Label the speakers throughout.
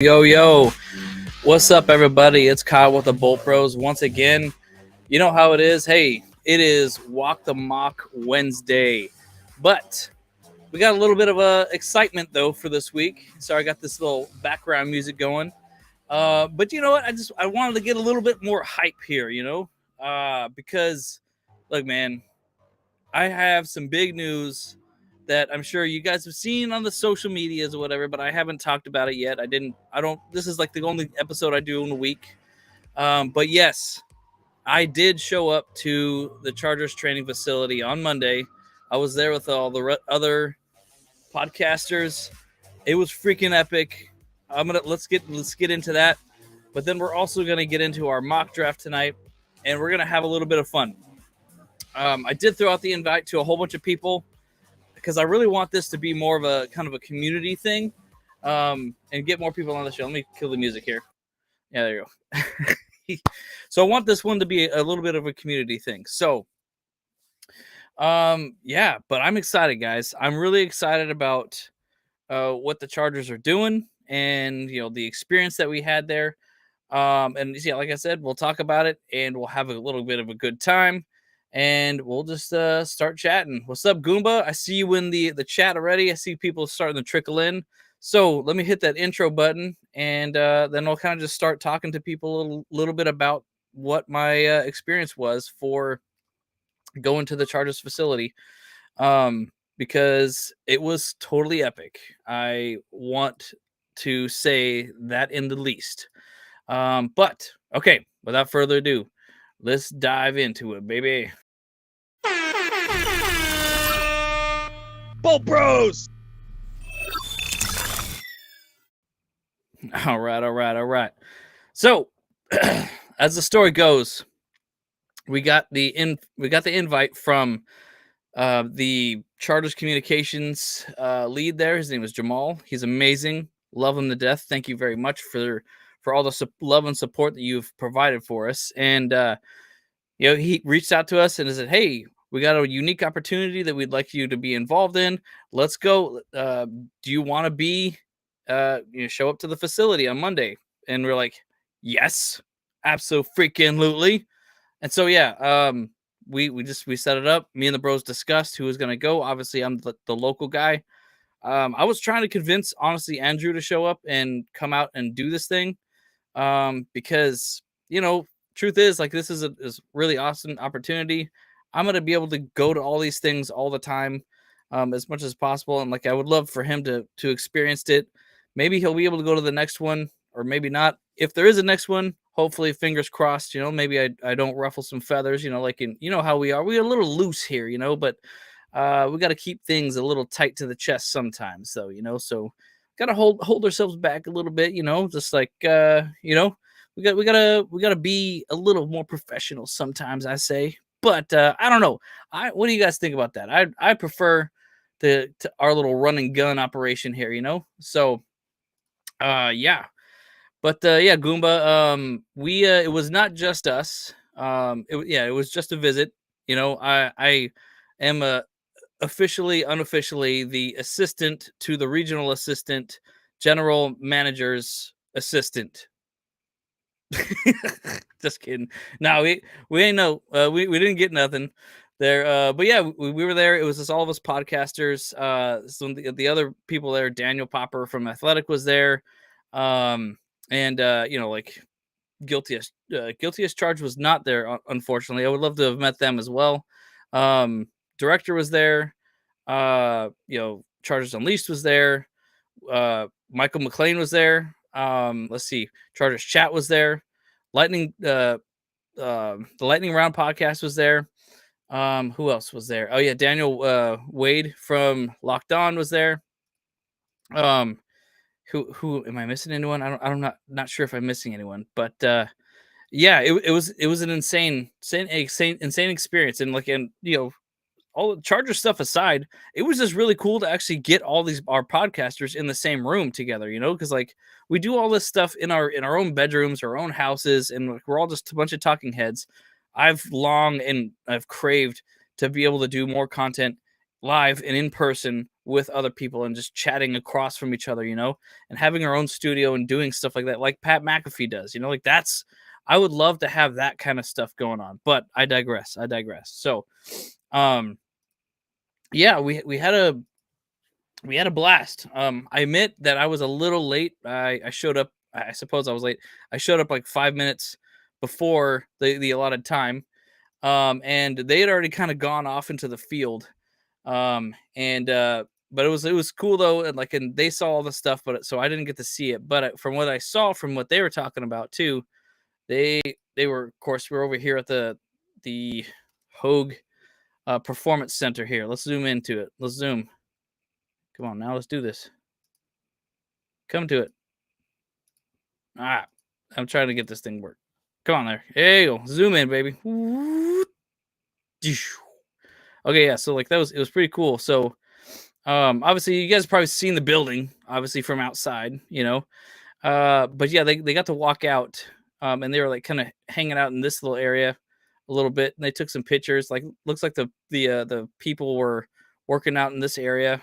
Speaker 1: Yo, what's up, everybody? It's Kyle with the Bolt Bros. Once again, you know how it is. Hey, it is Walk the Mock Wednesday, but we got a little bit of excitement though for this week. So I got this little background music going. But you know what? I wanted to get a little bit more hype here, because look, man, I have some big news that I'm sure you guys have seen on the social medias or whatever, but I haven't talked about it yet. This is like the only episode I do in a week. But yes, I did show up to the Chargers training facility on Monday. I was there with all the other podcasters. It was freaking epic. Let's get into that. But then we're also gonna get into our mock draft tonight, and we're gonna have a little bit of fun. I did throw out the invite to a whole bunch of people because I really want this to be more of a kind of a community thing, and get more people on the show. Let me kill the music here. Yeah, there you go. So I want this one to be a little bit of a community thing. So, yeah, but I'm excited, guys. I'm really excited about what the Chargers are doing and, the experience that we had there. And yeah, like I said, we'll talk about it and we'll have a little bit of a good time. And we'll just start chatting. What's up, Goomba? I see you in the chat already. I see people starting to trickle in. So let me hit that intro button, and then I'll kind of just start talking to people a little bit about what my experience was for going to the Chargers facility, because it was totally epic. I want to say that in the least. But okay, without further ado, let's dive into it, baby.
Speaker 2: Bolt Bros!
Speaker 1: All right. So, as the story goes, we got the invite from the Chargers communications lead there. His name is Jamal. He's amazing. Love him to death. Thank you very much for all the love and support that you've provided for us. And he reached out to us and said, "Hey, we got a unique opportunity that we'd like you to be involved in. Let's go. Do you want to be show up to the facility on Monday?" And we're like, "Yes, absolutely." And so yeah, we set it up. Me and the bros discussed who was going to go. Obviously, I'm the local guy. I was trying to convince, honestly, Andrew to show up and come out and do this thing, because truth is, like, this is a really awesome opportunity. I'm going to be able to go to all these things all the time, as much as possible. And like, I would love for him to experience it. Maybe he'll be able to go to the next one, or maybe not. If there is a next one, hopefully, fingers crossed, maybe I don't ruffle some feathers, like how we are. We're a little loose here, but we got to keep things a little tight to the chest sometimes, though, so got to hold ourselves back a little bit, just like, we gotta be a little more professional sometimes, I say. But I don't know. What do you guys think about that? I prefer to our little run and gun operation here, So yeah. But yeah, Goomba, we it was not just us. It was just a visit. I am unofficially the assistant to the regional assistant, general manager's assistant. Just kidding. No, we ain't no. We didn't get nothing there. But yeah, we were there. It was just all of us podcasters. Some of the other people there. Daniel Popper from Athletic was there. And like guilty as charged was not there, unfortunately. I would love to have met them as well. Director was there. Chargers Unleashed was there. Michael McLean was there. Let's see, Chargers Chat was there. The Lightning Round podcast was there. Who else was there? Oh yeah, Daniel Wade from Locked On was there. Who am I missing? Anyone? I'm not sure if I'm missing anyone, but yeah, it was an insane experience. And all the Charger stuff aside, it was just really cool to actually get all our podcasters in the same room together, because like we do all this stuff in our own bedrooms, our own houses, and we're all just a bunch of talking heads. I've craved to be able to do more content live and in person with other people and just chatting across from each other, and having our own studio and doing stuff like Pat McAfee does, like that's I would love to have that kind of stuff going on. But I digress. I digress. So, um, yeah, we had a blast. I admit that I was a little late. I showed up. I suppose I was late. I showed up like 5 minutes before the allotted time. And they had already kind of gone off into the field. And But it was cool though, and they saw all the stuff, but so I didn't get to see it. But from what I saw, from what they were talking about too, they they were, of course, we're over here at the Hogue Performance Center here. Let's zoom into it. Let's zoom. Come on now, let's do this. Come to it. Ah, I'm trying to get this thing work. Come on there. There you go. Zoom in, baby. Okay, yeah. So like it was pretty cool. So obviously you guys probably seen the building, obviously from outside. But yeah, they got to walk out, and they were like kind of hanging out in this little area a little bit, and they took some pictures. Like looks like the people were working out in this area.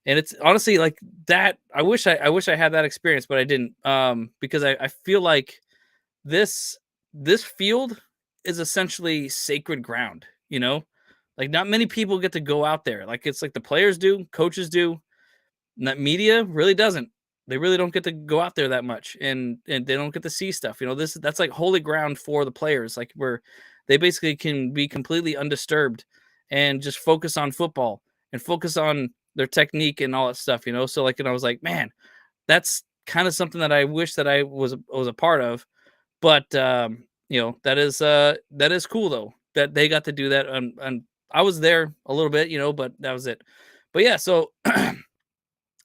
Speaker 1: And it's honestly like that. I wish I had that experience, but I didn't. Because I feel like this field is essentially sacred ground. Like not many people get to go out there. Like it's like the players do, coaches do, and that media really doesn't. They really don't get to go out there that much, and they don't get to see stuff. That's like holy ground for the players, like where they basically can be completely undisturbed and just focus on football and focus on their technique and all that stuff. So like, and I was like, man, that's kind of something that I wish that I was a part of. But that is cool though that they got to do that. And I was there a little bit, but that was it. But yeah, so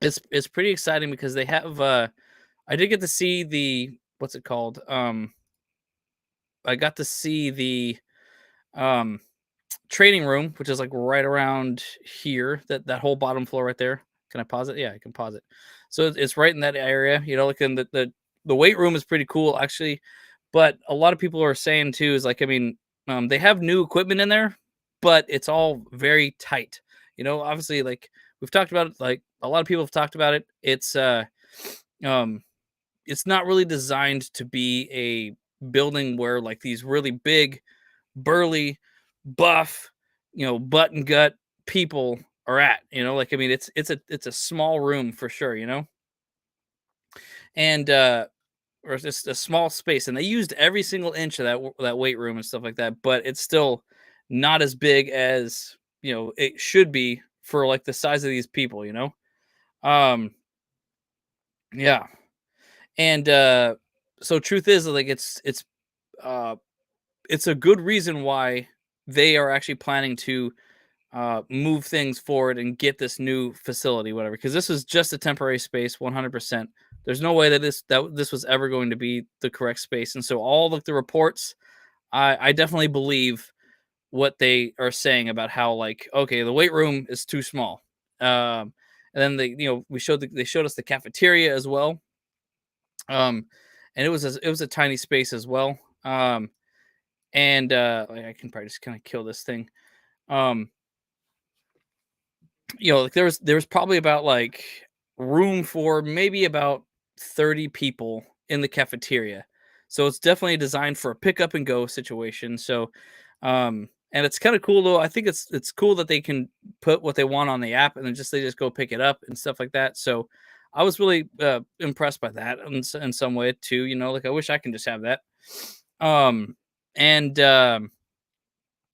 Speaker 1: it's pretty exciting because they have I did get to see the what's it called? I got to see the um training room, which is like right around here, that whole bottom floor right there. Can I pause it? Yeah, I can pause it. So it's right in that area, like in the weight room is pretty cool actually. But a lot of people are saying too is like, I mean, they have new equipment in there, but it's all very tight. Obviously, like we've talked about it, like a lot of people have talked about it. Um, it's not really designed to be a building where like these really big, burly, buff, butt and gut people are at. Like I mean, it's a small room for sure. And or just a small space, and they used every single inch of that weight room and stuff like that. But it's still not as big as it should be for like the size of these people. Um, yeah, and so truth is like uh it's a good reason why they are actually planning to move things forward and get this new facility, whatever. Because this was just a temporary space, 100%. There's no way that this was ever going to be the correct space, and so all of the reports, I definitely believe what they are saying about how like okay, the weight room is too small. And then they showed us the cafeteria as well. Um, and it was a tiny space as well. And like, I can probably just kind of kill this thing. Um, like there was probably about like room for maybe about 30 people in the cafeteria. So it's definitely designed for a pick up and go situation. So and it's kind of cool though. I think it's cool that they can put what they want on the app and then they just go pick it up and stuff like that. So I was really impressed by that in some way too. Like I wish I can just have that. And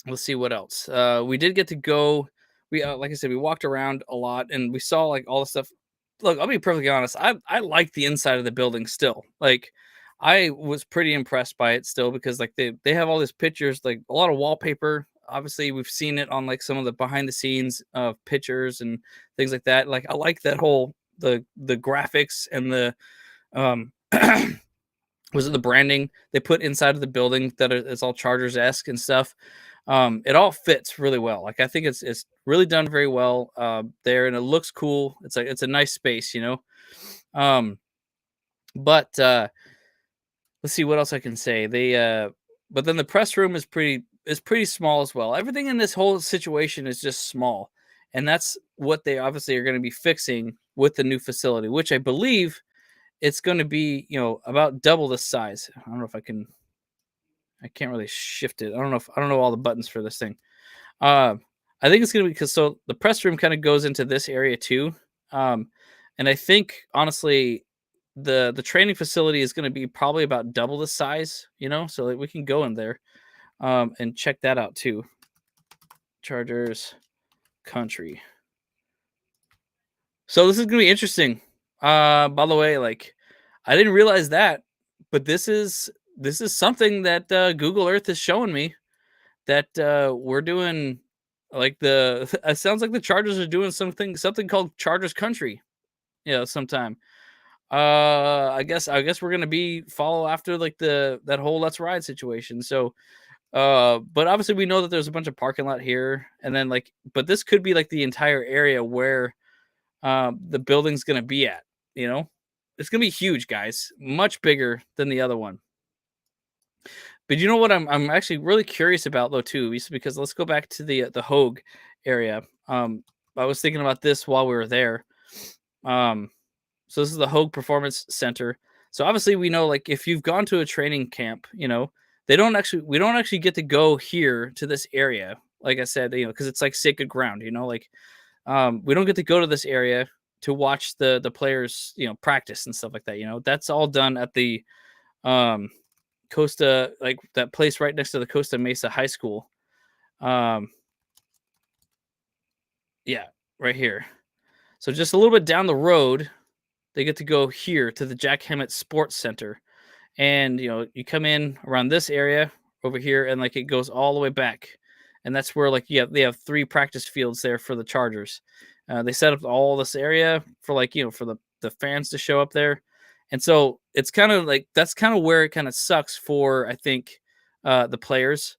Speaker 1: let's see what else. We did get to go. We like I said, we walked around a lot and we saw like all the stuff. Look, I'll be perfectly honest. I like the inside of the building still. Like I was pretty impressed by it still because like they have all these pictures, like a lot of wallpaper. Obviously, we've seen it on like some of the behind the scenes pictures and things like that. Like I like that whole the graphics and the um was it the branding they put inside of the building that it's all Chargers esque and stuff. It all fits really well. Like I think it's really done very well there, and it looks cool. It's a nice space. Um, but let's see what else I can say. But then the press room is is pretty small as well. Everything in this whole situation is just small, and that's what they obviously are going to be fixing with the new facility, which I believe it's going to be, about double the size. I don't know if I can. I can't really shift it. I don't know all the buttons for this thing. Uh, I think it's going to be because so the press room kind of goes into this area too, um, and I think honestly the training facility is going to be probably about double the size. So like we can go in there and check that out too. Chargers country. So this is gonna be interesting. By the way, like I didn't realize that, but this is something that Google Earth is showing me that we're doing. Like the it sounds like the Chargers are doing something called Chargers country. Sometime. I guess we're gonna be follow after like that whole let's ride situation. So but obviously we know that there's a bunch of parking lot here, and then like, but this could be like the entire area where the building's gonna be at. You know, it's gonna be huge, guys, much bigger than the other one. But you know what I'm actually really curious about though too, because let's go back to the Hogue area. I was thinking about this while we were there. Um, so this is the Hogue Performance Center. So obviously we know like if you've gone to a training camp, we don't actually get to go here to this area. Like I said, because it's like sacred ground, like we don't get to go to this area to watch the players, practice and stuff like that. That's all done at the um Costa, like that place right next to the Costa Mesa High School. Um yeah, right here. So just a little bit down the road, they get to go here to the Jack Hammett Sports Center. And you come in around this area over here, and like it goes all the way back, and that's where like they have 3 practice fields there for the Chargers. They set up all this area for like for the fans to show up there, and so it's kind of like that's kind of where it kind of sucks for I think the players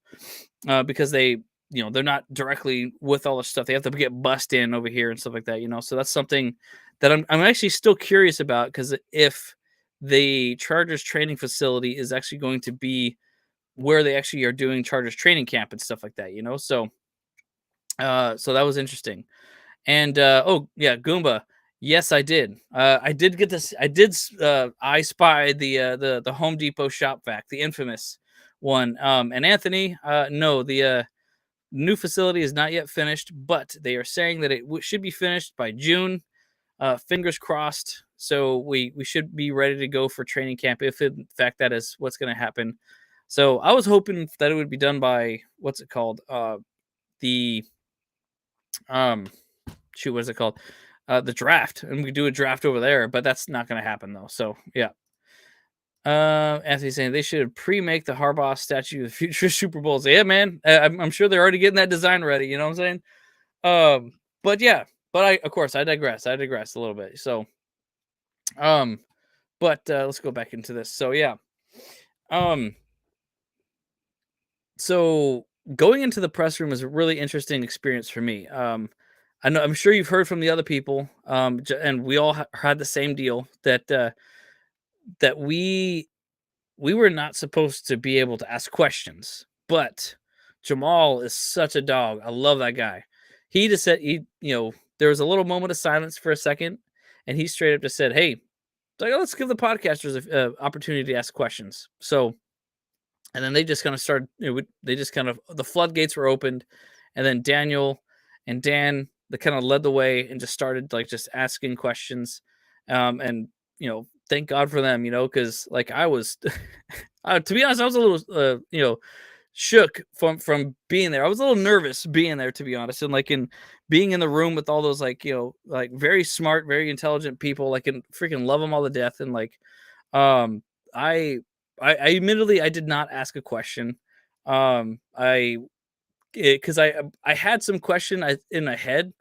Speaker 1: because they're not directly with all the stuff. They have to get bussed in over here and stuff like that. So that's something that I'm actually still curious about, because if the Chargers training facility is actually going to be where they actually are doing Chargers training camp and stuff like that. So that was interesting. And oh yeah, Goomba. Yes, I did. I did get this. I spied the Home Depot shop vac, the infamous one. And Anthony, no, the new facility is not yet finished, but they are saying that it should be finished by June. Fingers crossed. So we should be ready to go for training camp if in fact that is what's going to happen. So I was hoping that it would be done by what's it called? The um what is it called? The draft, and we could do a draft over there, but that's not going to happen though. So yeah. Anthony saying they should pre-make the Harbaugh statue of future Super Bowls. Yeah, man. I'm sure they're already getting that design ready. You know what I'm saying? But yeah, but of course I digress. I digress a little bit. So, but let's go back into this. So yeah, um, so going into the press room was a really interesting experience for me. I'm sure you've heard from the other people, and we all had the same deal that we were not supposed to be able to ask questions, but Jamal is such a dog. I love that guy. He just said there was a little moment of silence for a second, and he straight up just said, "Hey, let's give the podcasters an opportunity to ask questions." So, and then they just kind of started. They just kind of the floodgates were opened, and then Daniel and Dan they kind of led the way and just started like just asking questions, and thank God for them, because like I was, to be honest, I was a little, shook from being there. I was a little nervous being there, to be honest, and like in being in the room with all those like like very smart, very intelligent people, like and freaking love them all to death, and like, um, I I admittedly I did not ask a question, I because I had some question in my head,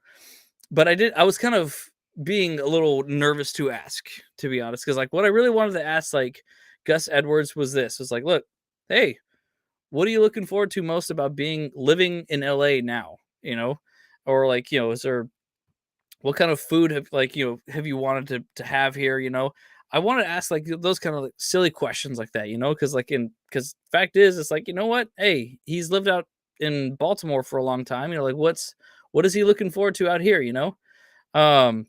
Speaker 1: but I was kind of being a little nervous to ask, to be honest, because like what I really wanted to ask, like Gus Edwards, was like, look, hey, what are you looking forward to most about living in LA now? Or like, is there what kind of food have you wanted to have here? I want to ask like those kind of like silly questions like that, because like because fact is it's like, what? Hey, he's lived out in Baltimore for a long time. Like what is he looking forward to out here? Um,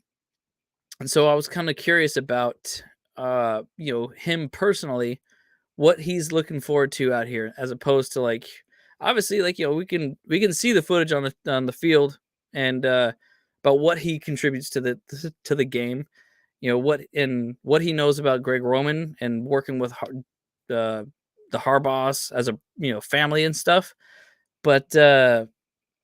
Speaker 1: and so I was kind of curious about him personally, what he's looking forward to out here, as opposed to like obviously like we can see the footage on the field and about what he contributes to the game. What he knows about Greg Roman and working with uh, the Harbaughs as a family and stuff. But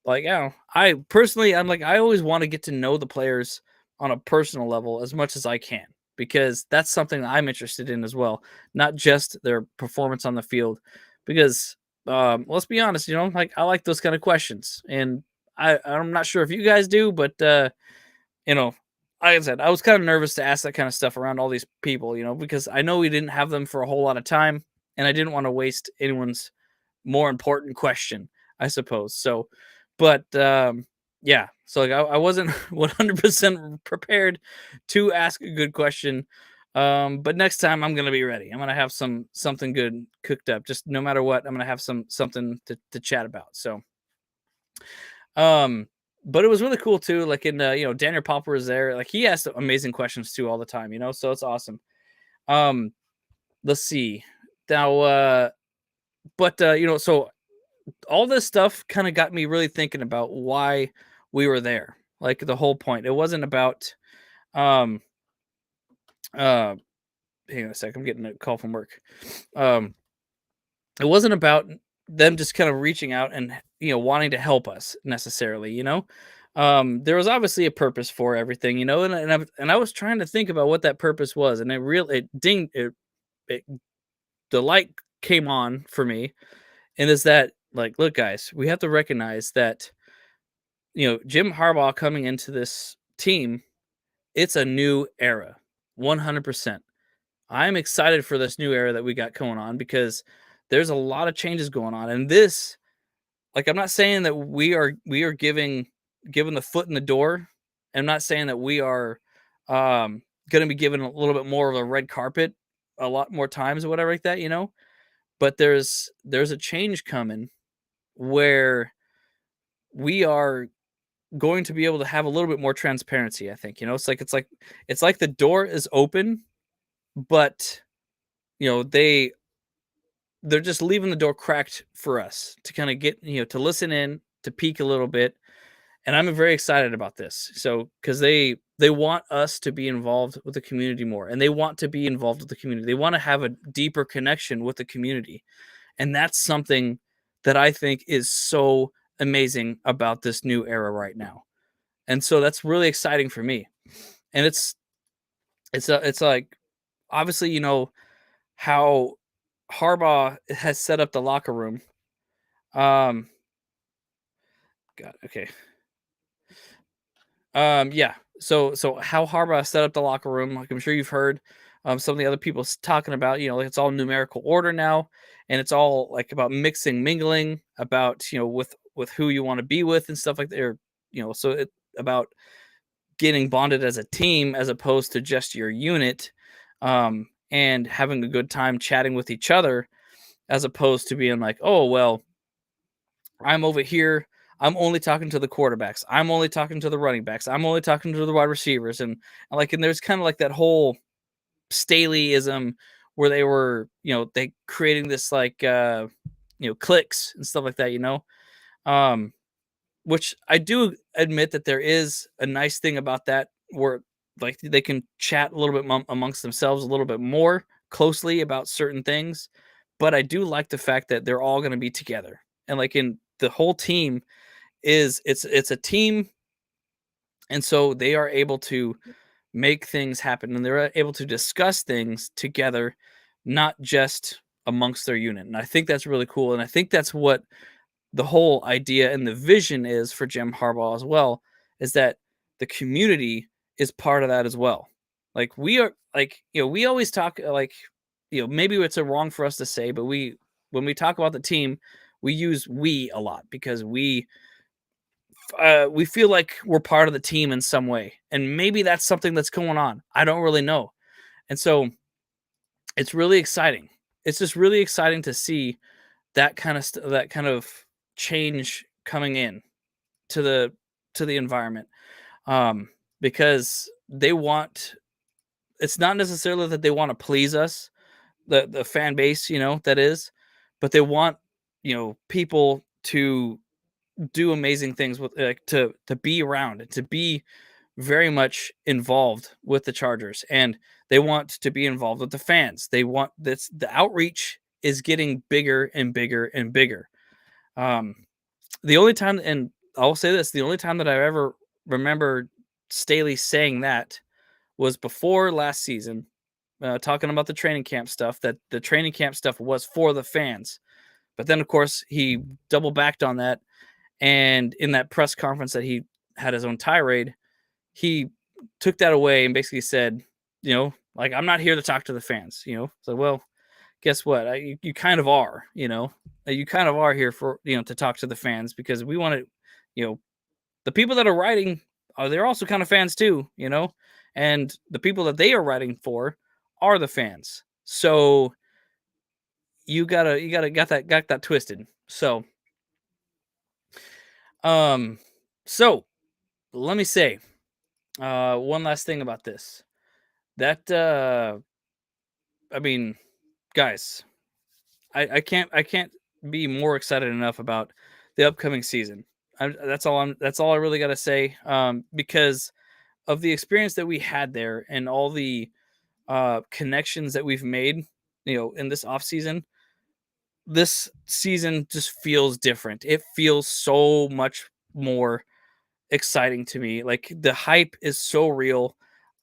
Speaker 1: like, I personally, I'm like, I always want to get to know the players on a personal level as much as I can, because that's something that I'm interested in as well, not just their performance on the field. Because let's be honest, like I like those kind of questions, and I'm not sure if you guys do, but you know, like I said, I was kind of nervous to ask that kind of stuff around all these people, because I know we didn't have them for a whole lot of time, and I didn't want to waste anyone's more important question, I suppose. So, but yeah, so like I wasn't 100% prepared to ask a good question. But next time I'm gonna be ready. I'm gonna have something good cooked up. Just no matter what, I'm gonna have something to chat about. So, um, but it was really cool too. Like in Daniel Popper was there. Like he asked amazing questions too all the time. So it's awesome. Um, let's see now. But so all this stuff kind of got me really thinking about why we were there. Like the whole point. It wasn't about um uh hang on a sec, I'm getting a call from work. Um it wasn't about them just kind of reaching out and wanting to help us necessarily. There was obviously a purpose for everything, and I was trying to think about what that purpose was, and it the light came on for me, and is that like, look guys, we have to recognize that Jim Harbaugh coming into this team, it's a new era, 100%. I'm excited for this new era that we got going on, because there's a lot of changes going on, and this, like, I'm not saying that we are giving the foot in the door. I'm not saying that we are going to be given a little bit more of a red carpet a lot more times or whatever like that. But there's a change coming where we are going to be able to have a little bit more transparency, I think. It's like the door is open, but you know, they they're just leaving the door cracked for us to kind of get, to listen in, to peek a little bit. And I'm very excited about this. So cuz they want us to be involved with the community more, and they want to be involved with the community. They want to have a deeper connection with the community. And that's something that I think is so amazing about this new era right now. And so that's really exciting for me. And it's like, obviously, how Harbaugh has set up the locker room. Um, God, okay. Yeah. So how Harbaugh set up the locker room, like I'm sure you've heard, some of the other people talking about, like it's all numerical order now, and it's all like about mixing, mingling, about with who you want to be with and stuff like that. Or, so it about getting bonded as a team as opposed to just your unit, and having a good time chatting with each other, as opposed to being like, oh well, I'm over here. I'm only talking to the quarterbacks. I'm only talking to the running backs. I'm only talking to the wide receivers. And there's kind of like that whole Staleyism where they were, they creating this like, cliques and stuff like that. Um, which I do admit that there is a nice thing about that, where like they can chat a little bit amongst themselves a little bit more closely about certain things. But I do like the fact that they're all going to be together, and like in the whole team it's a team, and so they are able to make things happen, and they're able to discuss things together, not just amongst their unit. And I think that's really cool, and I think that's what the whole idea and the vision is for Jim Harbaugh as well, is that the community is part of that as well. Like we are, like, we always talk like, maybe it's a wrong for us to say, but when we talk about the team, we use we a lot, because we feel like we're part of the team in some way, and maybe that's something that's going on. I don't really know, and so it's really exciting. It's just really exciting to see that kind of change coming in to the environment, um, because they want. It's not necessarily that they want to please us, the fan base, that is, but they want people to do amazing things with, like, to be around and to be very much involved with the Chargers, and they want to be involved with the fans. They want this. The outreach is getting bigger and bigger and bigger. Um, the only time, and I'll say this, the only time that I ever remember Staley saying that was before last season, talking about the training camp stuff. That the training camp stuff was for the fans, but then of course he double backed on that, and in that press conference that he had his own tirade, he took that away and basically said, like, I'm not here to talk to the fans. So, well, guess what? You kind of are. You kind of are here for to talk to the fans, because we want to, the people that are writing are, they're also kind of fans too. And the people that they are writing for are the fans. So got that twisted. Um, so let me say one last thing about this. That I mean, guys, I can't be more excited enough about the upcoming season. That's all I really got to say. Because of the experience that we had there and all the connections that we've made, in this off season. This season just feels different. It feels so much more exciting to me. Like, the hype is so real.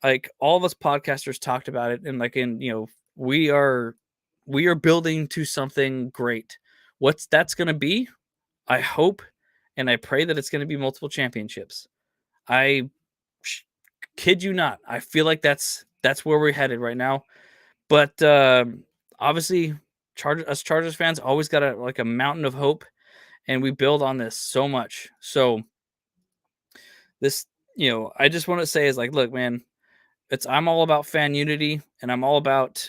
Speaker 1: Like, all of us podcasters talked about it, and like, we are we are building to something great. What's that's going to be? I hope and I pray that it's going to be multiple championships. I kid you not. I feel like that's where we're headed right now. But obviously, Chargers fans always got a mountain of hope, and we build on this so much. So this, I just want to say is, like, look, man, I'm all about fan unity, and I'm all about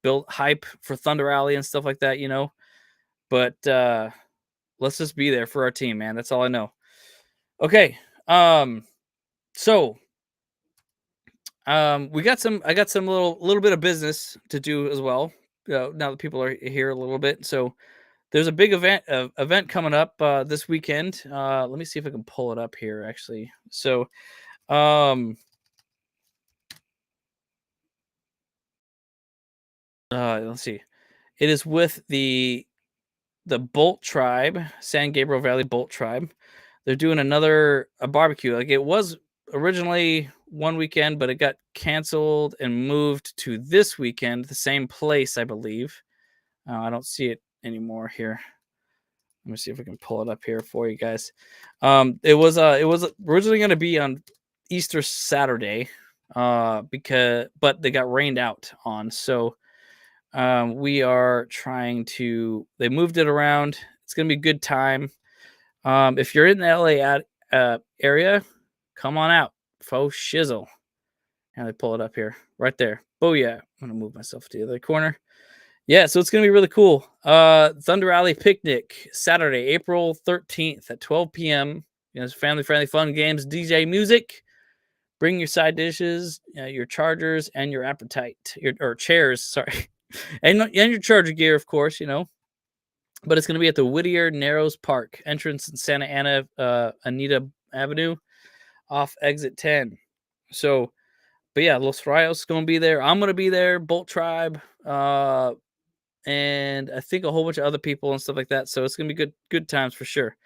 Speaker 1: build hype for Thunder Alley and stuff like that. But let's just be there for our team, man. That's all I know. Okay, so we got some. I got some little bit of business to do as well. Now that people are here a little bit, so there's a big event coming up this weekend. Let me see if I can pull it up here, actually. So, let's see. It is with the Bolt Tribe, San Gabriel Valley Bolt Tribe. They're doing a barbecue. Like, it was originally one weekend, but it got canceled and moved to this weekend, the same place, I believe. I don't see it anymore here. Let me see if I can pull it up here for you guys. It was originally going to be on Easter Saturday, but they got rained out on. So we are trying to. They moved it around. It's going to be a good time. If you're in the LA area, come on out. Faux shizzle. And they pull it up here, right there. Oh yeah, I'm gonna move myself to the other corner. Yeah, so it's gonna be really cool. Thunder Alley Picnic, Saturday, April 13th at 12 p.m. It's family friendly fun games, DJ music. Bring your side dishes, your chargers, and your appetite, or chairs. Sorry, and your charger gear, of course. But it's going to be at the Whittier Narrows Park entrance in Santa Ana, Anita Avenue, off exit 10. So, but yeah, Los Rayos is going to be there. I'm going to be there. Bolt Tribe, and I think a whole bunch of other people and stuff like that. So it's going to be good times for sure.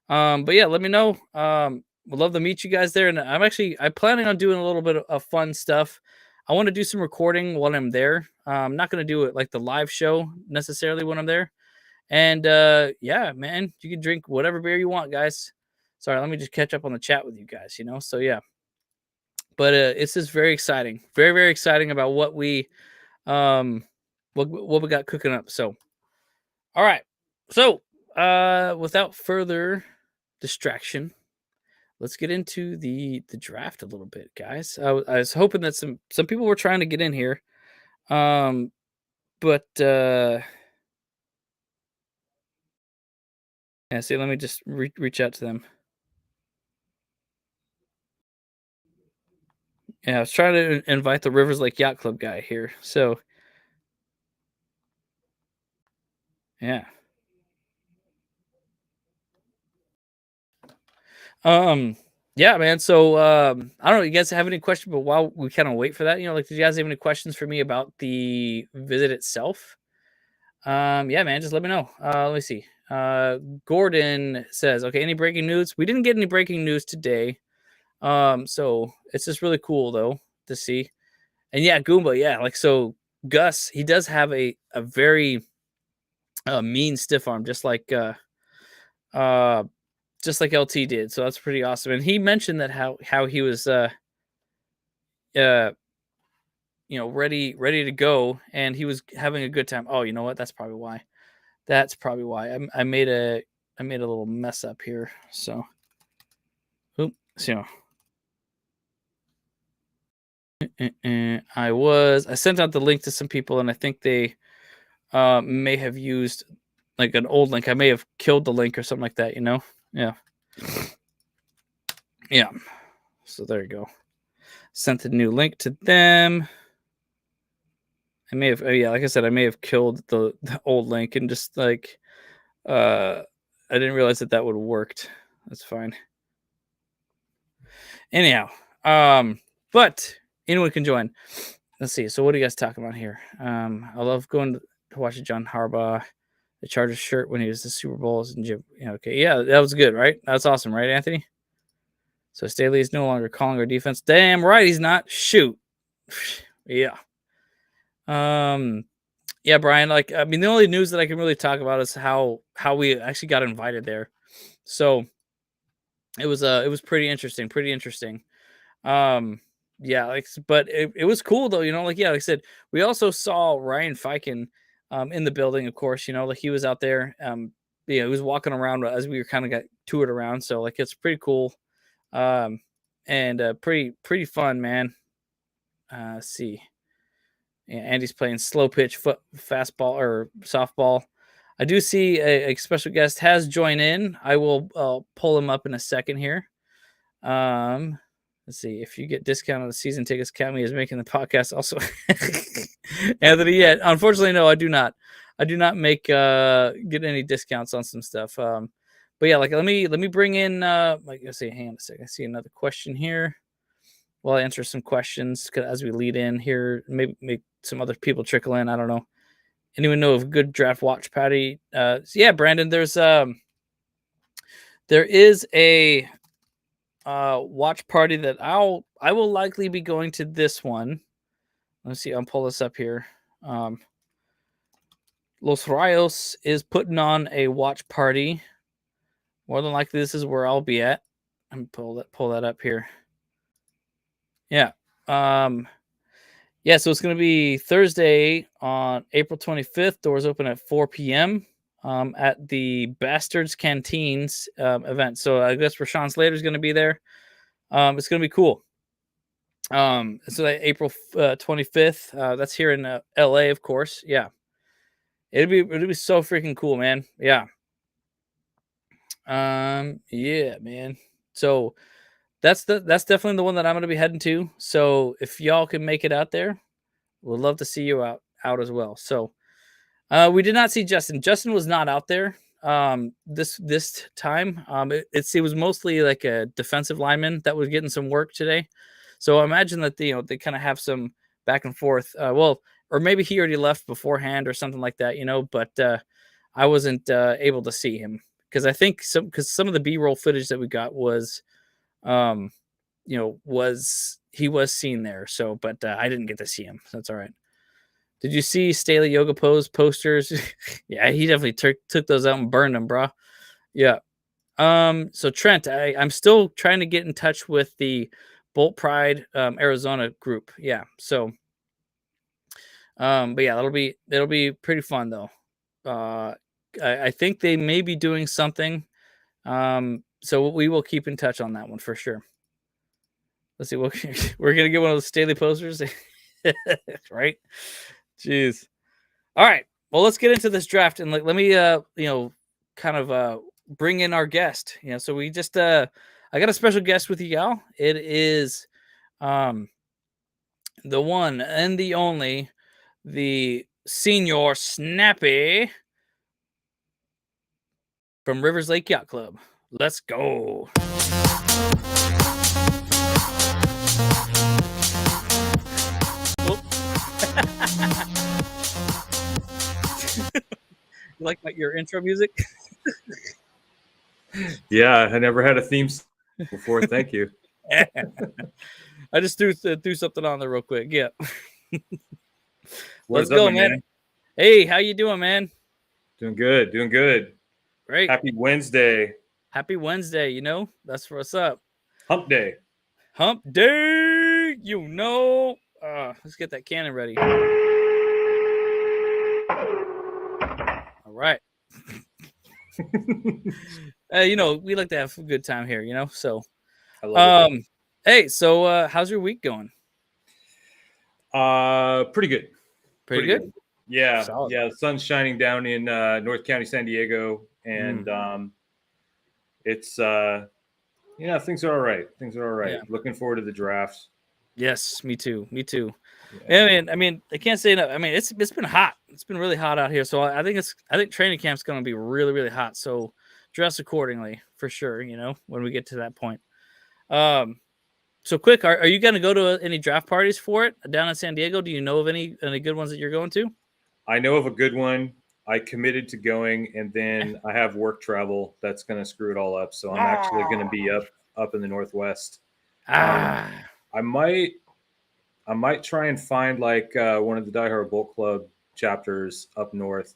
Speaker 1: But yeah, let me know. Would love to meet you guys there. And I'm planning on doing a little bit of fun stuff. I want to do some recording while I'm there. I'm not going to do it like the live show necessarily when I'm there. And yeah, man, you can drink whatever beer you want, guys. Sorry, let me just catch up on the chat with you guys, So yeah. But it's just very exciting. Very, very exciting about what we what we got cooking up. So all right. So without further distraction, let's get into the draft a little bit, guys. I was hoping that some people were trying to get in here. But Yeah, see, let me just reach out to them. Yeah, I was trying to invite the Rivers Lake Yacht Club guy here. So, yeah. Um, yeah, man. So, I don't know. You guys have any questions? But while we kind of wait for that, like, did you guys have any questions for me about the visit itself? Yeah, man. Just let me know. Let me see. Gordon says, okay, any breaking news? We didn't get any breaking news today. So it's just really cool though to see. And yeah, Goomba, yeah, like so Gus, he does have a very mean stiff arm, uh just like LT did. So that's pretty awesome. And he mentioned that how he was uh ready to go and he was having a good time. Oh, you know what? That's probably why. That's probably why. I made a little mess up here. So oops, I sent out the link to some people and I think they may have used like an old link. I may have killed the link or something like that. Yeah. Yeah. So there you go. Sent a new link to them. I may have, yeah, like I said, I may have killed the old link and just like, I didn't realize that would have worked. That's fine. Anyhow, but anyone can join. Let's see. So what are you guys talking about here? I love going to watch John Harbaugh, the Chargers shirt when he was the Super Bowls and Jim. Yeah, okay, yeah, that was good, right? That's awesome, right, Anthony? So Staley is no longer calling our defense. Damn right, he's not. Shoot. Yeah. Um. Yeah, Brian. Like, I mean, the only news that I can really talk about is how we actually got invited there. So it was pretty interesting. Pretty interesting. Um, yeah, like, but it was cool though, like, yeah, like I said, we also saw Ryan Fiken in the building, of course, like he was out there. Yeah, he was walking around as we were kind of got toured around. So like it's pretty cool. Um, and pretty fun, man. Let's see. Yeah, Andy's playing slow pitch fastball or softball. I do see a special guest has joined in. I will pull him up in a second here. Um, let's see if you get discount on the season tickets. Count me as making the podcast. Also, Anthony. Yeah, unfortunately, no, I do not. I do not make get any discounts on some stuff. But yeah, like let me bring in. Like let's see. Hang on a second. I see another question here. Well, I answer some questions as we lead in here. Maybe make some other people trickle in. I don't know. Anyone know of a good draft watch party? Yeah, Brandon. There is a watch party that I will likely be going to this one. Let's see, I'll pull this up here. Los Rayos is putting on a watch party. More than likely, this is where I'll be at. I'm pull that up here. Yeah. Yeah, so it's going to be Thursday on April 25th. Doors open at 4 p.m. At the Bastards Canteens event. So I guess Rashawn Slater is going to be there. It's going to be cool. So that April 25th. That's here in LA, of course. Yeah, it'll be so freaking cool, man. Yeah. Yeah, man. So that's definitely the one that I'm going to be heading to. So if y'all can make it out there, we'd love to see you out as well. So we did not see Justin. Justin was not out there this time. It was mostly like a defensive lineman that was getting some work today. So I imagine that they kind of have some back and forth. Or maybe he already left beforehand or something like that, But I wasn't able to see him because I think some of the B-roll footage that we got was, he was seen there. So, but I didn't get to see him. So that's all right. Did you see Staley Yoga Pose posters? Yeah, he definitely took those out and burned them, bro. Yeah. So Trent, I'm still trying to get in touch with the Bolt Pride Arizona group. Yeah. So but yeah, that'll be pretty fun though. I think they may be doing something. So we will keep in touch on that one for sure. Let's see. We're gonna get one of those Staley posters, right? Jeez. All right. Well, let's get into this draft and let me kind of bring in our guest. So we just I got a special guest with you, y'all. It is the one and the only, the Senior Snappy from Rivers Lake Yacht Club. Let's go. You like your intro music?
Speaker 2: Yeah, I never had a theme before. Thank you.
Speaker 1: I just threw something on there real quick. Yeah.
Speaker 2: What's
Speaker 1: Let's go,
Speaker 2: up,
Speaker 1: man. Hey, how you doing, man?
Speaker 2: Doing good. Doing good.
Speaker 1: Great.
Speaker 2: Happy Wednesday.
Speaker 1: Happy Wednesday. That's what's up.
Speaker 2: Hump day.
Speaker 1: Hump day. Let's get that cannon ready. All right. We like to have a good time here, so
Speaker 2: I love it.
Speaker 1: Hey, so how's your week going?
Speaker 2: Pretty good.
Speaker 1: Pretty good.
Speaker 2: Yeah.
Speaker 1: Solid.
Speaker 2: Yeah. The sun's shining down in North County, San Diego, and it's things are all right. Yeah. Looking forward to the draft.
Speaker 1: Yes, me too. Yeah. I mean, I can't say enough. I mean, it's been hot. It's been really hot out here. So I think training camp's going to be really, really hot. So dress accordingly for sure. When we get to that point. So quick, are you going to go to any draft parties for it down in San Diego? Do you know of any good ones that you're going to?
Speaker 2: I know of a good one. I committed to going, and then I have work travel that's going to screw it all up. So I'm actually going to be up in the Northwest. I might try and find like one of the Die Hard Bolt Club chapters up north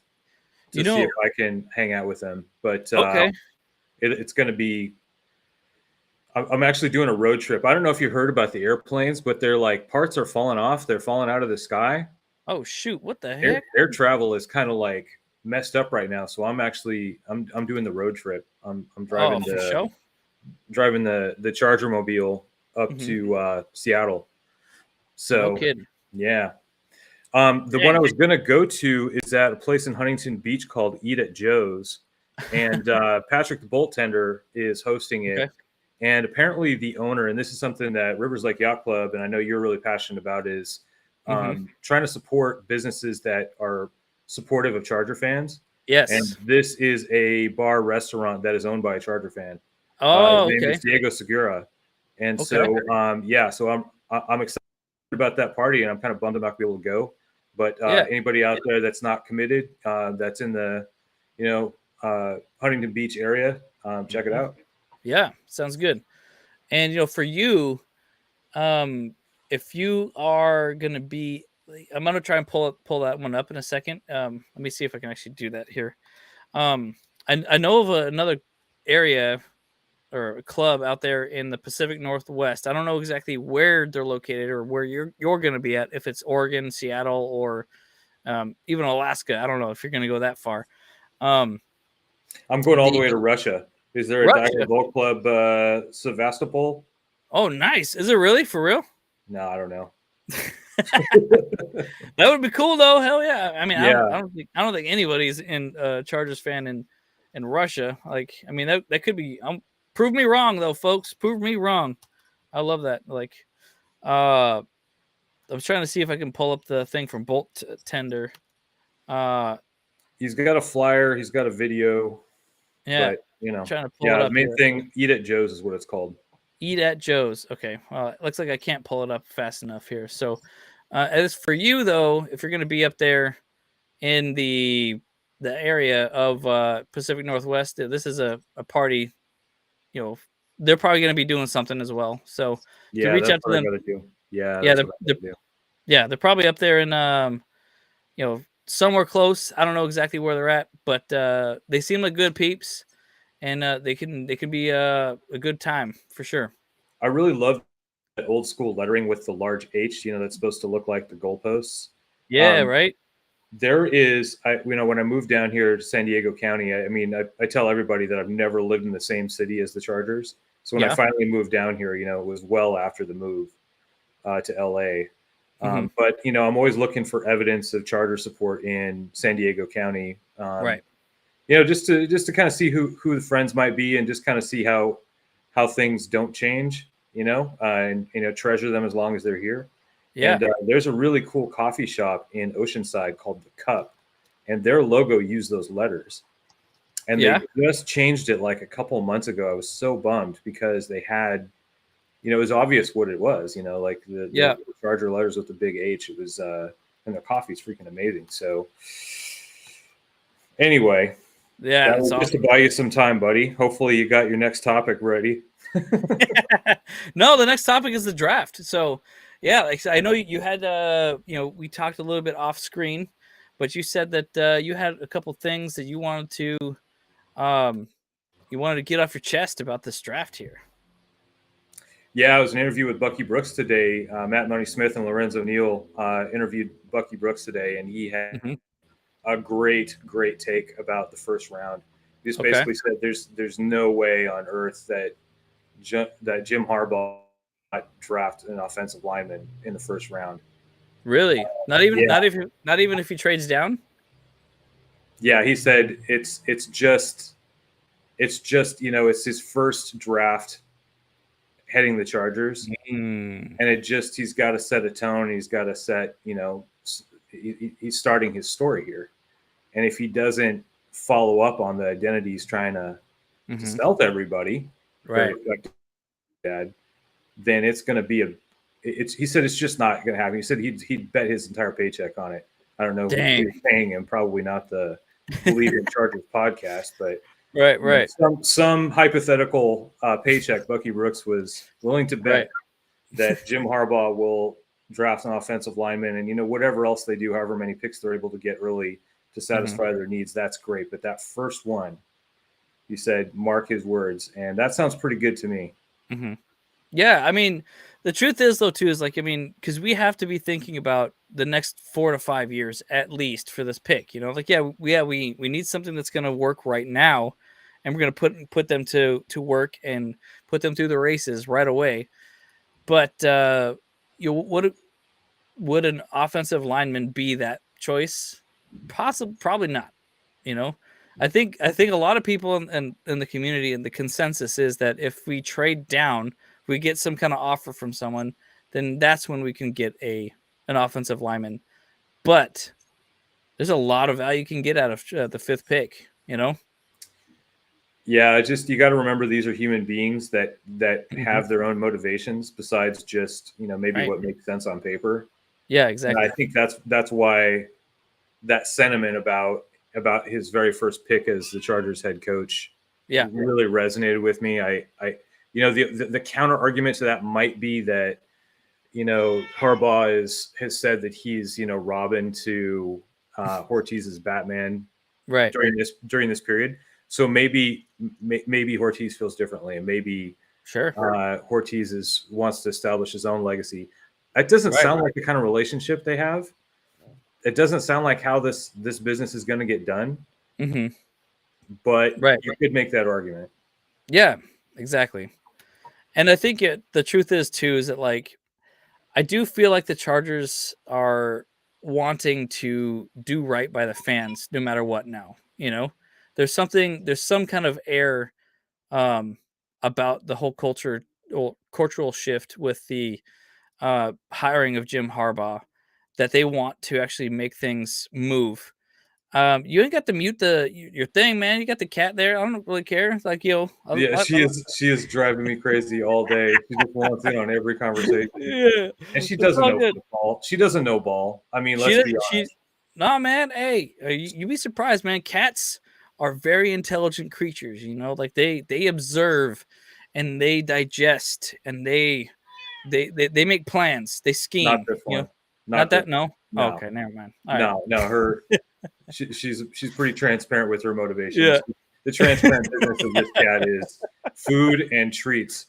Speaker 2: to see if I can hang out with them. But
Speaker 1: okay,
Speaker 2: it's going to be. I'm actually doing a road trip. I don't know if you heard about the airplanes, but they're like parts are falling off. They're falling out of the sky.
Speaker 1: Oh shoot! What the heck?
Speaker 2: Air travel is kind of like messed up right now. So I'm doing the road trip. I'm driving driving the Charger mobile up to Seattle. So
Speaker 1: no kidding.
Speaker 2: Yeah. The one I was going to go to is at a place in Huntington Beach called Eat at Joe's, and Patrick the Bolt Tender is hosting it. Okay. And apparently the owner, and this is something that Rivers Lake Yacht Club, and I know you're really passionate about, is trying to support businesses that are supportive of Charger fans.
Speaker 1: Yes.
Speaker 2: And this is a bar restaurant that is owned by a Charger fan.
Speaker 1: Oh,
Speaker 2: his name is Diego Segura. And so I'm excited about that party, and I'm kind of bummed I'm not going to be able to go. But anybody out there that's not committed, that's in the, Huntington Beach area, check it out.
Speaker 1: Yeah, sounds good. And for you, if you are gonna be, I'm gonna try and pull that one up in a second. Let me see if I can actually do that here. I know of another area or a club out there in the Pacific Northwest. I don't know exactly where they're located or where you're gonna be at. If it's Oregon, Seattle, or even Alaska. I don't know if you're gonna go that far.
Speaker 2: I'm going all the way to Russia. Is there a Die Hard Bolt Club Sevastopol?
Speaker 1: Oh, nice. Is it really? For real?
Speaker 2: No, I don't know.
Speaker 1: That would be cool, though. Hell yeah. I mean, I don't think anybody's in Chargers fan in Russia. Like, I mean, that could be. Prove me wrong, though, folks. Prove me wrong. I love that. Like, I was trying to see if I can pull up the thing from Bolt Tender.
Speaker 2: He's got a flyer. He's got a video.
Speaker 1: Yeah.
Speaker 2: But,
Speaker 1: trying to pull it up.
Speaker 2: The main thing, Eat at Joe's is what it's called.
Speaker 1: Eat at Joe's. Okay. Well, it looks like I can't pull it up fast enough here. So, as for you though, if you're going to be up there in the area of Pacific Northwest, this is a party. They're probably going to be doing something as well. So, to reach out to them. They're probably up there in somewhere close. I don't know exactly where they're at, but they seem like good peeps. And they can be a good time for sure.
Speaker 2: I really love that old school lettering with the large H. That's supposed to look like the goalposts.
Speaker 1: Yeah, right.
Speaker 2: There is, when I moved down here to San Diego County, I tell everybody that I've never lived in the same city as the Chargers. So when I finally moved down here, it was well after the move to LA. But I'm always looking for evidence of Charger support in San Diego County.
Speaker 1: Right.
Speaker 2: just to kind of see who the friends might be, and just kind of see how things don't change, and treasure them as long as they're here.
Speaker 1: Yeah.
Speaker 2: And there's a really cool coffee shop in Oceanside called The Cup, and their logo used those letters. And they just changed it like a couple of months ago. I was so bummed because they had, it was obvious what it was, like the Charger letters with the big H. It was, and their coffee's freaking amazing. So anyway,
Speaker 1: that's
Speaker 2: just to buy you some time, buddy. Hopefully you got your next topic ready.
Speaker 1: No, the next topic is the draft. So yeah, like I know you had, we talked a little bit off screen, but you said that you had a couple things that you wanted to get off your chest about this draft here.
Speaker 2: Yeah, it was an interview with Bucky Brooks today. Matt Money Smith and Lorenzo Neal interviewed Bucky Brooks today, and he had a great take about the first round. He just basically said there's no way on earth that Jim Harbaugh draft an offensive lineman in the first round.
Speaker 1: Really? Not even if he trades down?
Speaker 2: Yeah, he said it's just it's his first draft heading the Chargers, and he's got to set a tone. He's got to set, he's starting his story here, and if he doesn't follow up on the identity he's trying to sell to everybody,
Speaker 1: right?
Speaker 2: Dad, then it's going to be he said it's just not going to happen. He said he'd bet his entire paycheck on it. I don't know who's paying him. Probably not the Leader in Chargers podcast, but
Speaker 1: right.
Speaker 2: Some hypothetical paycheck. Bucky Brooks was willing to bet that Jim Harbaugh will draft an offensive lineman, and whatever else they do, however many picks they're able to get early to satisfy their needs, that's great. But that first one, he said, mark his words, and that sounds pretty good to me.
Speaker 1: Yeah, I mean, the truth is though too is because we have to be thinking about the next 4 to 5 years at least for this pick. We need something that's going to work right now, and we're going to put them to work and put them through the races right away. But would an offensive lineman be that choice? Probably not. I think a lot of people in the community, and the consensus is that if we trade down, we get some kind of offer from someone, then that's when we can get an offensive lineman. But there's a lot of value you can get out of the 5th pick,
Speaker 2: Yeah, just you got to remember these are human beings that have their own motivations besides just maybe what makes sense on paper.
Speaker 1: Yeah, exactly.
Speaker 2: And I think that's why that sentiment about his very first pick as the Chargers head coach really resonated with me. The counter argument to that might be that Harbaugh has said that he's Robin to Ortiz's Batman during this period. So maybe Ortiz feels differently, and maybe Ortiz wants to establish his own legacy. It doesn't sound like the kind of relationship they have. It doesn't sound like how this business is going to get done. But you could make that argument.
Speaker 1: Yeah, exactly. And I think the truth is too is that I do feel like the Chargers are wanting to do right by the fans no matter what now. There's some kind of air about the whole cultural shift with the hiring of Jim Harbaugh that they want to actually make things move. You ain't got to mute your thing, man. You got the cat there. I don't really care.
Speaker 2: She is driving me crazy all day. She just wants in on every conversation.
Speaker 1: Yeah,
Speaker 2: and she doesn't know football. She doesn't know ball. I mean, let's be honest.
Speaker 1: Nah, man. Hey, you'd be surprised, man. Cats are very intelligent creatures. They observe, and they digest, and they make plans. They scheme.
Speaker 2: Not this one.
Speaker 1: Not that. No. Oh, okay, never mind.
Speaker 2: No. Her. She's pretty transparent with her motivations. Yeah. The transparent business of this cat is food and treats,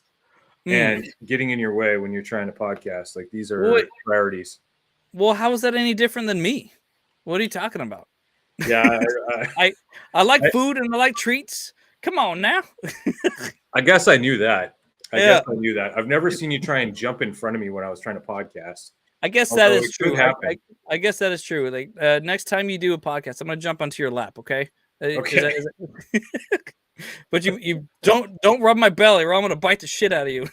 Speaker 2: and getting in your way when you're trying to podcast. These are priorities.
Speaker 1: Well, how is that any different than me? What are you talking about?
Speaker 2: Yeah,
Speaker 1: I like food and I like treats. Come on now.
Speaker 2: I guess I knew that. I've never seen you try and jump in front of me when I was trying to podcast.
Speaker 1: I guess that is true. I guess that is true. Next time you do a podcast, I'm going to jump onto your lap, okay?
Speaker 2: Okay.
Speaker 1: Is that but you don't rub my belly, or I'm gonna bite the shit out of you.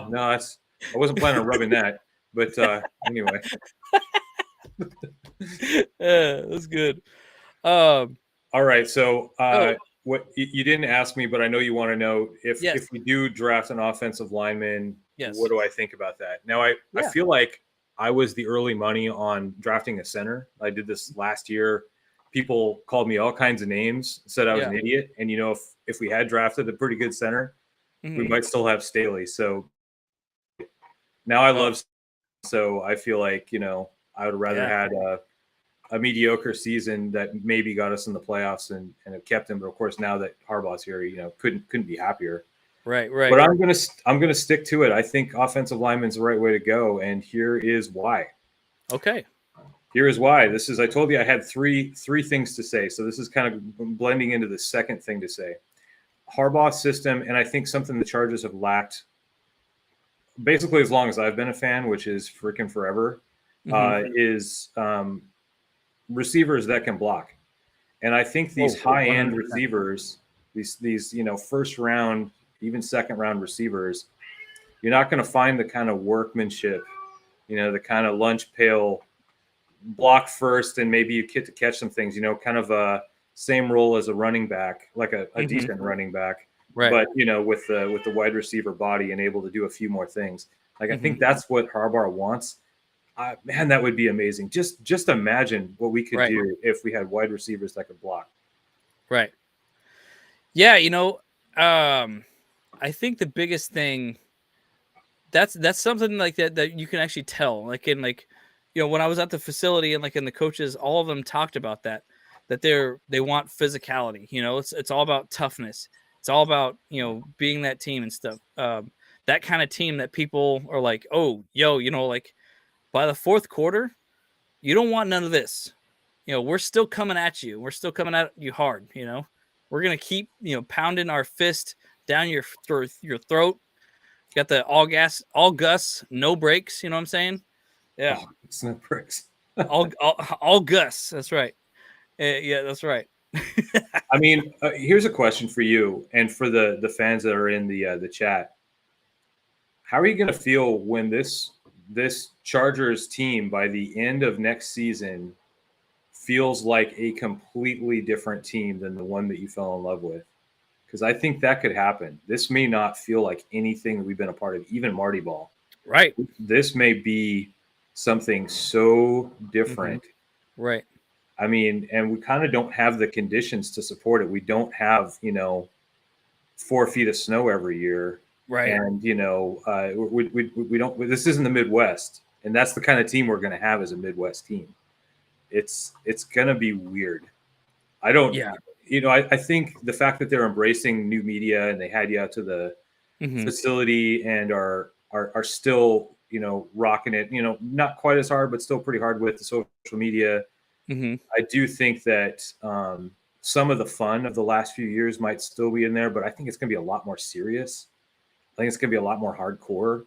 Speaker 2: No, I wasn't planning on rubbing that, but anyway.
Speaker 1: That's good. Um,
Speaker 2: All right, so
Speaker 1: oh
Speaker 2: what you didn't ask me, but I know you want to know
Speaker 1: yes,
Speaker 2: if we do draft an offensive lineman, what
Speaker 1: yes,
Speaker 2: do I think about that? Now, I
Speaker 1: yeah,
Speaker 2: feel like I was the early money on drafting a center. I did this last year. People called me all kinds of names, said I was
Speaker 1: yeah.
Speaker 2: an idiot, and if we had drafted a pretty good center, we
Speaker 1: Mm-hmm.
Speaker 2: might still have Staley. So now I
Speaker 1: Oh
Speaker 2: love. So I feel like I would rather
Speaker 1: yeah,
Speaker 2: had a mediocre season that maybe got us in the playoffs and have kept him. But of course, now that Harbaugh's here, couldn't be happier.
Speaker 1: right,
Speaker 2: But
Speaker 1: right.
Speaker 2: I'm gonna stick to it. I think offensive lineman's the right way to go, and here is why.
Speaker 1: Okay.
Speaker 2: Here is why. I told you I had three things to say. So this is kind of blending into the second thing to say. Harbaugh's system, and I think something the Chargers have lacked basically as long as I've been a fan, which is freaking forever,
Speaker 1: Mm-hmm.
Speaker 2: is receivers that can block. And I think these
Speaker 1: Oh,
Speaker 2: high end
Speaker 1: 100%.
Speaker 2: receivers, these first round, even second round receivers, you're not going to find the kind of workmanship, the kind of lunch pail block first, and maybe you get to catch some things, kind of a same role as a running back, like a
Speaker 1: Mm-hmm.
Speaker 2: decent running back,
Speaker 1: Right.
Speaker 2: but with the wide receiver body and able to do a few more things. Like I
Speaker 1: Mm-hmm.
Speaker 2: think that's what Harbaugh wants. Man, that would be amazing. Just imagine what we could
Speaker 1: Right.
Speaker 2: do if we had wide receivers that could block.
Speaker 1: Right. Yeah. I think the biggest thing that's something like that you can actually tell, like in when I was at the facility and like in the coaches, all of them talked about that they want physicality. It's all about toughness. It's all about being that team and stuff. That kind of team that people are like, oh, yo, like by the fourth quarter, you don't want none of this. We're still coming at you. We're still coming at you hard. We're gonna keep pounding our fist down your throat. Got the all gas, all Gus, no brakes. You know what I'm saying? Yeah,
Speaker 2: Oh, it's no bricks.
Speaker 1: all Gus. That's right. Yeah, that's right.
Speaker 2: I mean, here's a question for you and for the fans that are in the chat. How are you going to feel when this Chargers team by the end of next season feels like a completely different team than the one that you fell in love with? Because I think that could happen. This may not feel like anything that we've been a part of, even Marty Ball.
Speaker 1: Right.
Speaker 2: This may be something so
Speaker 1: Mm-hmm.
Speaker 2: different.
Speaker 1: Right.
Speaker 2: I mean, and we kind of don't have the conditions to support it. We don't have, 4 feet of snow every year.
Speaker 1: Right.
Speaker 2: And, we don't, this isn't the Midwest. And that's the kind of team we're going to have as a Midwest team. It's going to be weird. I don't,
Speaker 1: Yeah.
Speaker 2: I think the fact that they're embracing new media and they had you out to the
Speaker 1: Mm-hmm.
Speaker 2: facility and are still, rocking it, not quite as hard, but still pretty hard with the social media.
Speaker 1: Mm-hmm.
Speaker 2: I do think that some of the fun of the last few years might still be in there, but I think it's going to be a lot more serious. I think it's going to be a lot more hardcore,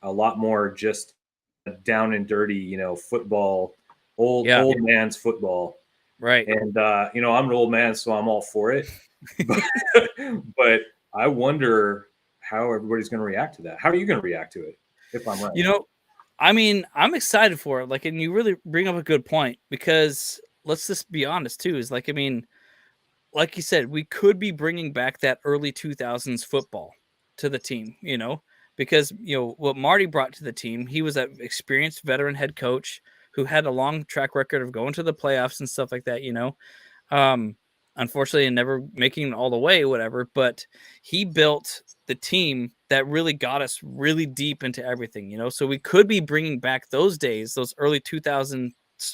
Speaker 2: a lot more just down and dirty, football,
Speaker 1: Yeah.
Speaker 2: old man's football.
Speaker 1: Right.
Speaker 2: And I'm an old man, so I'm all for it. but I wonder how everybody's going to react to that. How are you going to react to it if I'm right?
Speaker 1: I mean, I'm excited for it. Like, and you really bring up a good point, because let's just be honest too. Is like, I mean, like you said, we could be bringing back that early 2000s football to the team, because, what Marty brought to the team, he was an experienced veteran head coach who had a long track record of going to the playoffs and stuff like that, unfortunately, never making it all the way, whatever, but he built the team that really got us really deep into everything, so we could be bringing back those days, those early 2000s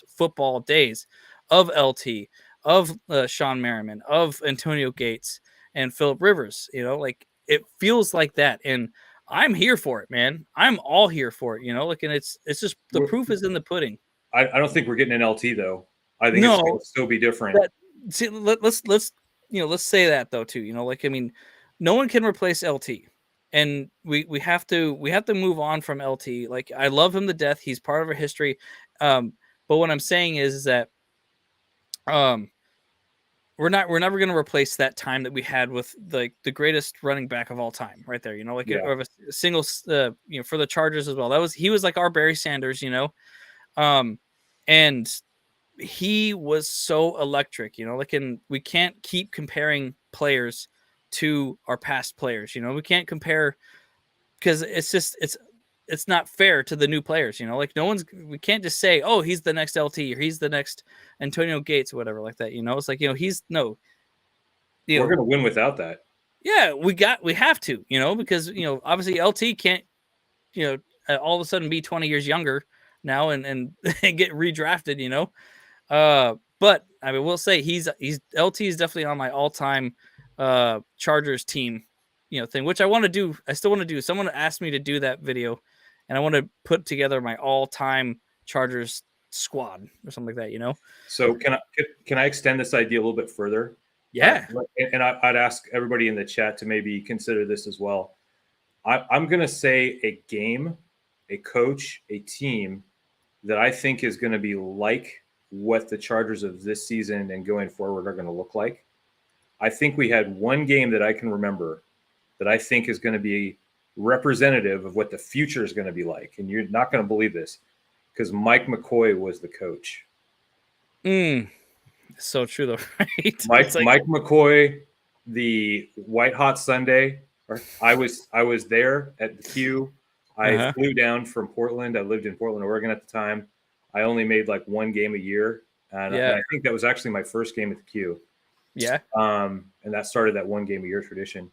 Speaker 1: football days of LT, of Sean Merriman, of Antonio Gates and Phillip Rivers, like it feels like that. And I'm here for it, man. I'm all here for it, like, and it's just the proof is in the pudding.
Speaker 2: I don't think we're getting an LT though. I think it's going
Speaker 1: No,
Speaker 2: to still be different.
Speaker 1: see, let's let's say that though too. Like, I mean, no one can replace LT, and we have to move on from LT. Like, I love him to death. He's part of our history. But what I'm saying is that we're never going to replace that time that we had with the greatest running back of all time, right there. Like a single, for the Chargers as well. He was like our Barry Sanders, and he was so electric, and we can't keep comparing players to our past players. We can't compare because it's not fair to the new players. We can't just say, oh, he's the next LT or he's the next Antonio Gates or whatever like that. It's like, we're
Speaker 2: going to win without that.
Speaker 1: Yeah, we have to, because, obviously LT can't, all of a sudden be 20 years younger now and get redrafted, but I mean, we'll say he's LT is definitely on my all-time Chargers team, thing, which I want to do. I still want to do. Someone asked me to do that video, and I want to put together my all-time Chargers squad or something like that,
Speaker 2: So can I extend this idea a little bit further?
Speaker 1: Yeah.
Speaker 2: And I'd ask everybody in the chat to maybe consider this as well. I'm going to say a game, a coach, a team that I think is going to be like what the Chargers of this season and going forward are going to look like. I think we had one game that I can remember that I think is going to be representative of what the future is going to be like. And you're not going to believe this because Mike McCoy was the coach.
Speaker 1: So true though, right?
Speaker 2: Mike McCoy, the White Hot Sunday. I was there at the Q. I flew down from Portland. I lived in Portland, Oregon at the time. I only made like one game a year. And I think that was actually my first game at the Q.
Speaker 1: Yeah.
Speaker 2: And that started that one game a year tradition.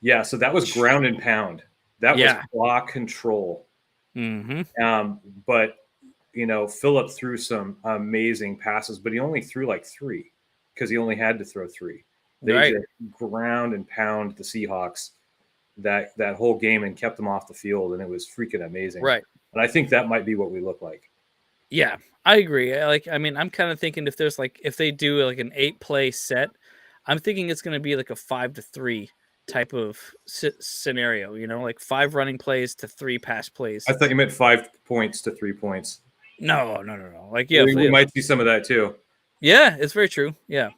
Speaker 2: Yeah. So that was ground and pound. That was block control.
Speaker 1: Mm-hmm.
Speaker 2: But, Phillip threw some amazing passes, but he only threw like 3 because he only had to throw 3. They just ground and pound the Seahawks that whole game and kept them off the field, and it was freaking amazing.
Speaker 1: Right.
Speaker 2: And I think that might be what we look like.
Speaker 1: Yeah, I agree. I'm kind of thinking if they do like an 8-play set, I'm thinking it's going to be like a 5-3 type of scenario, like 5 running plays to 3 pass plays.
Speaker 2: I thought you meant 5 points to 3 points.
Speaker 1: No. Like,
Speaker 2: we might see some of that too.
Speaker 1: Yeah, it's very true. Yeah.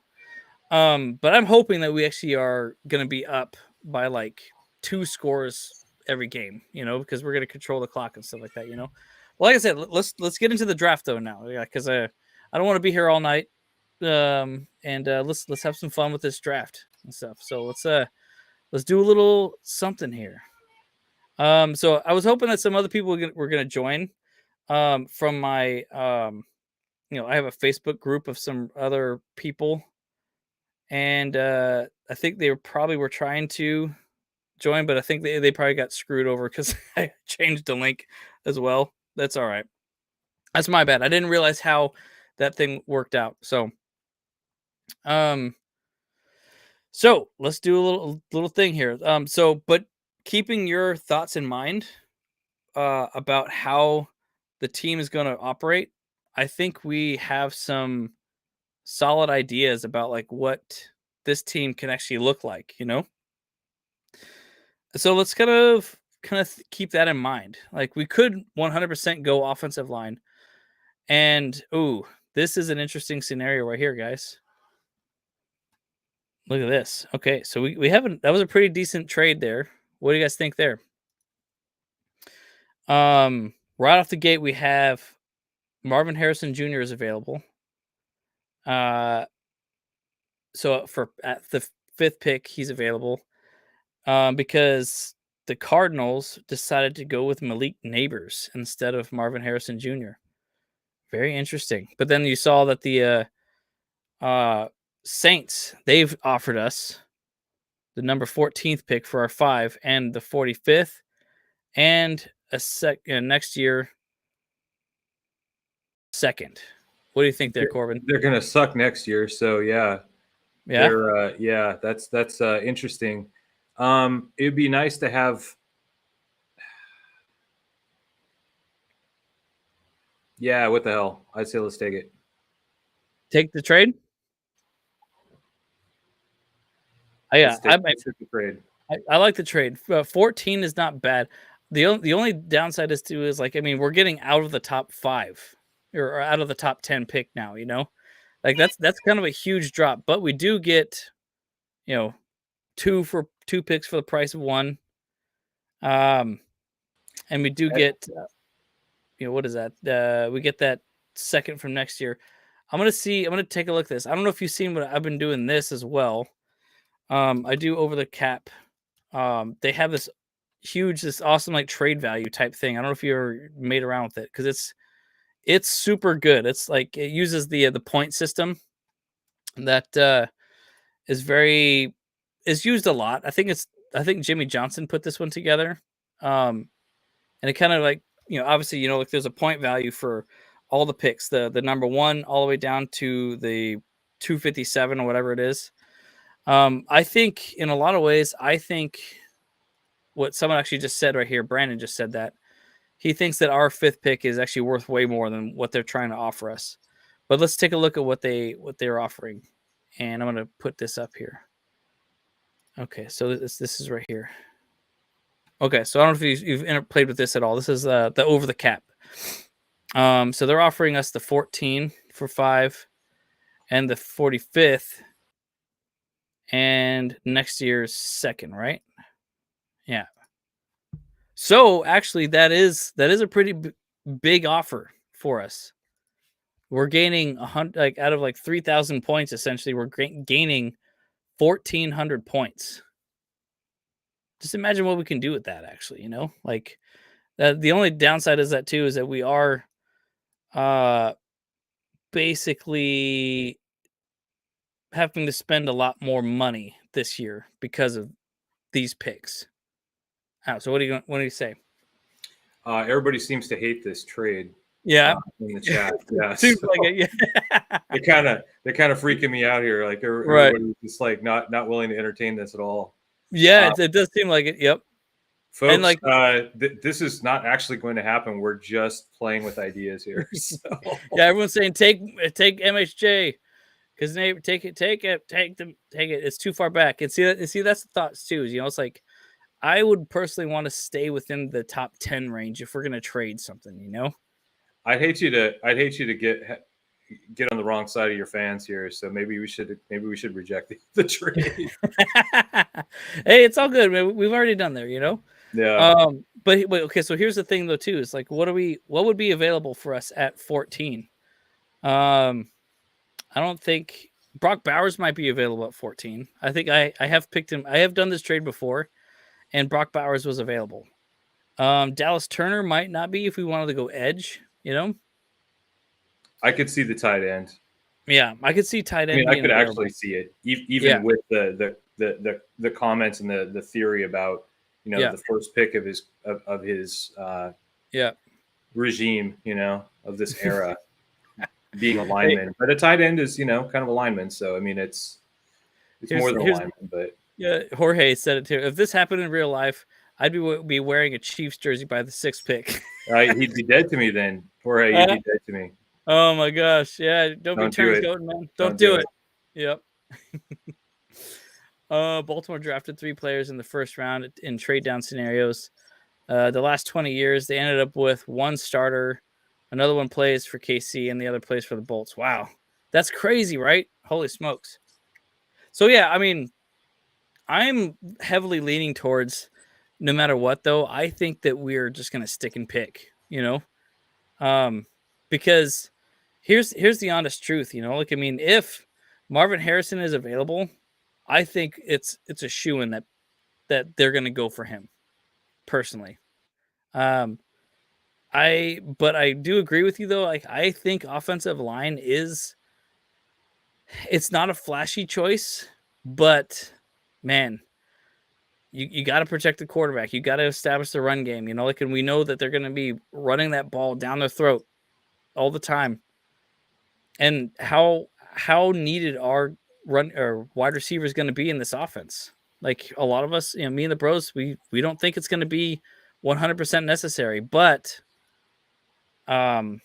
Speaker 1: But I'm hoping that we actually are going to be up by like 2 scores every game, because we're going to control the clock and stuff like that, Well, like I said, let's get into the draft though now, because I don't want to be here all night, and let's have some fun with this draft and stuff. So let's do a little something here. So I was hoping that some other people were going to join, from my I have a Facebook group of some other people, and I think they probably were trying to join, but I think they probably got screwed over because I changed the link as well. That's all right. That's my bad. I didn't realize how that thing worked out. So let's do a little thing here. But keeping your thoughts in mind about how the team is going to operate, I think we have some solid ideas about like what this team can actually look like, So let's kind of keep that in mind. Like we could 100% go offensive line. And this is an interesting scenario right here, guys. Look at this. Okay, so we haven't. That was a pretty decent trade there. What do you guys think there? Right off the gate, we have Marvin Harrison Jr. is available. So at the 5th pick, he's available. Because the Cardinals decided to go with Malik Neighbors instead of Marvin Harrison Jr. Very interesting. But then you saw that the Saints, they've offered us the number 14th pick for our 5 and the 45th and next year second. What do you think there, Corbin?
Speaker 2: They're going to suck next year, so yeah. Yeah. That's interesting. It'd be nice to have. Yeah, what the hell? I'd say let's take it.
Speaker 1: Take the trade? Yeah,
Speaker 2: I
Speaker 1: like the trade. 14 is not bad. The only downside is like, I mean, we're getting out of the top 5 or out of the top 10 pick now, Like that's kind of a huge drop, but we do get, 2 picks for the price of 1. And we do get, what is that? We get that second from next year. I'm going to take a look at this. I don't know if you've seen what I've been doing this as well. I do over the cap. They have this awesome like trade value type thing. I don't know if you ever made around with it because it's super good. It's like it uses the point system that is used a lot. I think Jimmy Johnson put this one together. And it kind of like, obviously, like there's a point value for all the picks, the number 1 all the way down to the 257 or whatever it is. I think in a lot of ways, what someone actually just said right here, Brandon just said that he thinks that our 5th pick is actually worth way more than what they're trying to offer us. But let's take a look at what they're offering. And I'm going to put this up here. Okay, so this is right here. Okay, so I don't know if you've played with this at all. This is the over the cap. So they're offering us the 14 for 5 and the 45th and next year's 2nd, right? Yeah. So actually, that is a pretty big offer for us. We're gaining 100, like out of like 3,000 points. Essentially, we're gaining 1,400 points. Just imagine what we can do with that. Actually, like the only downside is that we are basically having to spend a lot more money this year because of these picks. So what do you say?
Speaker 2: Everybody seems to hate this trade.
Speaker 1: Yeah,
Speaker 2: in the chat. Yeah,
Speaker 1: seems like it. Yeah.
Speaker 2: they're kind of freaking me out here. Like everybody's just like not willing to entertain this at all.
Speaker 1: Yeah, it does seem like it. Yep.
Speaker 2: Folks, and like, this is not actually going to happen. We're just playing with ideas here. So.
Speaker 1: Yeah, everyone's saying take MHJ because take it. It's too far back. And see that's the thoughts too. It's like I would personally want to stay within the top 10 range if we're gonna trade something.
Speaker 2: I'd hate you to get on the wrong side of your fans here. So maybe we should reject the trade.
Speaker 1: Hey, it's all good, man. We've already done there.
Speaker 2: Yeah.
Speaker 1: But okay. So here's the thing, though, too. Is like, what would be available for us at 14? I don't think Brock Bowers might be available at 14. I think I have picked him. I have done this trade before, and Brock Bowers was available. Dallas Turner might not be if we wanted to go edge.
Speaker 2: I could see the tight end.
Speaker 1: Yeah, I could see tight end.
Speaker 2: I mean, I could actually see it, even with the comments and the theory about the first pick of his regime, of this era being a lineman. But a tight end is kind of a lineman, so I mean it's more than a lineman. But
Speaker 1: yeah, Jorge said it too. If this happened in real life, I'd be wearing a Chiefs jersey by the 6th pick.
Speaker 2: He'd be dead to me then. Jorge, you'd be dead to me.
Speaker 1: Oh my gosh. Yeah. Don't be turncoating, man. Don't do it. Yep. Baltimore drafted 3 players in the first round in trade down scenarios. The last 20 years, they ended up with 1 starter. Another one plays for KC and the other plays for the Bolts. Wow. That's crazy, right? Holy smokes. So yeah, I mean, I'm heavily leaning towards no matter what, though, I think that we're just going to stick and pick, because here's the honest truth, like, I mean, if Marvin Harrison is available, I think it's a shoo-in that they're going to go for him personally. But I do agree with you though. Like, I think offensive line it's not a flashy choice, but man, you got to protect the quarterback. You got to establish the run game, like, and we know that they're going to be running that ball down their throat all the time. And how needed are run or wide receivers going to be in this offense? Like, a lot of us, me and the bros, we don't think it's going to be 100% necessary, but obviously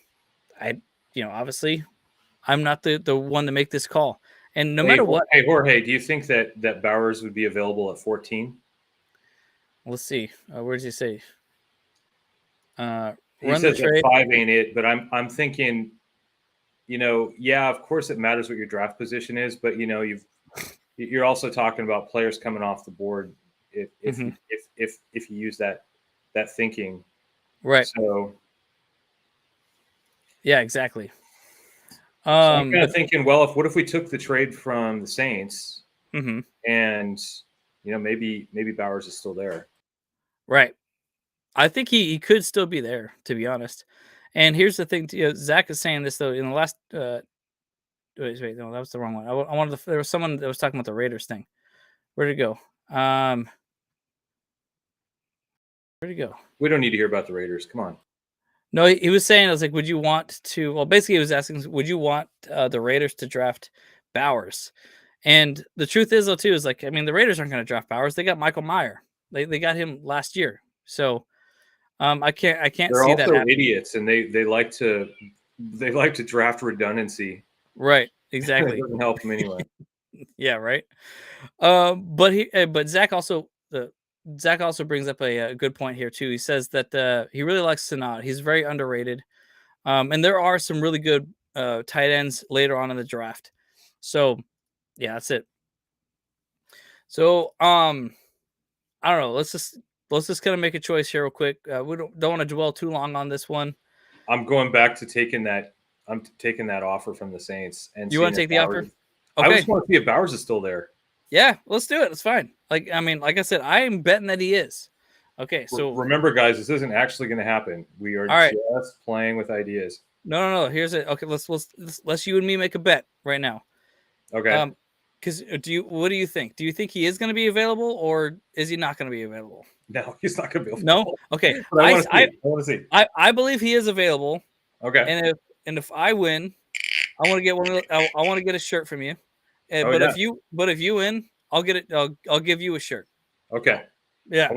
Speaker 1: I'm not the one to make this call. And no matter what.
Speaker 2: Hey, Jorge, do you think that Bowers would be available at 14?
Speaker 1: Let's see. Where does he say?
Speaker 2: He says that 5 ain't it, but I'm thinking yeah, of course it matters what your draft position is, but you're also talking about players coming off the board if you use that thinking.
Speaker 1: Right.
Speaker 2: So
Speaker 1: yeah, exactly.
Speaker 2: So I'm kind of thinking, well, what if we took the trade from the Saints, and maybe Bowers is still there.
Speaker 1: Right. I think he could still be there, to be honest. And here's the thing, Zach is saying this though in the last. Wait, no, that was the wrong one. I wanted there was someone that was talking about the Raiders thing. Where'd it go? Where'd it go?
Speaker 2: We don't need to hear about the Raiders. Come on.
Speaker 1: No, he was saying, I was like, would you want to? Well, basically, he was asking, would you want the Raiders to draft Bowers? And the truth is, though, too, is like, I mean, the Raiders aren't going to draft Bowers. They got Michael Mayer. They got him last year. So I can't
Speaker 2: They're
Speaker 1: see that.
Speaker 2: They're also idiots, and they like to draft redundancy.
Speaker 1: Right. Exactly.
Speaker 2: It doesn't help them anyway.
Speaker 1: Yeah. Right. But Zach also brings up a good point here too. He says that he really likes Sanad. He's very underrated. And there are some really good tight ends later on in the draft. So yeah, that's it. So I don't know. Let's just kind of make a choice here real quick. We don't want to dwell too long on this one.
Speaker 2: I'm going back to taking that. I'm taking that offer from the Saints. And
Speaker 1: you want to take the offer?
Speaker 2: Okay. I just want to see if Bowers is still there.
Speaker 1: Yeah, let's do it. It's fine. Like I said, I am betting that he is. Okay, so
Speaker 2: remember, guys, this isn't actually going to happen. We are just playing with ideas.
Speaker 1: No. Here's it. Okay, let's you and me make a bet right now.
Speaker 2: Okay.
Speaker 1: Because what do you think? Do you think he is going to be available, or is he not going to be available?
Speaker 2: No, he's not going to be available.
Speaker 1: No. Okay.
Speaker 2: I want to see.
Speaker 1: I believe he is available.
Speaker 2: Okay.
Speaker 1: And if I win, I want to get one. I want to get a shirt from you. If you win, I'll get it. I'll give you a shirt.
Speaker 2: Okay.
Speaker 1: Yeah.
Speaker 2: I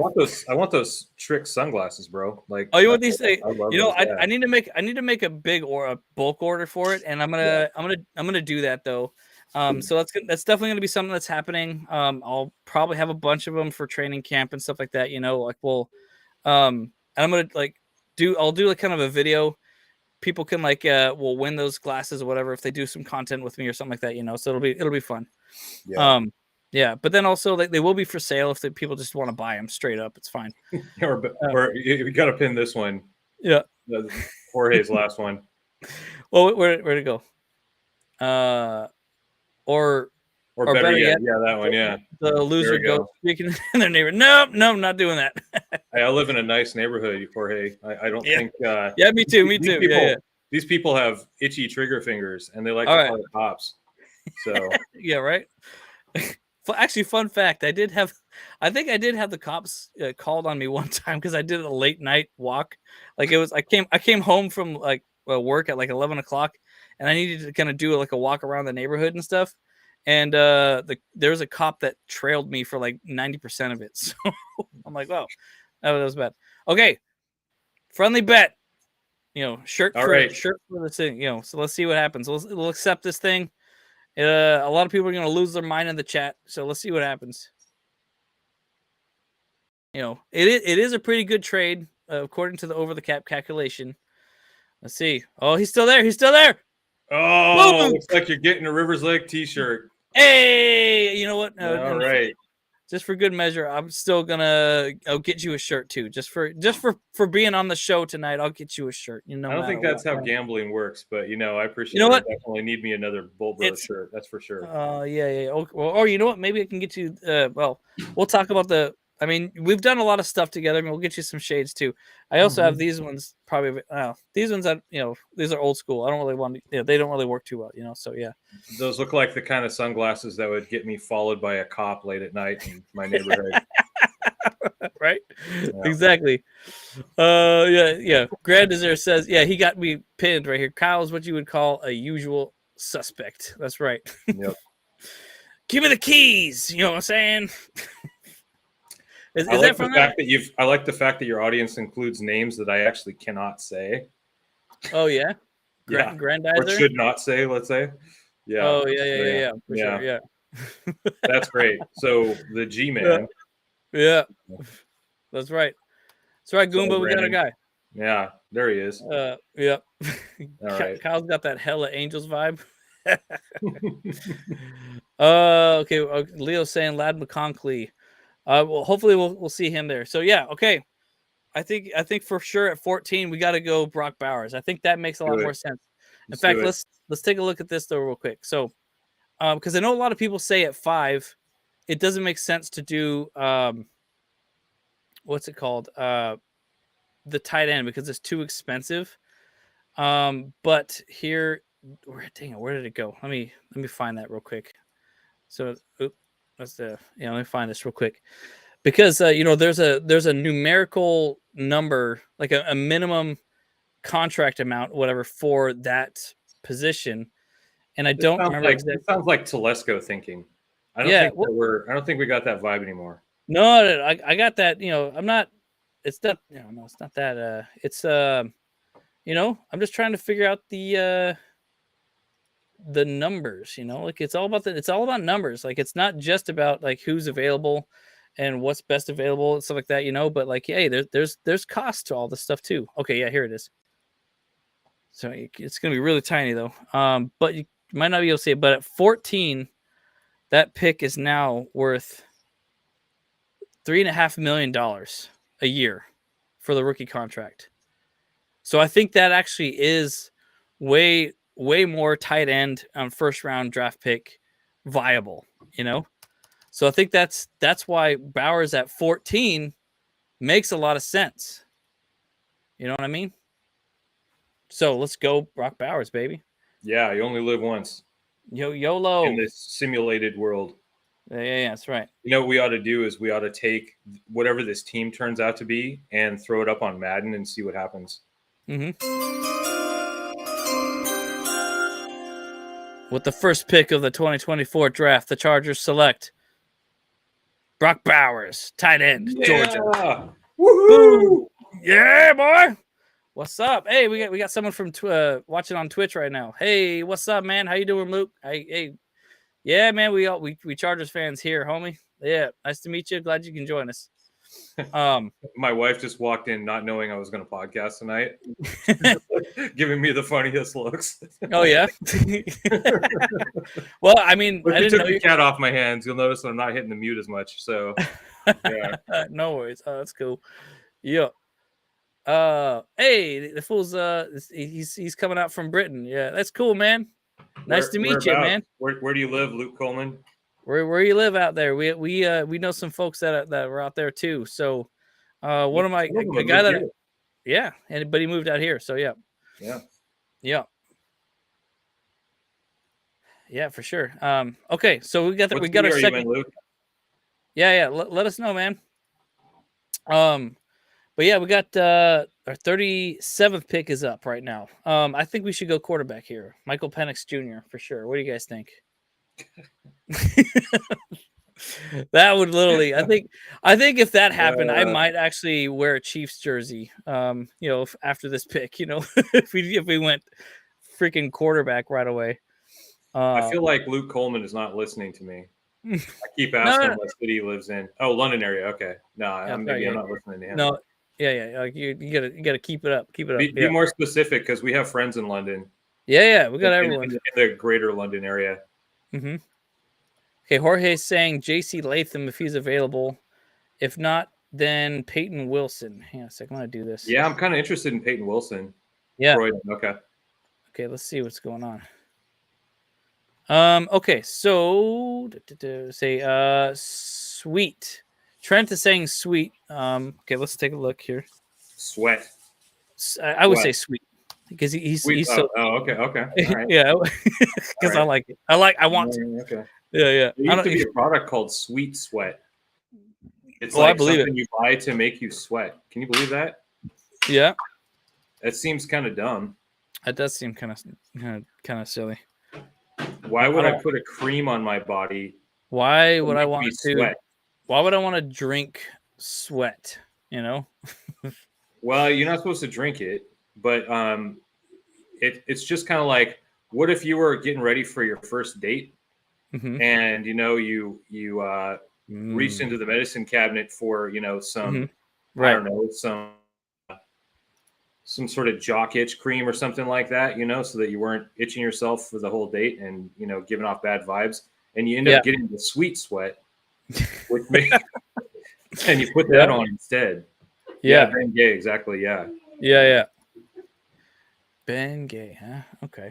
Speaker 2: want those trick sunglasses, bro. Like,
Speaker 1: you want these? I need to make a big or a bulk order for it, and I'm gonna do that though. So that's definitely gonna be something that's happening. I'll probably have a bunch of them for training camp and stuff like that. And I'm gonna I'll do like kind of a video. People can will win those glasses or whatever if they do some content with me or something like that. So it'll be fun.
Speaker 2: Yeah.
Speaker 1: Yeah, but then also they will be for sale if people just want to buy them straight up. It's fine.
Speaker 2: or you got to pin this one.
Speaker 1: Yeah,
Speaker 2: Jorge's last one.
Speaker 1: Well, where'd it go? Or
Speaker 2: better yet, that one. Yeah,
Speaker 1: the loser goes speaking in their neighbor. No, not doing that.
Speaker 2: Hey, I live in a nice neighborhood, Jorge. I don't think.
Speaker 1: Yeah, me too.
Speaker 2: These people have itchy trigger fingers, and they like to call the cops. So
Speaker 1: yeah, right. Actually, fun fact: I think I did have the cops called on me one time because I did a late night walk. Like I came home from work at 11 o'clock, and I needed to kind of do a walk around the neighborhood and stuff. And there was a cop that trailed me for 90% of it. So I'm like, wow, that was bad. Okay, friendly bet. Shirt for this thing. So let's see what happens. We'll accept this thing. A lot of people are going to lose their mind in the chat, so let's see what happens. It is a pretty good trade according to the over the cap calculation. Let's see. Oh, he's still there.
Speaker 2: Oh, looks like you're getting a Rivers Lake t-shirt.
Speaker 1: Hey, you know what?
Speaker 2: All right.
Speaker 1: Just for good measure, I'm still I'll get you a shirt too. Just for being on the show tonight, I'll get you a shirt.
Speaker 2: I don't think that's how gambling works, but I appreciate.
Speaker 1: What?
Speaker 2: I definitely need me another Bolt Bro shirt. That's for sure.
Speaker 1: Yeah. Or you know what? Maybe I can get you. We'll talk about we've done a lot of stuff together. I mean, we'll get you some shades too. I also have these ones. Probably these ones that these are old school. I don't really want to. They don't really work too well. So yeah. Those
Speaker 2: look like the kind of sunglasses that would get me followed by a cop late at night in my neighborhood.
Speaker 1: Right. Yeah. Exactly. Yeah. Grand Desire says, yeah, he got me pinned right here. Kyle's what you would call a usual suspect. That's right.
Speaker 2: Yep.
Speaker 1: Give me the keys. You know what I'm saying?
Speaker 2: I like the fact that your audience includes names that I actually cannot say.
Speaker 1: Oh yeah,
Speaker 2: yeah.
Speaker 1: Grandizer.
Speaker 2: Or should not say. Let's say. Yeah.
Speaker 1: Oh yeah. For sure, yeah.
Speaker 2: That's great. So the G-man.
Speaker 1: Yeah. That's right. That's right, Goomba. We got a guy.
Speaker 2: Yeah, there he is.
Speaker 1: Yep.
Speaker 2: All right.
Speaker 1: Kyle's got that hella Angels vibe. Okay. Leo's saying Lad McConkey. Well, hopefully we'll see him there. So yeah, okay. I think for sure at 14 we got to go Brock Bowers. I think that makes a lot more sense. In fact, let's take a look at this though real quick. So, because I know a lot of people say at 5, it doesn't make sense to do what's it called? The tight end because it's too expensive. But here, where did it go? Let me find that real quick. So, let me find this real quick because there's a numerical number, like a minimum contract amount, whatever, for that position, and I don't remember exactly.
Speaker 2: It sounds like Telesco thinking. I don't think we got that vibe anymore.
Speaker 1: No, I got that. I'm not. It's not. No, it's not that. It's I'm just trying to figure out the numbers. Like it's all about numbers. Like it's not just about like who's available and what's best available and stuff like that. But like, hey, there's cost to all this stuff too. Okay, yeah, here it is. So it's gonna be really tiny though. But you might not be able to see it. But at 14, that pick is now worth $3.5 million a year for the rookie contract. So I think that actually is way more tight end first round draft pick viable. So I think that's why Bowers at 14 makes a lot of sense. You know what I mean? So let's go Brock Bowers, baby.
Speaker 2: Yeah, you only live once.
Speaker 1: YOLO.
Speaker 2: In this simulated world.
Speaker 1: Yeah, that's right.
Speaker 2: What we ought to do is we ought to take whatever this team turns out to be and throw it up on Madden and see what happens.
Speaker 1: Mm-hmm. With the first pick of the 2024 draft, the Chargers select Brock Bowers, tight end, Georgia.
Speaker 2: Woohoo!
Speaker 1: Yeah, boy. What's up? Hey, we got someone from watching on Twitch right now. Hey, what's up, man? How you doing, Luke? Hey. Yeah, man, we Chargers fans here, homie. Yeah, nice to meet you. Glad you can join us.
Speaker 2: My wife just walked in not knowing I was going to podcast tonight, giving me the funniest looks.
Speaker 1: Oh, yeah? Well, I mean,
Speaker 2: I took the cat off my hands. You'll notice I'm not hitting the mute as much. So, yeah.
Speaker 1: No worries. Oh, that's cool. Yeah. Hey, the fool's he's coming out from Britain. Yeah, that's cool, man. Nice to meet you, man.
Speaker 2: Where do you live, Luke Coleman?
Speaker 1: Where you live out there? We know some folks that were out there too. So, one of my a guy that yeah, but he moved out here. So yeah, for sure. Okay, so we got our second.
Speaker 2: Luke?
Speaker 1: Yeah. Let us know, man. But yeah, we got our 37th pick is up right now. I think we should go quarterback here. Michael Penix Jr. for sure. What do you guys think? That would literally, I think if that happened, I might actually wear a Chiefs jersey. After this pick, if we went freaking quarterback right away.
Speaker 2: I feel like Luke Coleman is not listening to me. I keep asking what city he lives in. Oh, London area. Okay. No, I'm not listening to him.
Speaker 1: No. Yeah. You gotta keep it up.
Speaker 2: Be more specific because we have friends in London.
Speaker 1: Yeah. We got everyone
Speaker 2: in the greater London area.
Speaker 1: Mm-hmm. Okay, Jorge's saying J.C. Latham if he's available. If not, then Peyton Wilson. Hang on a second. I'm gonna do this.
Speaker 2: Yeah, I'm kind of interested in Peyton Wilson.
Speaker 1: Yeah.
Speaker 2: Croydon. Okay.
Speaker 1: Okay, let's see what's going on. Okay, so say sweet. Trent is saying sweet. Okay, let's take a look here.
Speaker 2: Sweat.
Speaker 1: I would say sweet because he's so.
Speaker 2: Oh, okay. All right.
Speaker 1: Yeah, because I like it. I want to.
Speaker 2: Okay.
Speaker 1: Yeah.
Speaker 2: There used to be a product called Sweet Sweat. It's
Speaker 1: I believe
Speaker 2: something you buy to make you sweat. Can you believe that?
Speaker 1: Yeah.
Speaker 2: That seems kind of dumb.
Speaker 1: It does seem kind of silly.
Speaker 2: Why would I put a cream on my body?
Speaker 1: Why would I want to sweat? Why would I want to drink sweat?
Speaker 2: Well, you're not supposed to drink it, but it's just kind of like, what if you were getting ready for your first date, and you reached into the medicine cabinet for some I don't know, some some sort of jock itch cream or something like that, so that you weren't itching yourself for the whole date and, giving off bad vibes. And you end up getting the sweet sweat, which and you put that on instead. Yeah, Bengay, exactly. Yeah.
Speaker 1: Bengay, huh? Okay.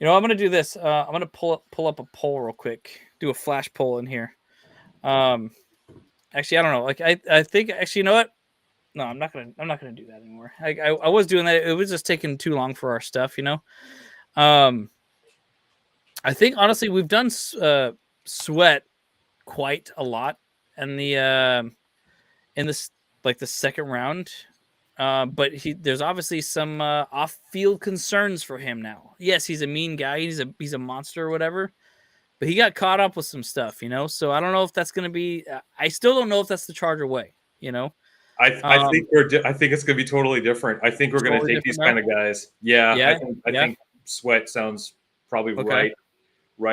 Speaker 1: I'm gonna do this. I'm gonna pull up a poll real quick. Do a flash poll in here. Actually, I don't know. Like, I think actually, you know what? No, I'm not gonna do that anymore. I was doing that. It was just taking too long for our stuff, I think honestly we've done sweat quite a lot in this like the second round. But there's obviously some off-field concerns for him now. Yes, he's a mean guy. He's a monster or whatever. But he got caught up with some stuff, So I don't know if that's going to be. I still don't know if that's the Charger way,
Speaker 2: I think I think it's going to be totally different. I think we're going to take these kind of guys. Yeah. I think Sweat sounds probably right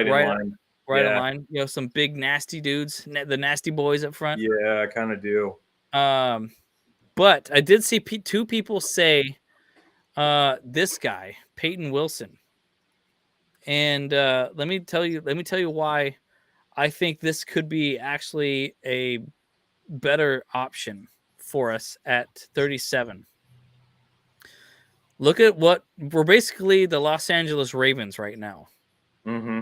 Speaker 2: in line.
Speaker 1: Right in line. Some big nasty dudes, the nasty boys up front.
Speaker 2: Yeah, I kind of do.
Speaker 1: But I did see two people say this guy, Peyton Wilson. And let me tell you why I think this could be actually a better option for us at 37. Look at what we're basically the Los Angeles Ravens right now.
Speaker 2: Mm-hmm.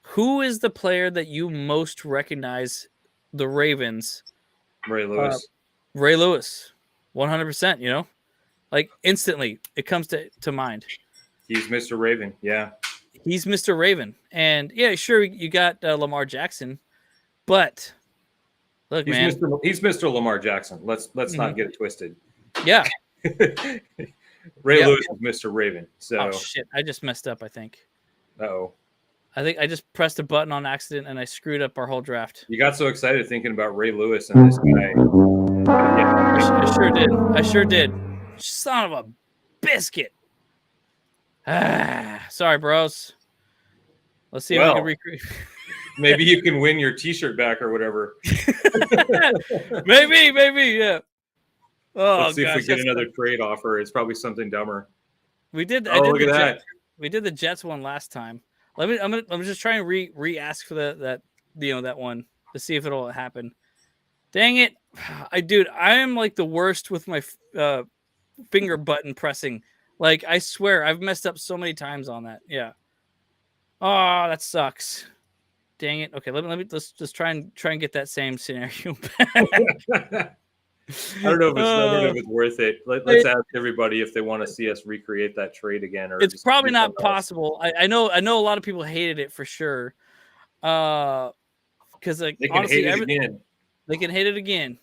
Speaker 1: Who is the player that you most recognize the Ravens?
Speaker 2: Ray Lewis.
Speaker 1: Ray Lewis. 100%, like instantly it comes to mind.
Speaker 2: He's Mr. Raven. Yeah.
Speaker 1: He's Mr. Raven. And yeah, sure, you got Lamar Jackson, but look,
Speaker 2: he's Mr. Lamar Jackson. Let's not get it twisted.
Speaker 1: Yeah.
Speaker 2: Ray Lewis is Mr. Raven. So
Speaker 1: oh shit, I just messed up, I think.
Speaker 2: Uh-oh.
Speaker 1: I think I just pressed a button on accident and I screwed up our whole draft.
Speaker 2: You got so excited thinking about Ray Lewis and this guy.
Speaker 1: Yeah, I sure did. Son of a biscuit. Sorry, bros. Let's see if we can recreate.
Speaker 2: Maybe you can win your T-shirt back or whatever.
Speaker 1: maybe, yeah. Oh,
Speaker 2: let's see if we get another trade offer. It's probably something dumber.
Speaker 1: We did.
Speaker 2: Look at that.
Speaker 1: We did the Jets one last time. I'm just trying to re-ask for that one to see if it'll happen. Dang it, I am like the worst with my finger button pressing. Like I swear, I've messed up so many times on that. Yeah. Oh, that sucks. Dang it. Okay, let's just try and get that same scenario back.
Speaker 2: I don't know if it's worth it. Let's ask everybody if they want to see us recreate that trade again. Or
Speaker 1: it's probably not possible. I know a lot of people hated it for sure. Because like
Speaker 2: they can honestly, hate it again.
Speaker 1: They can hate it again.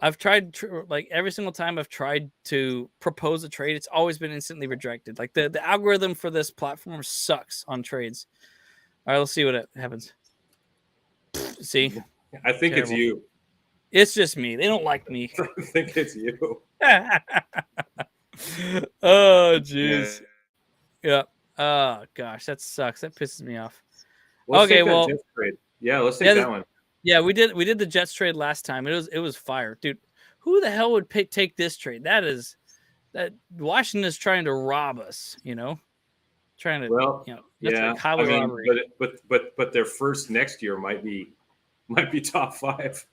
Speaker 1: I've tried like every single time I've tried to propose a trade, it's always been instantly rejected. Like the algorithm for this platform sucks on trades. All right, let's see what happens. See,
Speaker 2: I think it's you.
Speaker 1: It's just me. They don't like me.
Speaker 2: I think it's you.
Speaker 1: Oh, jeez. Yeah. Oh, gosh. That sucks. That pisses me off.
Speaker 2: Let's take that Jets trade. Yeah, let's take that one.
Speaker 1: Yeah, we did the Jets trade last time. It was fire. Dude, who the hell would take this trade? That Washington is trying to rob us, Trying to,
Speaker 2: like highway robbery. But their first next year might be top 5.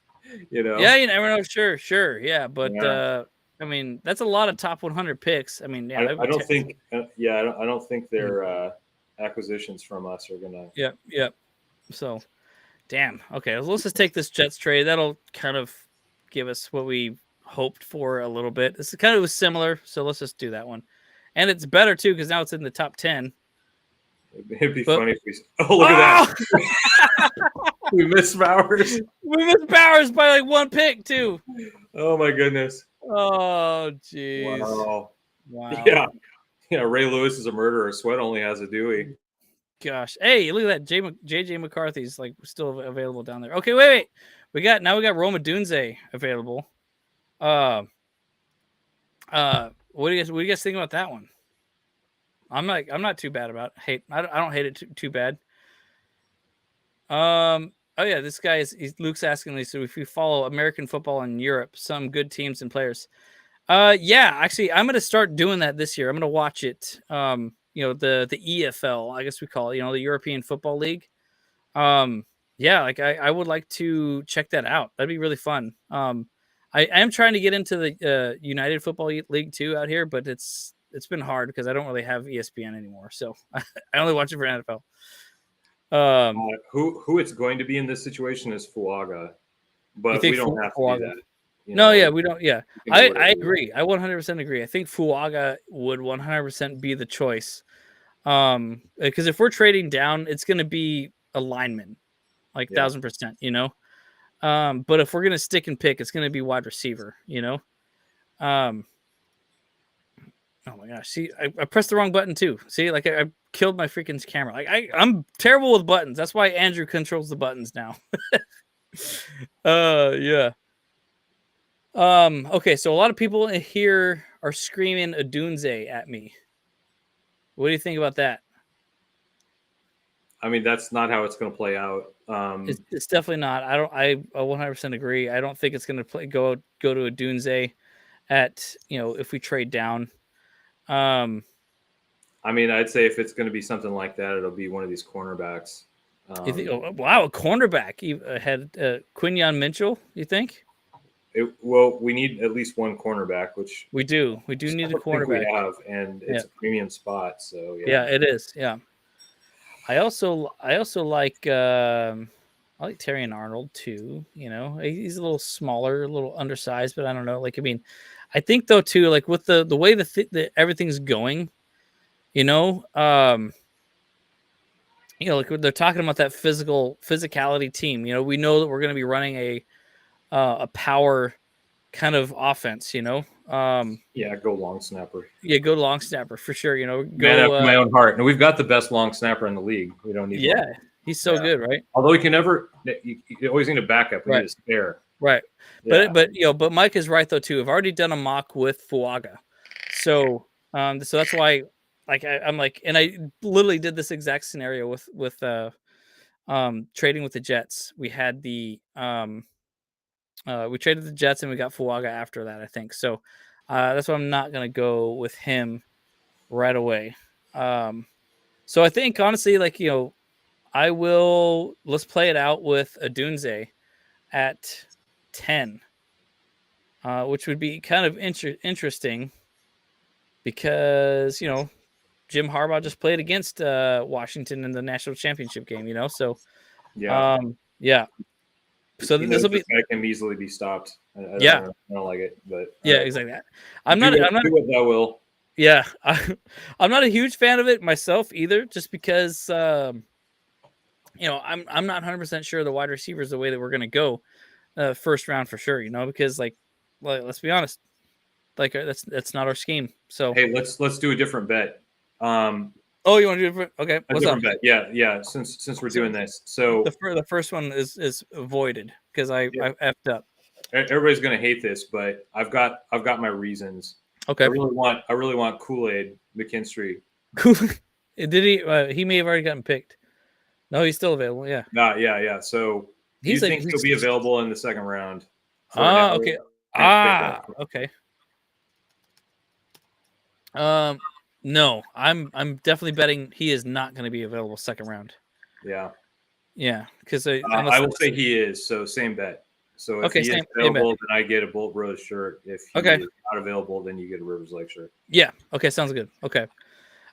Speaker 1: Yeah, you never know. Sure. Yeah. But I mean, that's a lot of top 100 picks. I mean, yeah.
Speaker 2: I don't think their acquisitions from us are gonna.
Speaker 1: Yeah. So, damn. Okay, let's just take this Jets trade. That'll kind of give us what we hoped for a little bit. This kind of was similar, so let's just do that one. And it's better too because now it's in the top 10.
Speaker 2: It'd be funny if we. Oh, look at that! We missed Bowers.
Speaker 1: We missed Bowers by like 1 pick too.
Speaker 2: Oh my goodness.
Speaker 1: Oh jeez.
Speaker 2: Wow. Yeah. Ray Lewis is a murderer. Sweat only has a Dewey.
Speaker 1: Gosh. Hey, look at that. JJ McCarthy's like still available down there. Okay, wait. We got Roma Dunze available. What do you guys think about that one? I'm not too bad about it. I don't hate it too bad. Oh yeah, this guy Luke's asking me. So if you follow American football in Europe, some good teams and players. Yeah, actually, I'm gonna start doing that this year. I'm gonna watch it. The EFL, I guess we call it. The European Football League. Yeah, like I would like to check that out. That'd be really fun. I am trying to get into the United Football League too out here, but it's been hard because I don't really have ESPN anymore, so I only watch it for NFL.
Speaker 2: Who it's going to be in this situation is Fuaga, but we don't have to
Speaker 1: Fuaga?
Speaker 2: do that.
Speaker 1: No, yeah, we don't. Yeah, I agree. I 100% agree. I think Fuaga would 100% be the choice. Because if we're trading down, it's going to be a lineman, like 1,000%. But if we're gonna stick and pick, it's gonna be wide receiver. Oh my gosh! See, I pressed the wrong button too. See, like I killed my freaking camera. Like I'm terrible with buttons. That's why Andrew controls the buttons now. Yeah. Okay, so a lot of people here are screaming Adunze at me. What do you think about that?
Speaker 2: I mean, that's not how it's going to play out.
Speaker 1: It's definitely not. I 100% agree. I don't think it's going to go to Adunze at if we trade down.
Speaker 2: I mean, I'd say if it's going to be something like that, it'll be one of these cornerbacks.
Speaker 1: Wow, a cornerback had Quinyon Mitchell. You think?
Speaker 2: Well, we need at least one cornerback, which
Speaker 1: we do. We do need a cornerback.
Speaker 2: We have, and it's a premium spot. So
Speaker 1: yeah, it is. Yeah. I also like I like Terrion Arnold too. He's a little smaller, a little undersized, but I don't know. Like, I mean, I think though too, like with the way that everything's going, like they're talking about that physicality team. We know that we're going to be running a power kind of offense.
Speaker 2: Go long snapper.
Speaker 1: Yeah, go long snapper for sure. Go
Speaker 2: man after my own heart. And we've got the best long snapper in the league. We don't need.
Speaker 1: Yeah, one. He's so good, right?
Speaker 2: Although you always need a backup. We need a spare.
Speaker 1: Right. Yeah. But Mike is right though too. I've already done a mock with Fuaga, so that's why. Like I'm like, and I literally did this exact scenario with trading with the Jets. We had we traded the Jets and we got Fuaga after that, I think. So that's why I'm not gonna go with him right away. So I think honestly, like let's play it out with Adunze at 10, which would be kind of interesting because Jim Harbaugh just played against Washington in the national championship game, So yeah. So this will be.
Speaker 2: That can easily be stopped. I don't like it, but
Speaker 1: exactly. I'm not. Do
Speaker 2: what thou will.
Speaker 1: Yeah, I'm not a huge fan of it myself either, just because I'm not 100% sure the wide receiver is the way that we're going to go first round for sure. Because like let's be honest, like that's not our scheme. So
Speaker 2: hey, let's do a different bet.
Speaker 1: You want to do different? Okay,
Speaker 2: what's up? Bet. Yeah. Since we're doing this, so
Speaker 1: the first one is avoided because I effed up.
Speaker 2: Everybody's gonna hate this, but I've got my reasons.
Speaker 1: Okay.
Speaker 2: I really want Kool-Aid McKinstry.
Speaker 1: Did he? He may have already gotten picked. No, he's still available. Yeah.
Speaker 2: Yeah. So you think he'll be available in the second round?
Speaker 1: Okay. Okay. No, I'm definitely betting he is not going to be available second round. Yeah, because
Speaker 2: I will say he is. So same bet. So if he is available, then I get a Bolt Bros shirt. If he is not available, then you get a Rivers Lake shirt.
Speaker 1: Yeah. Okay. Sounds good. Okay.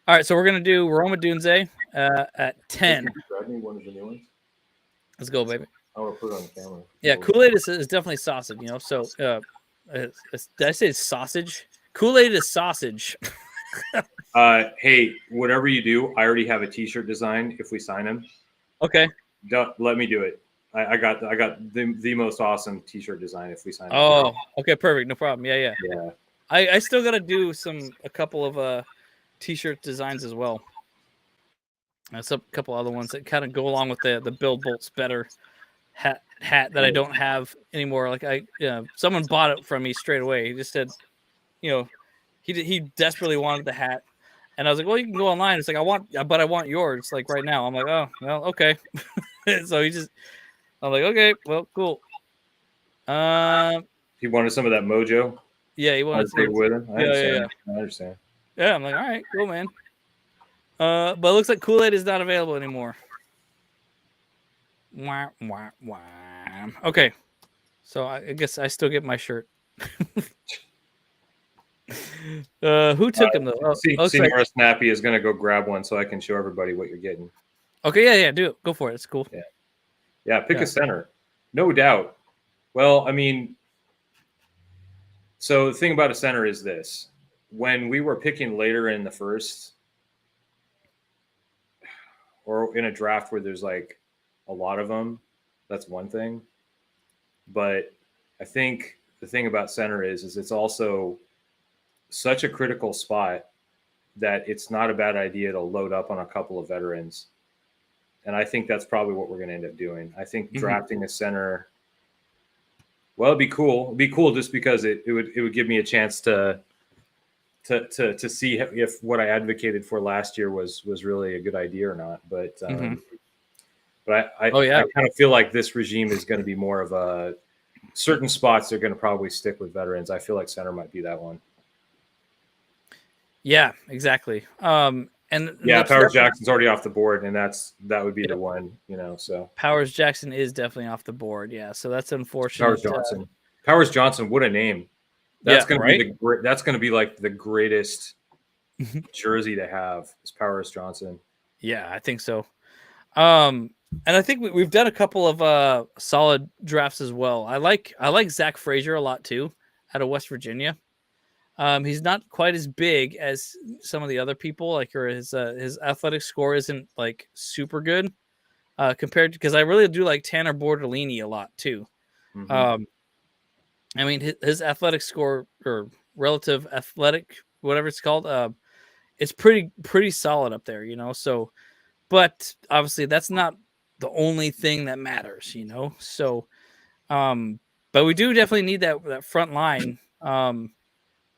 Speaker 1: All right. So we're gonna do Roma Dunze at 10.
Speaker 2: Can you grab me one of the new ones?
Speaker 1: Let's go, baby.
Speaker 2: I want to put it on the camera.
Speaker 1: Yeah, Kool-Aid is definitely sausage. So did I say sausage? Kool-Aid is sausage.
Speaker 2: Hey, whatever you do, I already have a T-shirt design. If we sign him,
Speaker 1: okay.
Speaker 2: Let me do it. I got the most awesome T-shirt design. If we sign him.
Speaker 1: Oh, okay, perfect, no problem. Yeah. I still got to do a couple of T-shirt designs as well. There's a couple other ones that kind of go along with the Build Bolts Better hat that I don't have anymore. Like someone bought it from me straight away. He just said, he desperately wanted the hat, and I was like, well, you can go online. It's like I want yours like right now. I'm like, oh well, okay. So I'm like, okay, well, cool.
Speaker 2: He wanted some of that mojo.
Speaker 1: Yeah, he wanted
Speaker 2: to take it with him. I understand.
Speaker 1: Yeah, I'm like, all right, cool, man. But it looks like Kool-Aid is not available anymore. Wah, wah, wah. Okay, so I guess I still get my shirt. Who took him though?
Speaker 2: Senior Snappy is going to go grab one so I can show everybody what you're getting.
Speaker 1: Okay, yeah, do it. Go for it. It's cool.
Speaker 2: Yeah, pick a center, no doubt. Well, I mean, so the thing about a center is this: when we were picking later in the first, or in a draft where there's like a lot of them, that's one thing. But I think the thing about center is it's also such a critical spot that it's not a bad idea to load up on a couple of veterans. And I think that's probably what we're going to end up doing. I think drafting a center, well, it'd be cool. It'd be cool just because it would give me a chance to see if what I advocated for last year was really a good idea or not. But I kind of feel like this regime is going to be more of a certain spots they're going to probably stick with veterans. I feel like center might be that one.
Speaker 1: Yeah, exactly. And
Speaker 2: Powers Jackson's already off the board, and that would be the one, so
Speaker 1: Powers Jackson is definitely off the board. Yeah, so that's unfortunate.
Speaker 2: Powers Johnson, what a name. That's going to be that's going to be like the greatest jersey to have is Powers Johnson.
Speaker 1: Yeah, I think so. And I think we've done a couple of solid drafts as well. I like Zach Frazier a lot too, out of West Virginia. He's not quite as big as some of the other people, like, or his athletic score isn't like super good compared to, because I really do like Tanner Bortolini a lot too. I mean, his athletic score, or relative athletic, whatever it's called, it's pretty solid up there, So, but obviously that's not the only thing that matters, So, but we do definitely need that front line.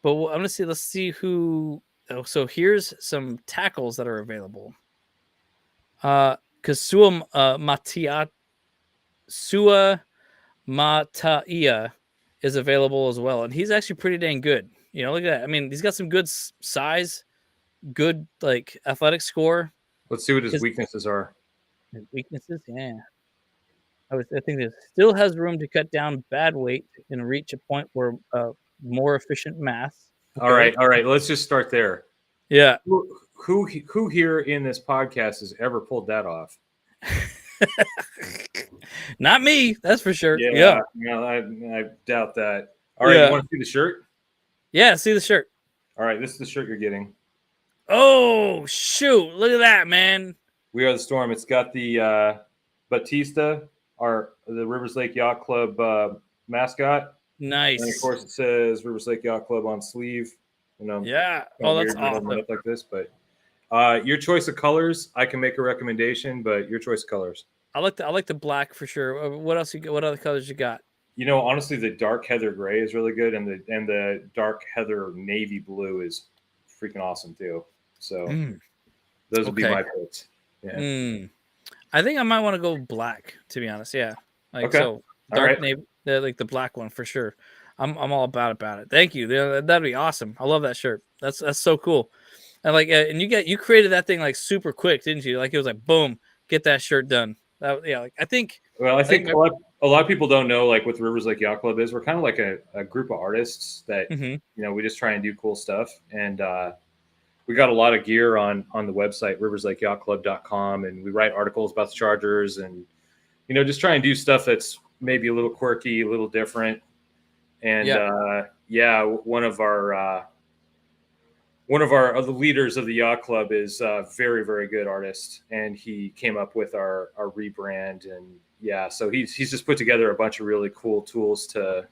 Speaker 1: But I'm gonna see. Let's see who. Oh, so here's some tackles that are available. Sua Mataia is available as well, and he's actually pretty dang good. Look at that. I mean, he's got some good size, good like athletic score.
Speaker 2: Let's see what his weaknesses are.
Speaker 1: His weaknesses, yeah. I think it still has room to cut down bad weight and reach a point where more efficient mass.
Speaker 2: Okay. All right. Let's just start there.
Speaker 1: Yeah.
Speaker 2: Who here in this podcast has ever pulled that off?
Speaker 1: Not me, that's for sure.
Speaker 2: Yeah. I doubt that. All right, you want to see the shirt?
Speaker 1: Yeah, see the shirt.
Speaker 2: All right, this is the shirt you're getting.
Speaker 1: Oh, shoot. Look at that, man.
Speaker 2: We Are the Storm. It's got the Batista, the Rivers Lake Yacht Club mascot.
Speaker 1: Nice.
Speaker 2: And of course, it says Rivers Lake Yacht Club on sleeve.
Speaker 1: Yeah. Oh, that's awesome.
Speaker 2: Like this, but your choice of colors, I can make a recommendation, but your choice of colors.
Speaker 1: I like the black for sure. What else what other colors you got?
Speaker 2: Honestly, the dark heather gray is really good, and the dark heather navy blue is freaking awesome too. So those would be my picks. Yeah.
Speaker 1: I think I might want to go black, to be honest. Yeah. So dark navy, like the black one for sure. I'm all about it. Thank you. That'd be awesome. I love that shirt. That's so cool. And and you created that thing like super quick, didn't you? Like it was like boom, get that shirt done. I think.
Speaker 2: Well, I think a lot of people don't know like what the Rivers Lake Yacht Club is. We're kind of like a group of artists that we just try and do cool stuff, and we got a lot of gear on the website riverslakeyachtclub.com, and we write articles about the Chargers, and just try and do stuff that's maybe a little quirky, a little different. And one of our other leaders of the yacht club is a very, very good artist, and he came up with our rebrand. And so he's just put together a bunch of really cool tools to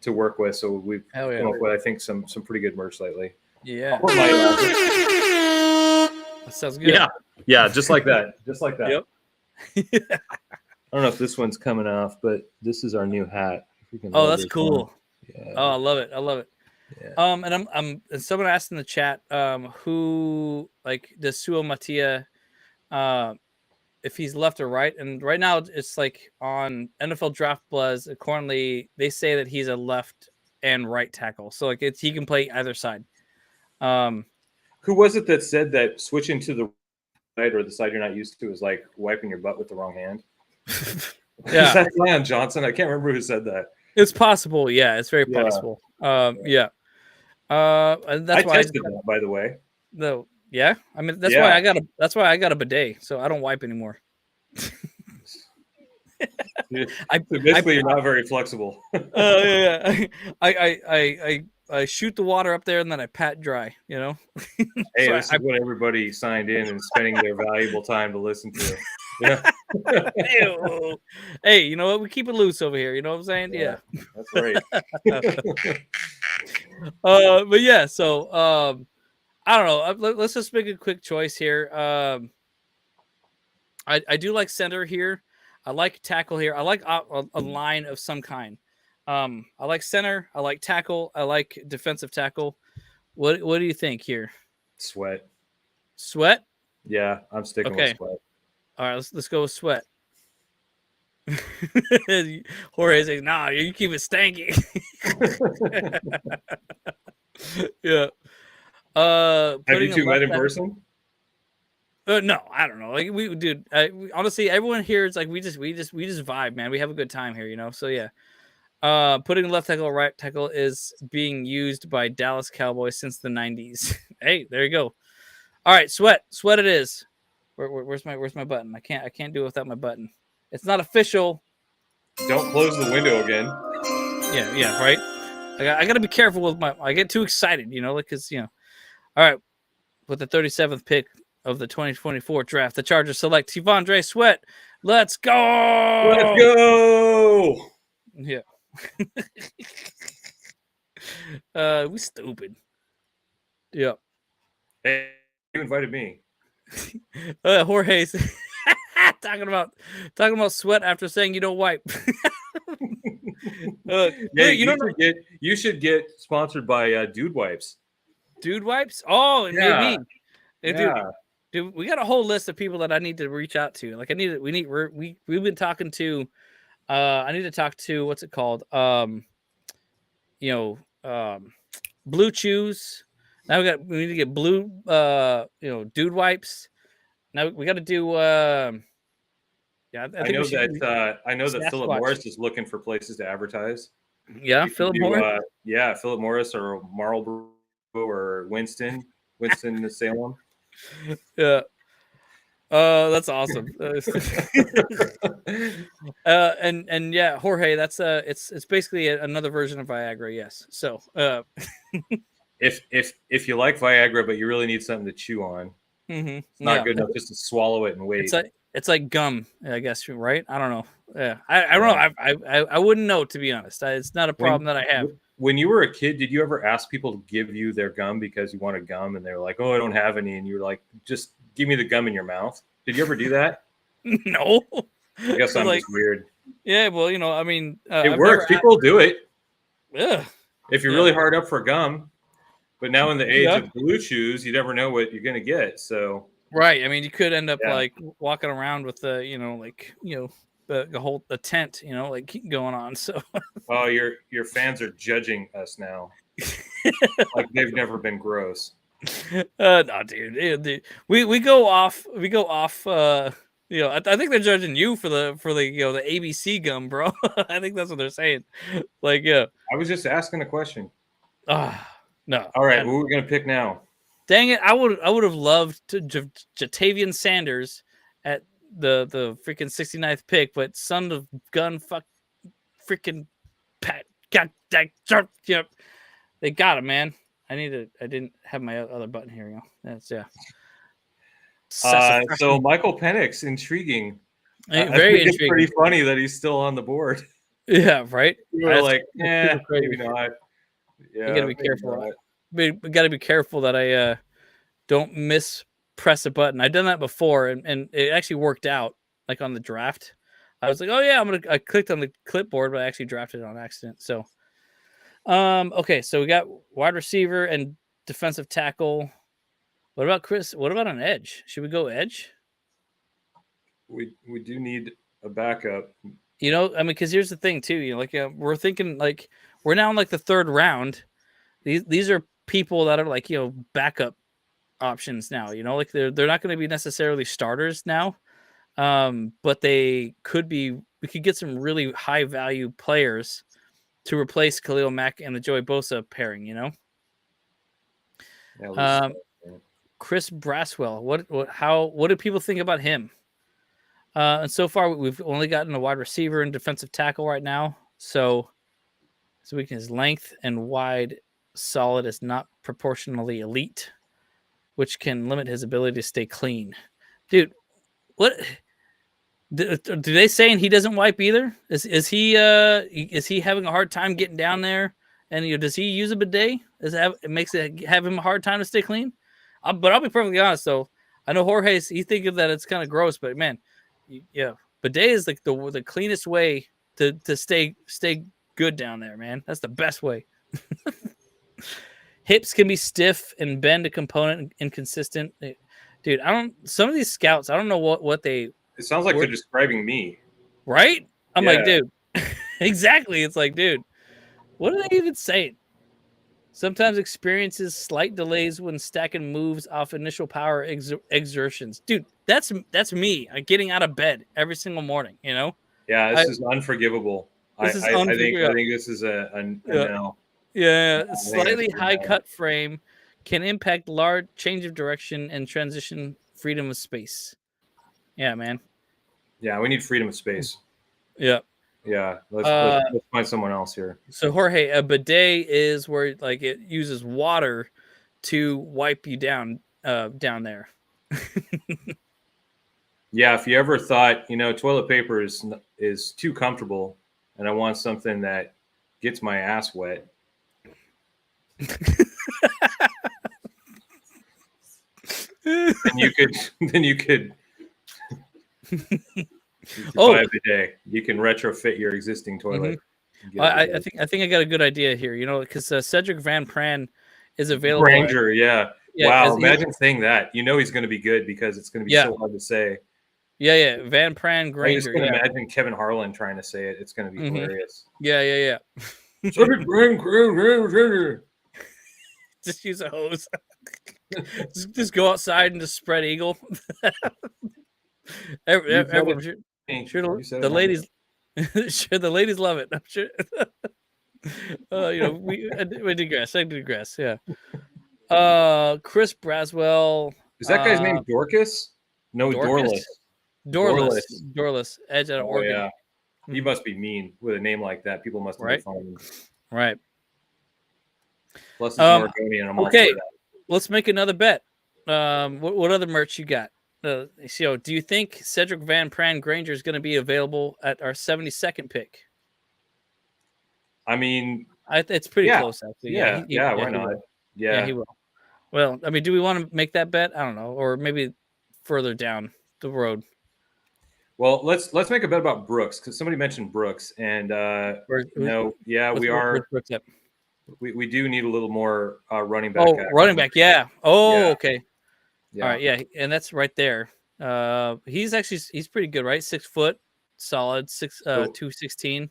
Speaker 2: work with. So we've come up with, I think, some pretty good merch lately.
Speaker 1: Yeah. That sounds good.
Speaker 2: Yeah, just like that.
Speaker 1: Yep.
Speaker 2: I don't know if this one's coming off, but this is our new hat.
Speaker 1: Oh, that's cool.
Speaker 2: Yeah.
Speaker 1: Oh, I love it.
Speaker 2: Yeah.
Speaker 1: And and someone asked in the chat, who does Sua Matia, if he's left or right, and right now it's like on NFL Draft Buzz. Accordingly, they say that he's a left and right tackle. So like he can play either side.
Speaker 2: Who was it that said that switching to the right or the side you're not used to is like wiping your butt with the wrong hand?
Speaker 1: Yeah.
Speaker 2: Is that Quinyon Johnson? I can't remember who said that.
Speaker 1: It's possible. Yeah, it's very possible. Yeah. And that's why
Speaker 2: I tested that, by the way.
Speaker 1: No, yeah. I mean, that's why I got a bidet, so I don't wipe anymore.
Speaker 2: Basically, you're not very flexible.
Speaker 1: Yeah. I shoot the water up there and then I pat dry. You know.
Speaker 2: Hey, this is what everybody signed in and spending their valuable time to listen to. Yeah.
Speaker 1: Hey, you know what? We keep it loose over here. You know what I'm saying? Yeah.
Speaker 2: That's right.
Speaker 1: But yeah, so I don't know. Let's just make a quick choice here. I do like center here. I like tackle here. I like a line of some kind. I like center. I like tackle. I like defensive tackle. What do you think here?
Speaker 2: Sweat.
Speaker 1: Yeah,
Speaker 2: I'm sticking with sweat.
Speaker 1: All right, let's go with sweat. Jorge says, "Nah, you keep it stanky." Yeah.
Speaker 2: Have you two met in person?
Speaker 1: No, I don't know. Like honestly, everyone here is like we just vibe, man. We have a good time here, you know. So yeah. Putting left tackle or right tackle is being used by Dallas Cowboys since the 90s. Hey, there you go. All right, sweat it is. Where's my button? I can't do it without my button. It's not official.
Speaker 2: Don't close the window again.
Speaker 1: Yeah, right. I got to be careful with I get too excited, you know, like because you know. All right, with the 37th pick of the 2024 draft, the Chargers select T'Vondre Sweat. Let's go!
Speaker 2: Let's go!
Speaker 1: Yeah. We stupid. Yeah.
Speaker 2: Hey, you invited me.
Speaker 1: Jorge's talking about sweat after saying you don't wipe.
Speaker 2: You should get sponsored by Dude Wipes.
Speaker 1: Dude Wipes? Oh, maybe.
Speaker 2: Yeah.
Speaker 1: Dude, we got a whole list of people that I need to reach out to. Like we've been talking to I need to talk to what's it called? Blue Chews. Now we need to get blue Dude Wipes. Now we got to do I know
Speaker 2: that Philip Morris is looking for places to advertise.
Speaker 1: Yeah, Philip Morris.
Speaker 2: Philip Morris or Marlboro or Winston Salem.
Speaker 1: Yeah. That's awesome. And yeah, Jorge, that's it's basically another version of Viagra. Yes. So
Speaker 2: if you like Viagra, but you really need something to chew on, it's not good enough just to swallow it and wait.
Speaker 1: It's like gum, I guess, right? I don't know. Yeah, I don't know. I wouldn't know, to be honest. It's not a problem that I have.
Speaker 2: When you were a kid, did you ever ask people to give you their gum because you wanted gum, and they were like, "Oh, I don't have any," and you were like, "Just give me the gum in your mouth." Did you ever do that?
Speaker 1: No.
Speaker 2: I guess I'm just weird.
Speaker 1: Yeah, well, you know, I mean,
Speaker 2: it works. People do it.
Speaker 1: Yeah.
Speaker 2: If you're really hard up for gum, but now in the age of Blue Chews, you never know what you're gonna get. So.
Speaker 1: Right. I mean, you could end up like walking around with the, the tent, like going on. So.
Speaker 2: Oh, your fans are judging us now. Like they've never been gross.
Speaker 1: No, dude. We go off. I think they're judging you for the the ABC gum, bro. I think that's what they're saying. Like, yeah.
Speaker 2: I was just asking a question.
Speaker 1: No.
Speaker 2: All right, what are we gonna pick now?
Speaker 1: Dang it! I would have loved to Jatavian Sanders at the freaking 69th pick, but son of gun freaking Pat got that. Yep, they got him, man. I didn't have my other button here. You know, that's
Speaker 2: So Michael Penix, intriguing.
Speaker 1: Very intriguing.
Speaker 2: It's pretty funny that he's still on the board.
Speaker 1: Yeah, right.
Speaker 2: You were like, maybe not.
Speaker 1: Yeah, you gotta be careful. We got to be careful that I don't press a button. I've done that before, and it actually worked out. Like on the draft, I was like, "Oh yeah, I clicked on the clipboard, but I actually drafted it on accident." So, okay, so we got wide receiver and defensive tackle. What about Chris? What about an edge? Should we go edge?
Speaker 2: We do need a backup.
Speaker 1: You know, I mean, because here's the thing too. You know, like we're we're now in like the third round. These are people that are like, backup options now, like they're not going to be necessarily starters now. But they could be, we could get some really high value players to replace Khalil Mack and the Joey Bosa pairing,
Speaker 2: Yeah,
Speaker 1: Chris Braswell, what do people think about him? And so far we've only gotten a wide receiver and defensive tackle right now. So his length and wide solid is not proportionally elite, which can limit his ability to stay clean. Dude, what do they saying he doesn't wipe either? Is he having a hard time getting down there? And does he use a bidet? It makes it have him a hard time to stay clean? But I'll be perfectly honest though. I know Jorge's he thinking that it's kind of gross, but man, bidet is like the cleanest way to stay good down there, man. That's the best way. Hips can be stiff and bend a component inconsistent. Dude, some of these scouts, I don't know what they.
Speaker 2: It sounds like they're describing me.
Speaker 1: Right? I'm like, dude. Exactly. It's like, dude, what are they even saying? Sometimes experiences slight delays when stacking moves off initial power exertions. Dude, that's me getting out of bed every single morning,
Speaker 2: Yeah, this is unforgivable. I think this is a no.
Speaker 1: Yeah, slightly high cut frame can impact large change of direction and transition freedom of space. Yeah, man.
Speaker 2: Yeah, we need freedom of space.
Speaker 1: Yeah.
Speaker 2: Yeah, let's find someone else here.
Speaker 1: So Jorge, a bidet is where like it uses water to wipe you down there.
Speaker 2: Yeah, if you ever thought, toilet paper is too comfortable and I want something that gets my ass wet. then you could buy a bidet. You can retrofit your existing toilet.
Speaker 1: Mm-hmm. I think I got a good idea here. Because Cedric Van Pran is available.
Speaker 2: Granger, yeah. Wow, imagine saying that. He's going to be good because it's going to be so hard to say.
Speaker 1: Yeah. Van Pran Granger.
Speaker 2: I just can imagine Kevin Harlan trying to say it. It's going to be hilarious.
Speaker 1: Yeah.
Speaker 2: Cedric Van Granger.
Speaker 1: Just use a hose. just go outside and just spread eagle. Everyone, sure the ladies, sure the ladies love it. I'm sure. We digress. I digress. Yeah. Chris Braswell.
Speaker 2: Is that guy's name Dorcas? No, Dorless.
Speaker 1: Dorless. Edge out of Oregon.
Speaker 2: Yeah. He must be mean with a name like that. People must have fun.
Speaker 1: Right.
Speaker 2: Plus, it's Oregonian. I'm
Speaker 1: okay. Let's make another bet. What other merch you got? Do you think Cedric Van Pran Granger is going to be available at our 72nd pick?
Speaker 2: I mean,
Speaker 1: it's pretty close, actually.
Speaker 2: Yeah, why not? Yeah,
Speaker 1: he will. Well, I mean, do we want to make that bet? I don't know, or maybe further down the road.
Speaker 2: Well, let's make a bet about Brooks because somebody mentioned Brooks, and we are. We do need a little more running back.
Speaker 1: Oh, running back, yeah. Oh, yeah. Okay. Yeah. All right, yeah, and that's right there. He's pretty good, right? 6 foot, solid, 216.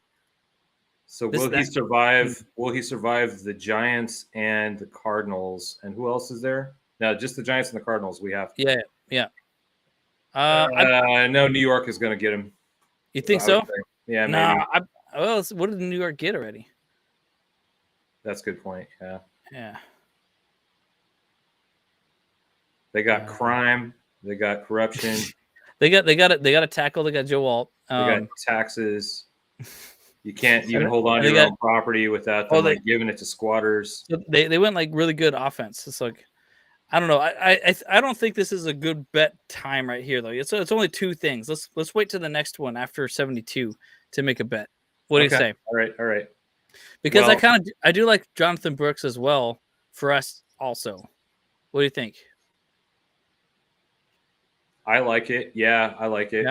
Speaker 2: So will he survive? Will he survive the Giants and the Cardinals? And who else is there? No, just the Giants and the Cardinals. We have.
Speaker 1: Yeah.
Speaker 2: No, New York is going to get him.
Speaker 1: You think so?
Speaker 2: Yeah, maybe.
Speaker 1: What did New York get already?
Speaker 2: That's a good point. Yeah.
Speaker 1: Yeah.
Speaker 2: They got crime. They got corruption.
Speaker 1: They got a tackle. They got Joe Alt.
Speaker 2: They got taxes. You can't even hold on to your own property without them giving it to squatters.
Speaker 1: They went like really good offense. It's like, I don't know. I don't think this is a good bet time right here though. It's only 2 things. Let's wait to the next one after 72 to make a bet. What do you say?
Speaker 2: All right.
Speaker 1: Because I do like Jonathan Brooks as well for us also. What do you think?
Speaker 2: I like it. Yeah, I like it.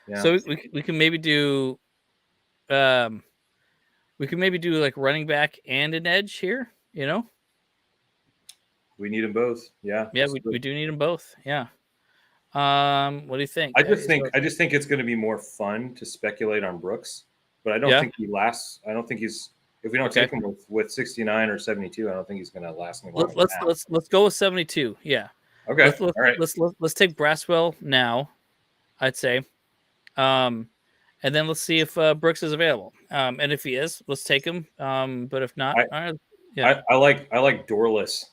Speaker 1: Yeah. So we can maybe do like running back and an edge here,
Speaker 2: We need them both. Yeah.
Speaker 1: Yeah, we do need them both. Yeah. What do you think?
Speaker 2: I just think it's going to be more fun to speculate on Brooks, but I don't think he lasts. I don't think he's If we don't take him with 69 or 72, I don't think he's going to last any longer.
Speaker 1: Let's go with 72. Yeah.
Speaker 2: Okay.
Speaker 1: All
Speaker 2: right.
Speaker 1: Let's take Braswell now, I'd say. And then let's see if Brooks is available. And if he is, let's take him. But if not,
Speaker 2: I like Dorless.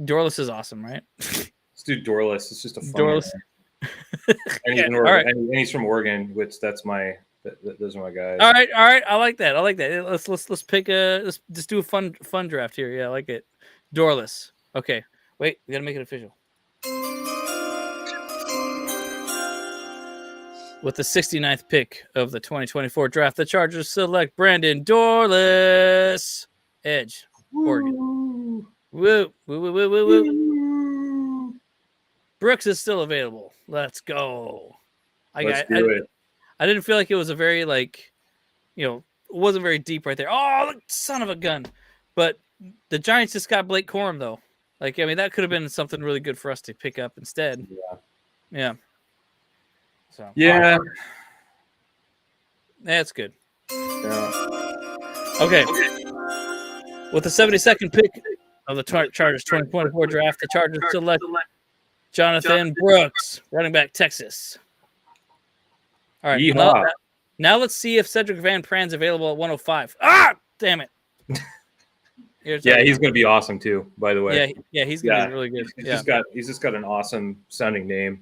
Speaker 1: Dorless is awesome, right?
Speaker 2: Let's do Dorless. It's just a fun
Speaker 1: Dorless.
Speaker 2: And he's in Oregon. And he's from Oregon, which those are my guys.
Speaker 1: All right. I like that. Let's pick let's just do a fun draft here. Yeah, I like it. Dorless. Okay. Wait, we gotta make it official. With the 69th pick of the 2024 draft, the Chargers select Brandon Dorless, edge, Oregon. Woo. Brooks is still available. Let's go.
Speaker 2: Let's do it.
Speaker 1: I didn't feel like it was a very, it wasn't very deep right there. Oh, son of a gun. But the Giants just got Blake Corum, though. That could have been something really good for us to pick up instead. Yeah. So
Speaker 2: yeah,
Speaker 1: that's good.
Speaker 2: Yeah.
Speaker 1: Okay. With the 72nd pick of the Chargers 2024 draft, the Chargers select Jonathan Brooks, running back, Texas. All right. Now let's see if Cedric Van Pran's available at 105. Ah, damn it.
Speaker 2: Yeah, he's going to be awesome too, by the way.
Speaker 1: Yeah, he's going to be really good.
Speaker 2: He's just got an awesome sounding name.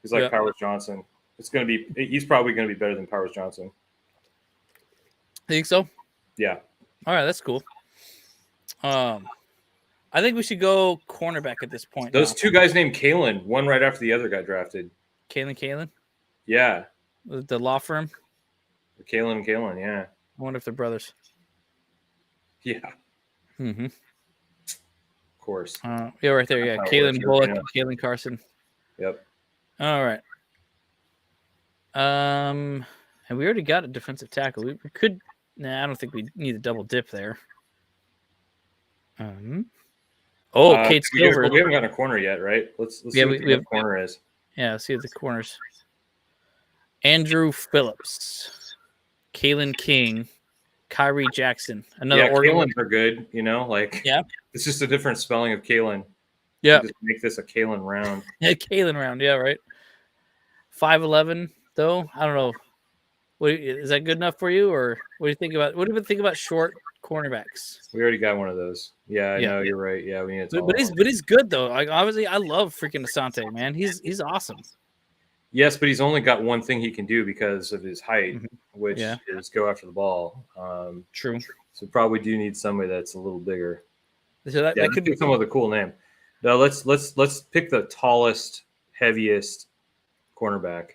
Speaker 2: He's like Powers Johnson. He's probably going to be better than Powers Johnson.
Speaker 1: Think so?
Speaker 2: Yeah.
Speaker 1: All right, that's cool. I think we should go cornerback at this point.
Speaker 2: Those two guys named Kalen, one right after the other got drafted.
Speaker 1: Kalen?
Speaker 2: Yeah.
Speaker 1: The law firm?
Speaker 2: Kalen and Kalen, yeah.
Speaker 1: I wonder if they're brothers.
Speaker 2: Yeah.
Speaker 1: Mm-hmm.
Speaker 2: Of course.
Speaker 1: Yeah, right there. Yeah, Kalen Bullock and Kalen Carson.
Speaker 2: Yep.
Speaker 1: All right. And we already got a defensive tackle. We could. Nah, I don't think we need a double dip there. Kate Silver.
Speaker 2: We haven't gotten a corner yet, right? Let's see what the corner is.
Speaker 1: Yeah, let's see what the corners. Andrew Phillips, Kalen King, Kyrie Jackson. Another Oregon.
Speaker 2: Kalens are good, it's just a different spelling of Kalen.
Speaker 1: Yeah.
Speaker 2: Just make this a Kalen round.
Speaker 1: Yeah, Kalen round. Yeah, right. 5'11", though. I don't know. Is that good enough for you, or what do you think about? What do you think about short cornerbacks?
Speaker 2: We already got one of those. Yeah, I know you're right. Yeah, we need to.
Speaker 1: But he's good though. Obviously, I love freaking Asante, man. He's awesome.
Speaker 2: Yes, but he's only got one thing he can do because of his height, which is go after the ball.
Speaker 1: True.
Speaker 2: So probably do need somebody that's a little bigger.
Speaker 1: So that could be
Speaker 2: someone with a cool name. No, let's pick the tallest, heaviest cornerback.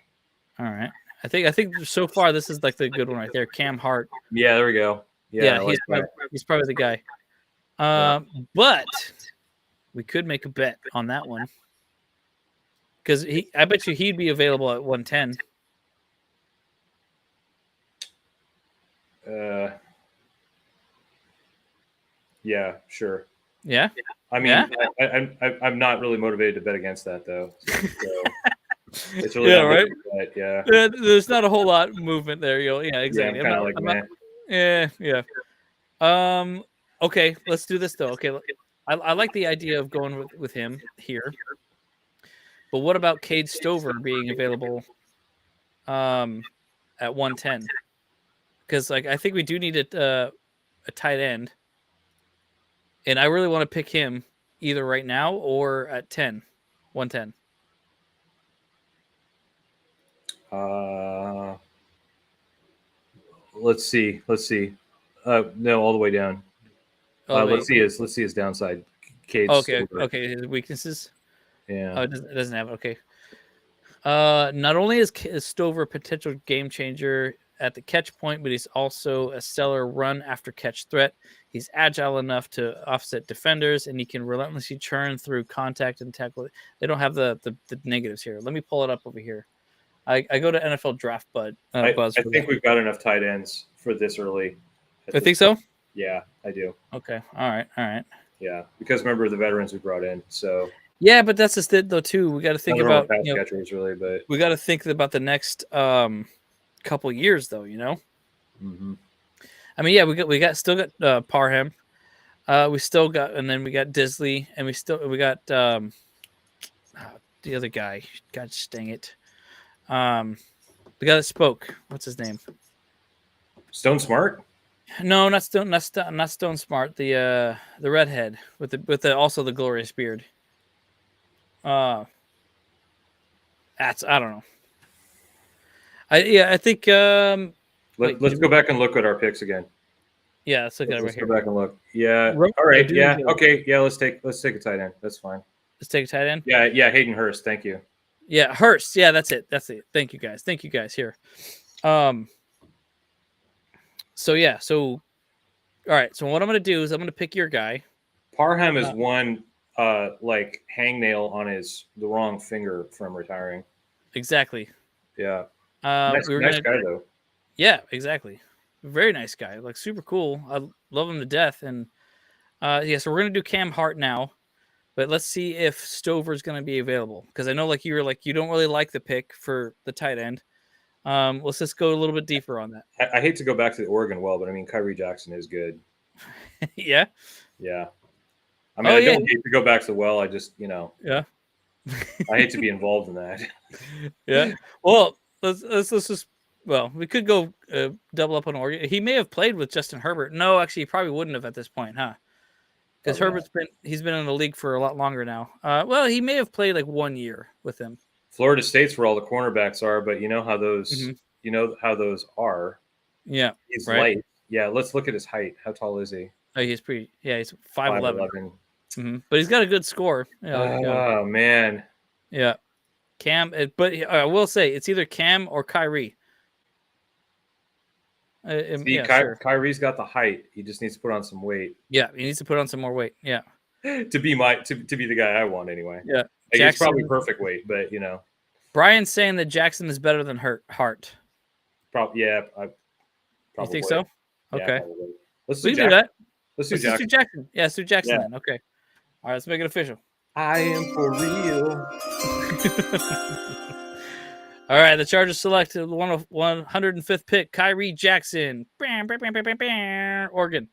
Speaker 1: All right. I think so far this is the good one right there. Cam Hart.
Speaker 2: Yeah, there we go. Yeah,
Speaker 1: he's probably the guy. But we could make a bet on that one. Because I bet you he'd be available at 110.
Speaker 2: Yeah, sure.
Speaker 1: Yeah.
Speaker 2: I mean, I'm not really motivated to bet against that though. So it's really
Speaker 1: right.
Speaker 2: Bet, yeah.
Speaker 1: There's not a whole lot of movement there. Yeah, exactly.
Speaker 2: Yeah.
Speaker 1: Okay, let's do this though. Okay, I like the idea of going with him here. But what about Cade Stover being available at 110? Because I think we do need a tight end. And I really want to pick him either right now or at 110.
Speaker 2: Let's see. No, all the way down. Let's see his downside. Cade Stover.
Speaker 1: Okay, his weaknesses.
Speaker 2: Yeah.
Speaker 1: Oh, it doesn't have. Okay. Not only is Stover a potential game changer at the catch point, but he's also a stellar run after catch threat. He's agile enough to offset defenders, and he can relentlessly churn through contact and tackle. They don't have the negatives here. Let me pull it up over here. I go to NFL Draft Buzz.
Speaker 2: I think we've got enough tight ends for this early.
Speaker 1: I think so.
Speaker 2: Yeah, I do.
Speaker 1: Okay. All right.
Speaker 2: Yeah, because remember the veterans we brought in. So.
Speaker 1: Yeah, but that's just it though too. We got to think about
Speaker 2: catchers really, but
Speaker 1: we got to think about the next couple years though.
Speaker 2: Mm-hmm.
Speaker 1: I mean, yeah, we got still got Parham. We still got, and then we got Disley, and we got the other guy. God dang it. The guy that spoke. What's his name?
Speaker 2: Stone Smart?
Speaker 1: No, not Stone Smart. The redhead with the also the glorious beard. That's I don't know. I think
Speaker 2: let's go back and look at our picks again.
Speaker 1: Yeah, let's look at it right
Speaker 2: Let's
Speaker 1: here.
Speaker 2: Go back and look. Yeah. All right. Yeah. Okay. Yeah. Let's take a tight end. That's fine.
Speaker 1: Let's take a tight end.
Speaker 2: Yeah. Yeah. Hayden Hurst. Thank you.
Speaker 1: Yeah, Hurst. Yeah, that's it. Thank you guys. Here. So yeah. So all right. So what I'm gonna do is I'm gonna pick your guy.
Speaker 2: Parham is one like hangnail on the wrong finger from retiring.
Speaker 1: Exactly.
Speaker 2: Yeah. Nice guy though.
Speaker 1: Yeah, exactly. Very nice guy. Like super cool. I love him to death. And yeah, so we're gonna do Cam Hart now, but let's see if Stover's gonna be available because I know like you were like you don't really like the pick for the tight end. Let's just go a little bit deeper on that.
Speaker 2: I hate to go back to the Oregon well, but I mean Kyrie Jackson is good.
Speaker 1: Yeah.
Speaker 2: Yeah. I mean, I don't hate to go back to the well. I just,
Speaker 1: Yeah.
Speaker 2: I hate to be involved in that.
Speaker 1: Yeah. Well, let's just. Well, we could go double up on Oregon. He may have played with Justin Herbert. No, actually, he probably wouldn't have at this point, huh? Because Herbert's been in the league for a lot longer now. Well, he may have played like 1 year with him.
Speaker 2: Florida State's where all the cornerbacks are, but you know how those are.
Speaker 1: Yeah,
Speaker 2: he's light. Yeah, let's look at his height. How tall is he?
Speaker 1: Oh, he's pretty. Yeah, he's 5'11". But he's got a good score.
Speaker 2: Oh man.
Speaker 1: Yeah, Cam. But I will say it's either Cam or Kyrie.
Speaker 2: Kyrie's got the height. He just needs to put on some weight.
Speaker 1: Yeah, he needs to put on some more weight. Yeah,
Speaker 2: to be the guy I want anyway.
Speaker 1: Yeah,
Speaker 2: it's probably perfect weight, but
Speaker 1: Brian's saying that Jackson is better than Hart.
Speaker 2: Probably, yeah.
Speaker 1: You think so? Okay,
Speaker 2: let's
Speaker 1: do that.
Speaker 2: Let's do Jackson.
Speaker 1: Yeah, let's do Jackson then. Okay, all right, let's make it official.
Speaker 2: I am for real.
Speaker 1: All right, the Chargers select the 105th pick, Kyrie Jackson, Oregon.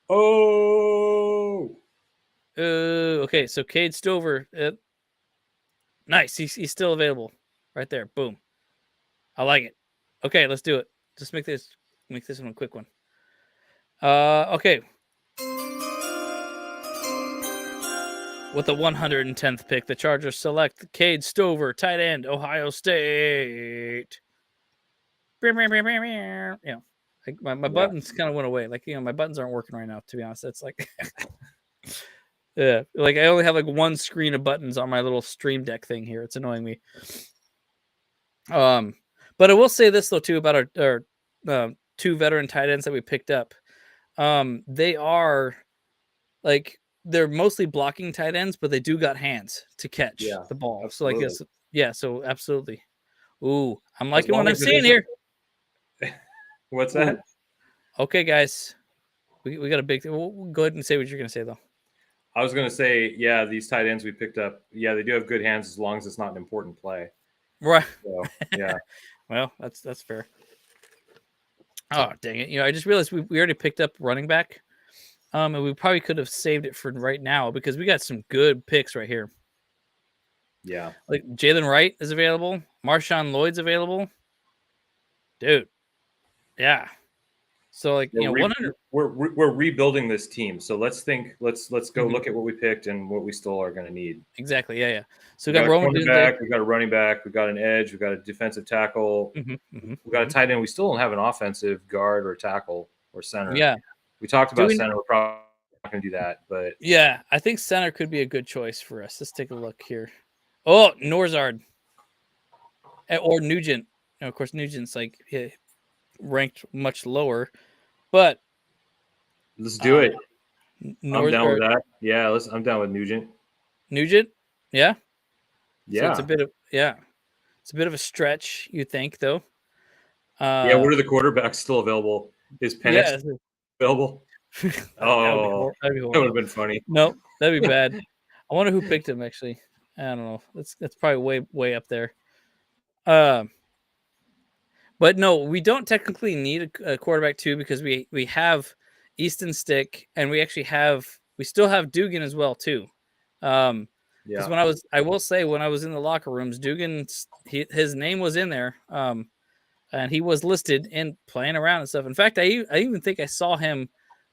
Speaker 2: Oh.
Speaker 1: Okay, so Cade Stover. Nice, he's still available. Right there, boom. I like it. Okay, let's do it. Just make this one a quick one. Okay. With the 110th pick, the Chargers select Cade Stover, tight end, Ohio State. Yeah, like my buttons kind of went away. Like my buttons aren't working right now. To be honest, it's like, yeah, like I only have like one screen of buttons on my little Stream Deck thing here. It's annoying me. But I will say this though too about our two veteran tight ends that we picked up. They are like. They're mostly blocking tight ends, but they do got hands to catch the ball.
Speaker 2: Absolutely.
Speaker 1: So so absolutely. Ooh, I'm liking what I'm seeing here.
Speaker 2: What's that?
Speaker 1: Ooh. Okay, guys, we got a big. We'll go ahead and say what you're going to say though.
Speaker 2: I was going to say, yeah, these tight ends we picked up, yeah, they do have good hands as long as it's not an important play.
Speaker 1: Right.
Speaker 2: So, yeah.
Speaker 1: Well, that's fair. Oh dang it! I just realized we already picked up running back. And we probably could have saved it for right now because we got some good picks right here.
Speaker 2: Yeah.
Speaker 1: Like Jalen Wright is available. Marshawn Lloyd's available. Dude. Yeah. So like,
Speaker 2: we're rebuilding this team. So let's go look at what we picked and what we still are going to need.
Speaker 1: Exactly. Yeah. So
Speaker 2: we got a cornerback, we got a running back, we got an edge, we got a defensive tackle. We got a tight end. We still don't have an offensive guard or tackle or center.
Speaker 1: Yeah.
Speaker 2: We talked about center. We're probably not going to do that, but
Speaker 1: yeah, I think center could be a good choice for us. Let's take a look here. Oh, Norzard or Nugent. Of course, Nugent's like ranked much lower, but
Speaker 2: let's do it. I'm down with that. Yeah, I'm down with Nugent.
Speaker 1: Nugent, yeah,
Speaker 2: yeah.
Speaker 1: So it's a bit of a stretch, you think, though.
Speaker 2: Yeah. What are the quarterbacks still available? Is Penix available? Oh, that would have been funny.
Speaker 1: No, that'd be bad. I wonder who picked him. Actually, I don't know. That's probably way up there. But But no, we don't technically need a quarterback too, because we have Easton Stick, and we still have Dugan as well too. Because I will say when I was in the locker rooms, Dugan, his name was in there, and he was listed and playing around and stuff. In fact, I even think I saw him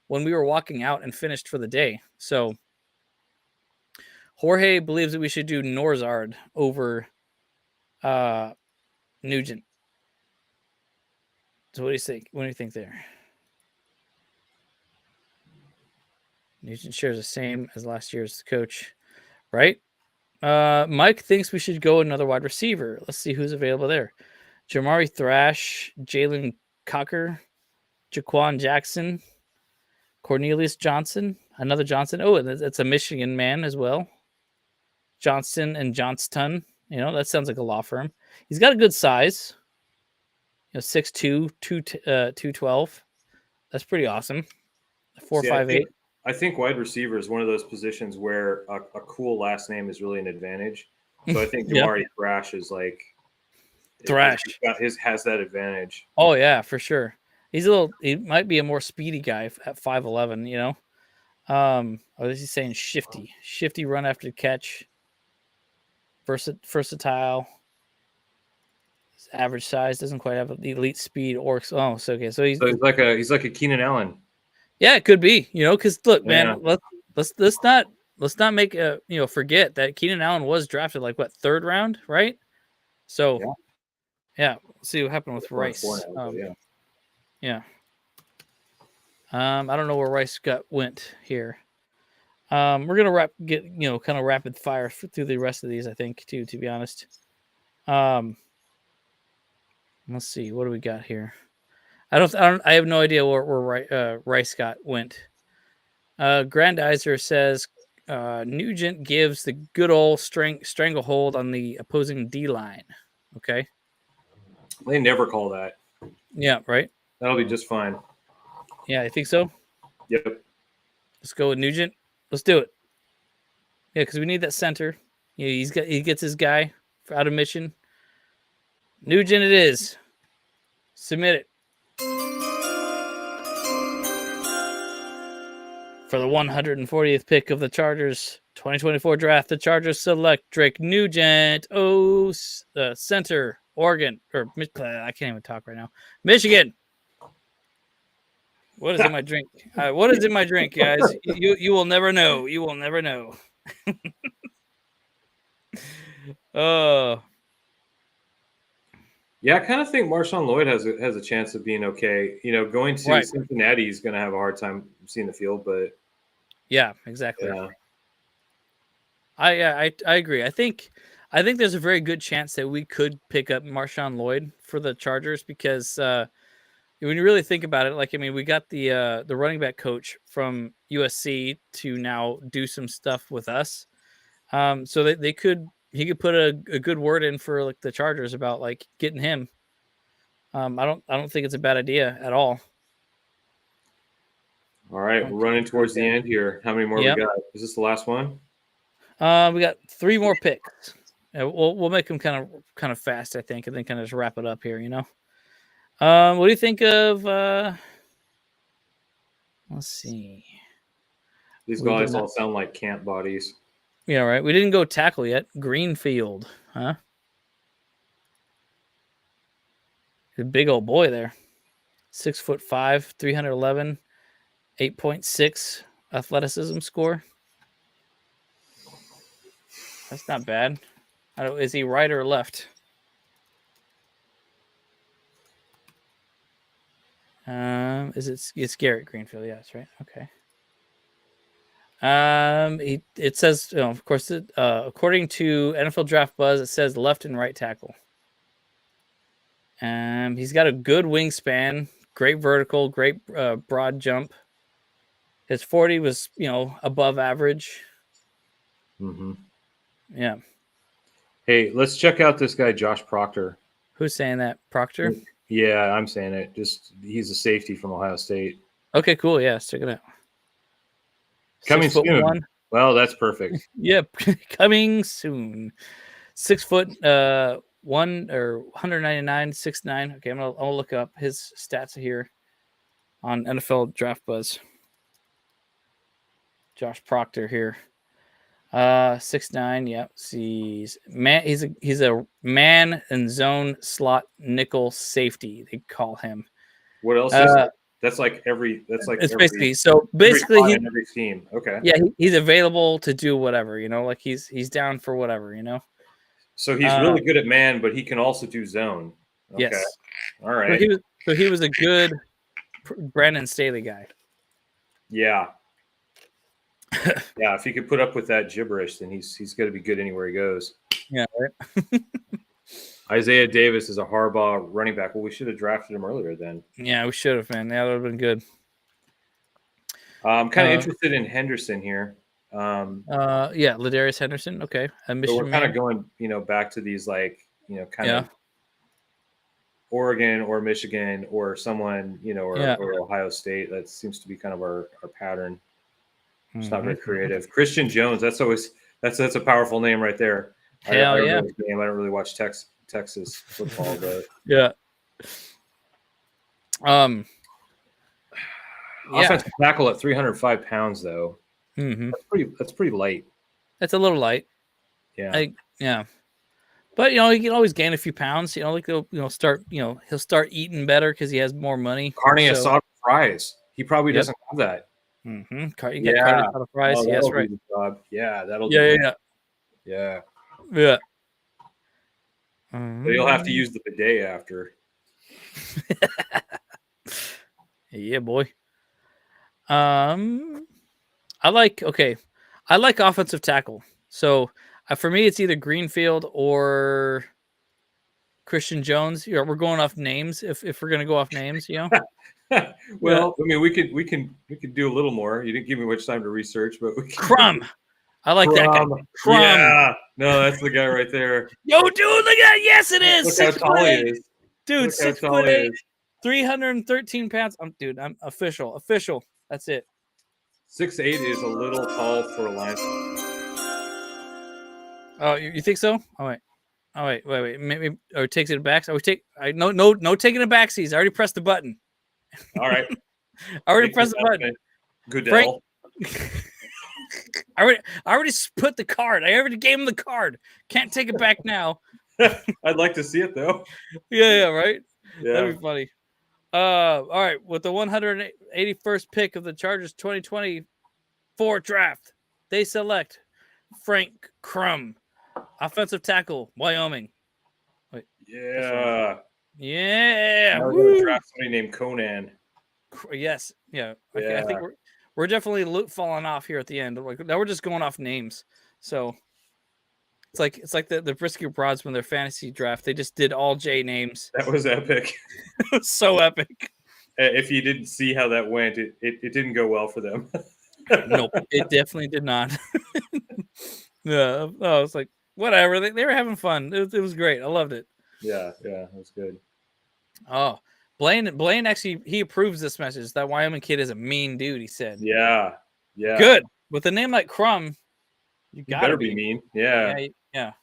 Speaker 1: when we were walking out and finished for the day. So Jorge believes that we should do Norzard over Nugent. So what do you think? What do you think there? Nugent shares the same as last year's coach, right? Mike thinks we should go another wide receiver. Let's see who's available there. Jamari Thrash, Jalen Cocker, Jaquan Jackson, Cornelius Johnson, another Johnson. Oh, and it's a Michigan man as well. Johnston and Johnston. That sounds like a law firm. He's got a good size. 6'2", 212. That's pretty awesome. 4'5'8".
Speaker 2: I think wide receiver is one of those positions where a cool last name is really an advantage. So I think Jamari Thrash is like
Speaker 1: Thrash.
Speaker 2: Has that advantage.
Speaker 1: Oh yeah, for sure. He might be a more speedy guy at 5'11", Or is he saying shifty? Shifty run after catch. Versatile. His average size, doesn't quite have the elite speed or so he's
Speaker 2: like a Keenan Allen.
Speaker 1: Yeah, it could be, because look, man, let's not make forget that Keenan Allen was drafted like third round, right? So yeah, let's see what happened with Rice. Yeah. I don't know where Rice went here. We're gonna get kind of rapid fire through the rest of these, I think, too. To be honest, let's see, what do we got here? I have no idea where Rice went. Grandizer says Nugent gives the good old stranglehold on the opposing D line. Okay.
Speaker 2: They never call that.
Speaker 1: Yeah, right.
Speaker 2: That'll be just fine.
Speaker 1: Yeah, I think so.
Speaker 2: Yep.
Speaker 1: Let's go with Nugent. Let's do it. Yeah, because we need that center. He gets his guy out of mission. Nugent it is. Submit it. For the 140th pick of the Chargers 2024 draft, the Chargers select Drake Nugent, center, Oregon, or I can't even talk right now. Michigan. What is in my drink? What is in my drink, guys? You will never know. You will never know.
Speaker 2: Yeah, I kind of think Marshawn Lloyd has a chance of being okay. Going to Cincinnati is going to have a hard time seeing the field, but
Speaker 1: yeah, exactly. Yeah. I agree. I think there's a very good chance that we could pick up Marshawn Lloyd for the Chargers because when you really think about it, we got the running back coach from USC to now do some stuff with us, so that he could put a good word in for the Chargers about getting him. I don't think it's a bad idea at all.
Speaker 2: All right, we're running towards the end here. How many more we got? Is this the last one?
Speaker 1: We got 3 more picks. We'll make them kind of fast, I think, and then kind of just wrap it up here. What do you think of? Let's see.
Speaker 2: These guys all sound like camp bodies.
Speaker 1: Yeah, right. We didn't go tackle yet. Greenfield, huh? A big old boy there. 6'5", 311, 8.6 athleticism score. That's not bad. Is he right or left? It's Garrett Greenfield? Yeah, that's right. Okay. It says, of course, according to NFL Draft Buzz, it says left and right tackle. He's got a good wingspan, great vertical, great broad jump. His 40 was, above average.
Speaker 2: Mm-hmm.
Speaker 1: Yeah.
Speaker 2: Hey, let's check out this guy, Josh Proctor.
Speaker 1: Who's saying that? Proctor?
Speaker 2: Yeah, I'm saying it. He's a safety from Ohio State.
Speaker 1: Okay, cool. Yeah, let's check it out.
Speaker 2: Coming soon. Well, that's perfect.
Speaker 1: Yep, coming soon. 6 foot, 199, 6'9". Okay, I'll look up his stats here on NFL Draft Buzz. Josh Proctor here. 6'9". Yep. He's a man and zone slot nickel safety. They call him.
Speaker 2: What else is it? That's like every.
Speaker 1: Basically
Speaker 2: every team. Okay.
Speaker 1: Yeah, he's available to do whatever. Like he's down for whatever.
Speaker 2: So he's really good at man, but he can also do zone. Okay.
Speaker 1: Yes.
Speaker 2: All right.
Speaker 1: So he was a good Brandon Staley guy.
Speaker 2: Yeah. Yeah, if he could put up with that gibberish, then he's going to be good anywhere he goes.
Speaker 1: Yeah, right.
Speaker 2: Isaiah Davis is a Harbaugh running back. Well, we should have drafted him earlier then.
Speaker 1: Yeah, we should have, man. That would have been good.
Speaker 2: I'm kind of interested in Henderson here.
Speaker 1: Yeah, Ladarius Henderson. Okay,
Speaker 2: so we're kind of going, back to these kind of Oregon or Michigan or someone, or Ohio State. That seems to be kind of our pattern. It's not very creative. Christian Jones. That's a powerful name right there.
Speaker 1: Hell yeah.
Speaker 2: I don't really watch Texas football, but
Speaker 1: yeah.
Speaker 2: Offensive tackle at 305 pounds though.
Speaker 1: Mm-hmm.
Speaker 2: That's pretty light.
Speaker 1: That's a little light.
Speaker 2: Yeah.
Speaker 1: Yeah. But he can always gain a few pounds. He'll start eating better because he has more money.
Speaker 2: Carne asada fries. He probably doesn't have that.
Speaker 1: Mm-hmm. You got carne asada fries. Yes, right.
Speaker 2: Yeah, that'll.
Speaker 1: Yeah.
Speaker 2: But you'll have to use the bidet after.
Speaker 1: Yeah, boy. I like offensive tackle. So for me, it's either Greenfield or Christian Jones. We're going off names. If we're gonna go off names,
Speaker 2: Well, I mean, we could do a little more. You didn't give me much time to research, but we can.
Speaker 1: Crumb. I like that guy. Crumb.
Speaker 2: Yeah. No, that's the guy right there.
Speaker 1: Yo, dude, look at that. Yes, it is.
Speaker 2: Look how tall he is.
Speaker 1: Dude, 6'8", 313 pounds. I'm official. That's it.
Speaker 2: 6'8" is a little tall for a lineman.
Speaker 1: Oh, you think so? Oh wait. Maybe or takes it back. No taking it back. I already pressed the button.
Speaker 2: All right.
Speaker 1: I already pressed the button.
Speaker 2: Goodell.
Speaker 1: I already put the card. I already gave him the card. Can't take it back now.
Speaker 2: I'd like to see it though.
Speaker 1: Yeah, right.
Speaker 2: Yeah.
Speaker 1: That'd be funny. All right. With the 181st pick of the Chargers 2024 draft, they select Frank Crum, offensive tackle, Wyoming. Wait.
Speaker 2: Yeah.
Speaker 1: Yeah.
Speaker 2: We're going to draft somebody named Conan.
Speaker 1: Yes. Yeah. Okay. I think we're definitely falling off here at the end. Now we're just going off names. So it's like the Briscoe Broads when their fantasy draft, they just did all J names.
Speaker 2: That was epic.
Speaker 1: It was so epic.
Speaker 2: If you didn't see how that went, it didn't go well for them.
Speaker 1: Nope, it definitely did not. Yeah, I was like, whatever. They were having fun. It was great. I loved it.
Speaker 2: Yeah, it was good.
Speaker 1: Oh, Blaine actually he approves this message. That Wyoming kid is a mean dude. He said.
Speaker 2: Yeah.
Speaker 1: Good with a name like Crum. You
Speaker 2: better be mean. Yeah.
Speaker 1: Yeah.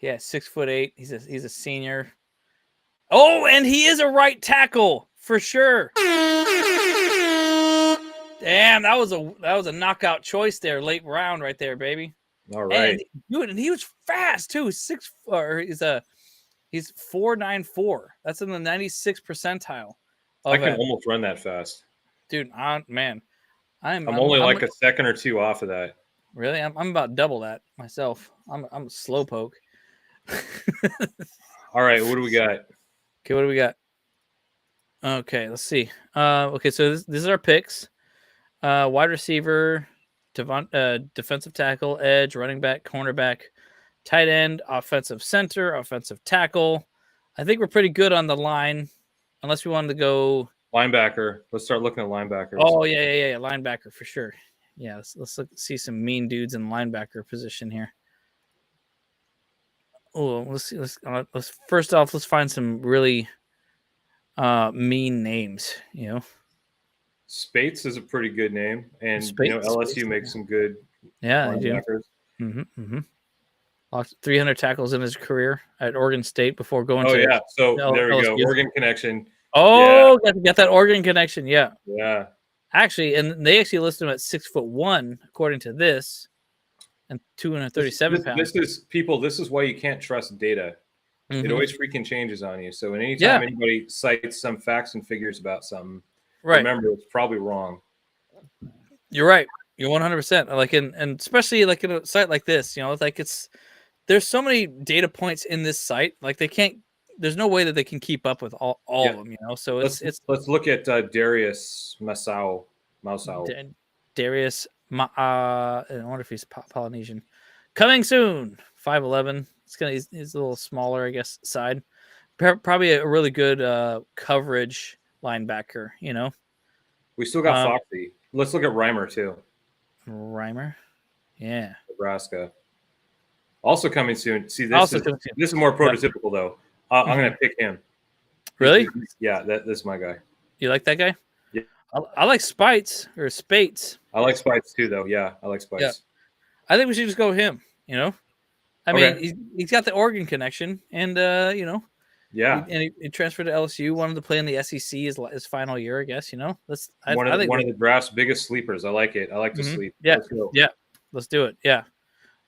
Speaker 1: 6'8". He's a senior. Oh, and he is a right tackle for sure. Damn, that was a knockout choice there, late round right there, baby.
Speaker 2: All right,
Speaker 1: and he was fast too. He's 4.94. That's in the 96th percentile.
Speaker 2: I can almost run that fast,
Speaker 1: dude. Man, I'm
Speaker 2: only like a second or two off of that.
Speaker 1: Really, I'm about double that myself. I'm a slowpoke.
Speaker 2: All right, what do we got?
Speaker 1: Okay, what do we got? Okay, let's see. Okay, so this is our picks. Wide receiver, defensive tackle, edge, running back, cornerback, tight end, offensive center, offensive tackle. I think we're pretty good on the line, unless we wanted to go
Speaker 2: linebacker. Let's start looking at linebackers.
Speaker 1: Oh yeah, linebacker for sure. Yeah, let's see some mean dudes in linebacker position here. Oh, let's see. Let's first off, let's find some really mean names.
Speaker 2: Spates is a pretty good name, and LSU makes some good
Speaker 1: linebackers. Yeah, they do. Lost 300 tackles in his career at Oregon State before going to.
Speaker 2: Oh yeah, so there we go.
Speaker 1: LSU.
Speaker 2: Oregon connection.
Speaker 1: Oh, got that Oregon connection. Yeah.
Speaker 2: Yeah.
Speaker 1: Actually, and they actually listed him at 6'1", according to this, and 237 pounds.
Speaker 2: This is why you can't trust data. It always freaking changes on you. So anytime anybody cites some facts and figures about something, remember it's probably wrong.
Speaker 1: You're right. You're 100%. Like and especially like in a site like this, it's like there's so many data points in this site. Like they can't. There's no way that they can keep up with all of them. So let's
Speaker 2: look at Darius Masao.
Speaker 1: Darius. I wonder if he's Polynesian. Coming soon. 5'11". He's a little smaller, I guess, side. Probably a really good coverage linebacker.
Speaker 2: We still got Foxy. Let's look at Reimer too.
Speaker 1: Reimer, yeah.
Speaker 2: Nebraska. Also coming soon. See, this is more prototypical though. I'm gonna pick him.
Speaker 1: Really?
Speaker 2: Yeah, this is my guy.
Speaker 1: You like that guy?
Speaker 2: Yeah.
Speaker 1: I like Spites or Spates.
Speaker 2: I like Spites too, though. Yeah, I like Spites.
Speaker 1: Yeah. I think we should just go with him. I mean, he's got the Oregon connection, and
Speaker 2: yeah,
Speaker 1: and he transferred to LSU. Wanted to play in the SEC his final year, I guess.
Speaker 2: One of the draft's biggest sleepers. I like it. I like to sleep.
Speaker 1: Yeah, let's do it. Yeah.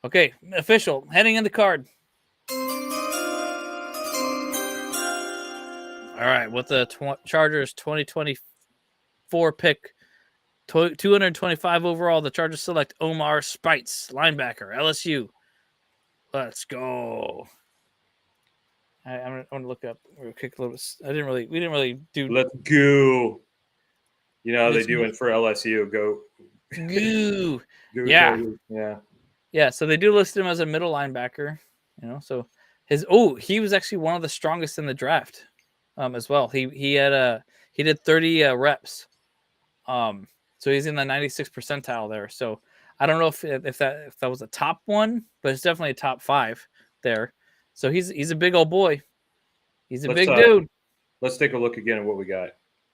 Speaker 1: Okay, official heading into card. All right, with the Chargers 2024 pick, 225 overall, the Chargers select Omar Spites, linebacker, LSU. Let's go. I'm going to look up real quick. We didn't really do.
Speaker 2: Let's go. You know how they do it for LSU. Go.
Speaker 1: Goo.
Speaker 2: Yeah.
Speaker 1: Yeah. So they do list him as a middle linebacker. So he was actually one of the strongest in the draft. As well. He did 30 reps. So he's in the 96th percentile there. So I don't know if that was a top one, but it's definitely a top 5 there. So he's a big old boy. He's a big dude.
Speaker 2: Let's take a look again at what we got.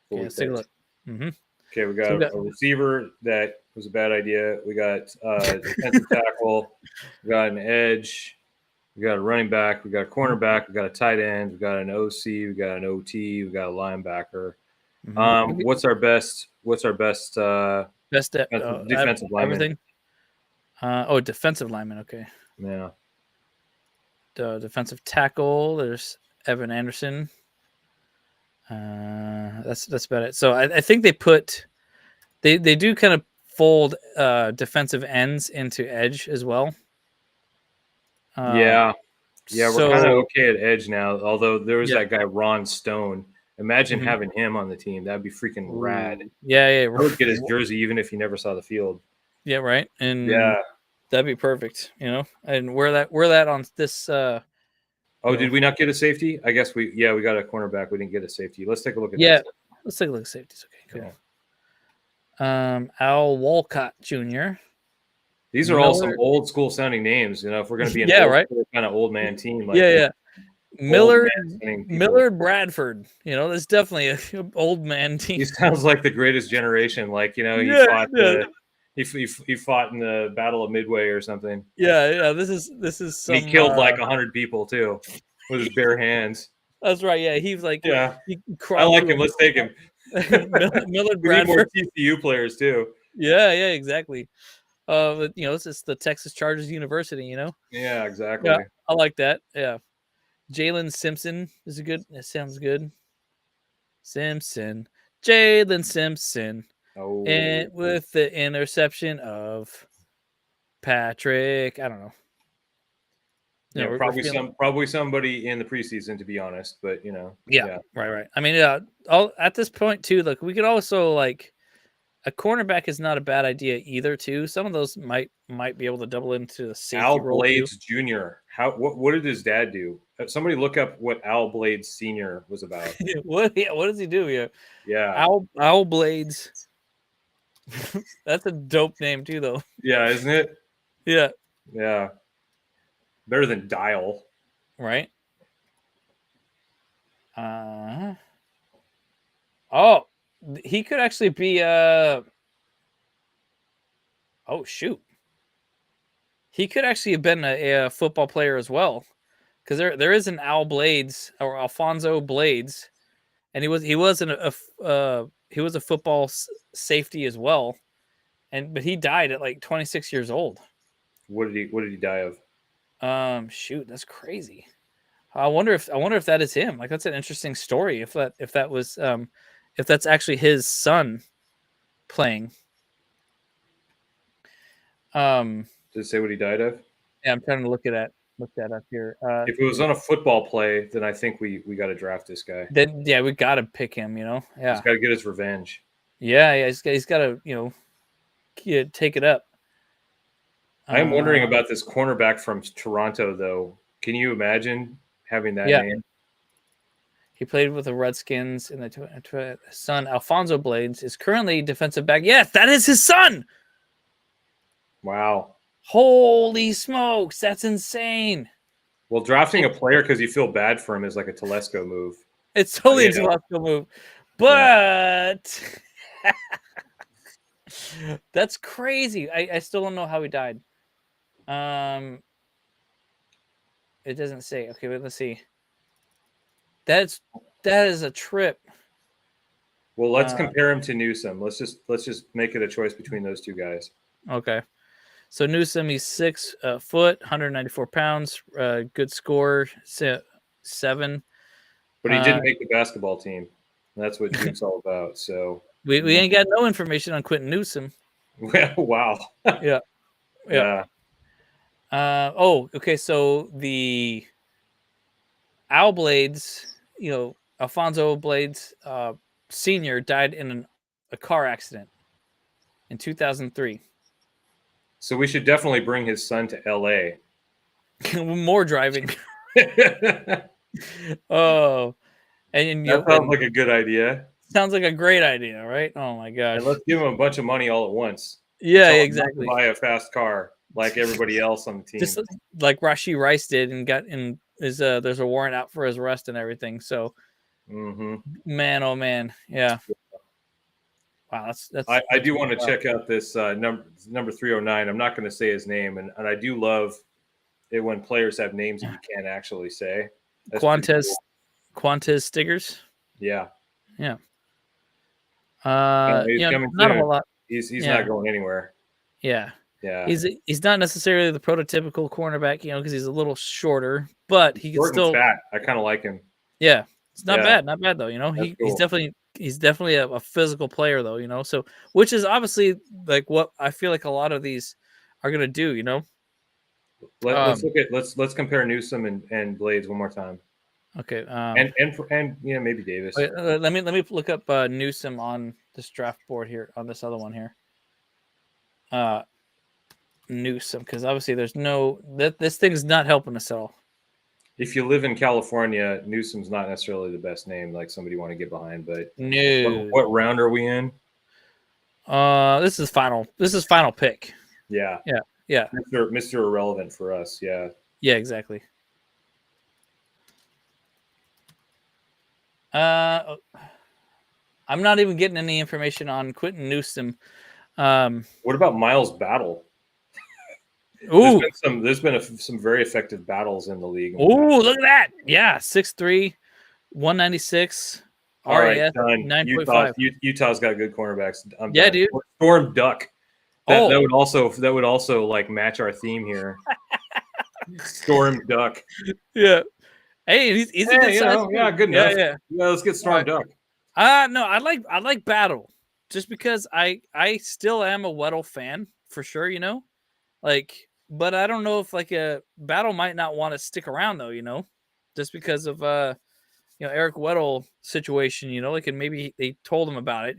Speaker 1: Let's take a look.
Speaker 2: Okay, we got a receiver that was a bad idea. We got a defensive tackle. We got an edge. We got a running back. We got a cornerback. We got a tight end. We got an OC. We got an OT. We got a linebacker. What's our best? Defensive lineman.
Speaker 1: Everything. Defensive lineman. Okay.
Speaker 2: Yeah.
Speaker 1: The defensive tackle. There's Evan Anderson. That's about it. So I think they do kind of fold defensive ends into edge as well.
Speaker 2: We're kind of okay at edge now. Although there was that guy Ron Stone. Imagine having him on the team. That'd be freaking rad.
Speaker 1: Yeah.
Speaker 2: I would get his jersey even if he never saw the field.
Speaker 1: Yeah, right. And that'd be perfect. And wear that on this.
Speaker 2: Did we not get a safety? I guess we got a cornerback. We didn't get a safety. Let's take a look at
Speaker 1: that. Let's take a look at safeties. Okay, cool. Yeah. Al Walcott Jr.
Speaker 2: These are all some old school sounding names. If we're going to be an kind of old man team.
Speaker 1: Millard Bradford. That's definitely an old man team.
Speaker 2: He sounds like the greatest generation. Like he fought in the Battle of Midway or something.
Speaker 1: Yeah. This is. Some,
Speaker 2: he killed like 100 people too with his bare hands.
Speaker 1: That's right. Yeah, he was like.
Speaker 2: Yeah, I like him. Let's take him.
Speaker 1: Millard Bradford.
Speaker 2: We need more TCU players too.
Speaker 1: Yeah, exactly. This is the Texas Chargers University.
Speaker 2: Yeah, exactly.
Speaker 1: Yeah, I like that. Yeah, Jalen Simpson is a good. That sounds good. Jalen Simpson.
Speaker 2: Oh,
Speaker 1: and with the interception of Patrick, I don't know.
Speaker 2: Probably somebody in the preseason, to be honest. But
Speaker 1: right. I mean, at this point too, look, we could also a cornerback is not a bad idea either. Too, some of those might be able to double into the safety
Speaker 2: Al
Speaker 1: role
Speaker 2: Blades
Speaker 1: too.
Speaker 2: Jr. What did his dad do? Somebody look up what Al Blades Sr. was about.
Speaker 1: What does he do?
Speaker 2: Yeah.
Speaker 1: Al Blades. That's a dope name too, though.
Speaker 2: Yeah, isn't it?
Speaker 1: Yeah.
Speaker 2: Better than Dial,
Speaker 1: right? He could actually be. Oh shoot! He could actually have been a football player as well, because there is an Al Blades or Alfonso Blades, and he was a football safety as well, but he died at like 26 years old.
Speaker 2: What did he die of?
Speaker 1: Shoot, that's crazy. I wonder if that is him. Like, that's an interesting story. If that was if that's actually his son playing.
Speaker 2: Did it say what he died of?
Speaker 1: Yeah, I'm trying to look that up here.
Speaker 2: If it was on a football play, then I think we got to draft this guy.
Speaker 1: Then yeah, we got to pick him. You know, yeah,
Speaker 2: He's got to get his revenge.
Speaker 1: Yeah, he's got to take it up.
Speaker 2: I'm wondering about this cornerback from Toronto, though. Can you imagine having that name?
Speaker 1: He played with the Redskins, and the son Alfonso Blades is currently defensive back. Yes, that is his son.
Speaker 2: Wow.
Speaker 1: Holy smokes, that's insane.
Speaker 2: Well, drafting a player because you feel bad for him is like a Telesco move.
Speaker 1: It's totally a Telesco move. But that's crazy. I still don't know how he died. It doesn't say. Okay, but let's see. That is a trip.
Speaker 2: Well, let's compare him to Newsome. Let's just make it a choice between those two guys.
Speaker 1: Okay. So Newsome, he's 6 foot, 194 pounds, good score, 7.
Speaker 2: But he didn't make the basketball team. That's what Jim's all about. So
Speaker 1: we ain't got no information on Quinton Newsome.
Speaker 2: Wow.
Speaker 1: Yeah. Okay. So the Al Blades, Alfonso Blades Sr. died in a car accident in 2003.
Speaker 2: So we should definitely bring his son to L.A.
Speaker 1: More driving. Oh, and
Speaker 2: that sounds like a good idea.
Speaker 1: Sounds like a great idea, right? Oh my gosh!
Speaker 2: And let's give him a bunch of money all at once.
Speaker 1: Yeah, exactly.
Speaker 2: Buy a fast car like everybody else on the team,
Speaker 1: just like Rashee Rice did, and there's a warrant out for his arrest and everything. So, man, oh man, yeah. Wow, that's.
Speaker 2: I do want to check out this number 309. I'm not going to say his name, and I do love it when players have names that you can't actually say.
Speaker 1: Quantez Stiggers.
Speaker 2: Yeah.
Speaker 1: Yeah.
Speaker 2: He's coming
Speaker 1: not
Speaker 2: soon.
Speaker 1: a whole lot.
Speaker 2: He's not going anywhere.
Speaker 1: Yeah.
Speaker 2: Yeah.
Speaker 1: He's not necessarily the prototypical cornerback, because he's a little shorter, but he can still
Speaker 2: fat. I kind of like him.
Speaker 1: Yeah. It's not bad though,
Speaker 2: Cool.
Speaker 1: He's definitely a physical player though, so which is obviously like what I feel like a lot of these are going to do,
Speaker 2: Let's compare Newsome and Blades one more time.
Speaker 1: Okay.
Speaker 2: And maybe Davis.
Speaker 1: Wait, let me look up Newsome on this draft board here, on this other one here. Newsome, because obviously there's this thing's not helping us at all.
Speaker 2: If you live in California, Newsome's not necessarily the best name, like somebody you want to get behind. But
Speaker 1: no.
Speaker 2: What round are we in?
Speaker 1: This is final pick.
Speaker 2: Yeah. Mr. Irrelevant for us. Yeah.
Speaker 1: Yeah, exactly. I'm not even getting any information on Quinton Newsome.
Speaker 2: What about Miles Battle?
Speaker 1: Ooh,
Speaker 2: there's been some very effective battles in the league.
Speaker 1: Ooh, look at that! Yeah, 6'3", 196.
Speaker 2: All right,
Speaker 1: RAS 9.5.
Speaker 2: Utah's got good cornerbacks.
Speaker 1: Yeah, dude.
Speaker 2: Storm Duck. That would also like match our theme here. Storm Duck.
Speaker 1: Yeah. Hey, he's a good size.
Speaker 2: Yeah, good enough.
Speaker 1: Yeah.
Speaker 2: Let's get Storm Duck.
Speaker 1: No, I like Battle, just because I still am a Weddle fan for sure. But I don't know if like a Battle might not want to stick around though. Just because of Eric Weddle situation. And maybe they told him about it.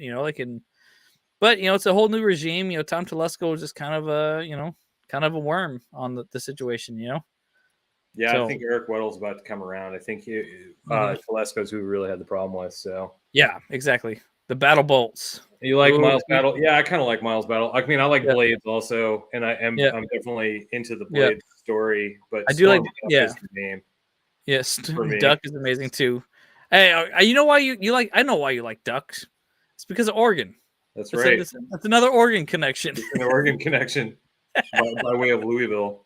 Speaker 1: But it's a whole new regime. Tom Telesco is just kind of a worm on the situation.
Speaker 2: Yeah, so, I think Eric Weddle's about to come around. I think Telesco's who we really had the problem with. So
Speaker 1: yeah, exactly. The Battle Bolts.
Speaker 2: You like Miles Battle? Yeah, I kind of like Miles Battle. I mean, I like Blades also, and I'm definitely into the Blades story. But
Speaker 1: I do like
Speaker 2: the name.
Speaker 1: Yes, Duck is amazing too. Hey, you know why you like? I know why you like Ducks. It's because of Oregon.
Speaker 2: That's right.
Speaker 1: That's another Oregon connection.
Speaker 2: It's an Oregon connection. by way of Louisville.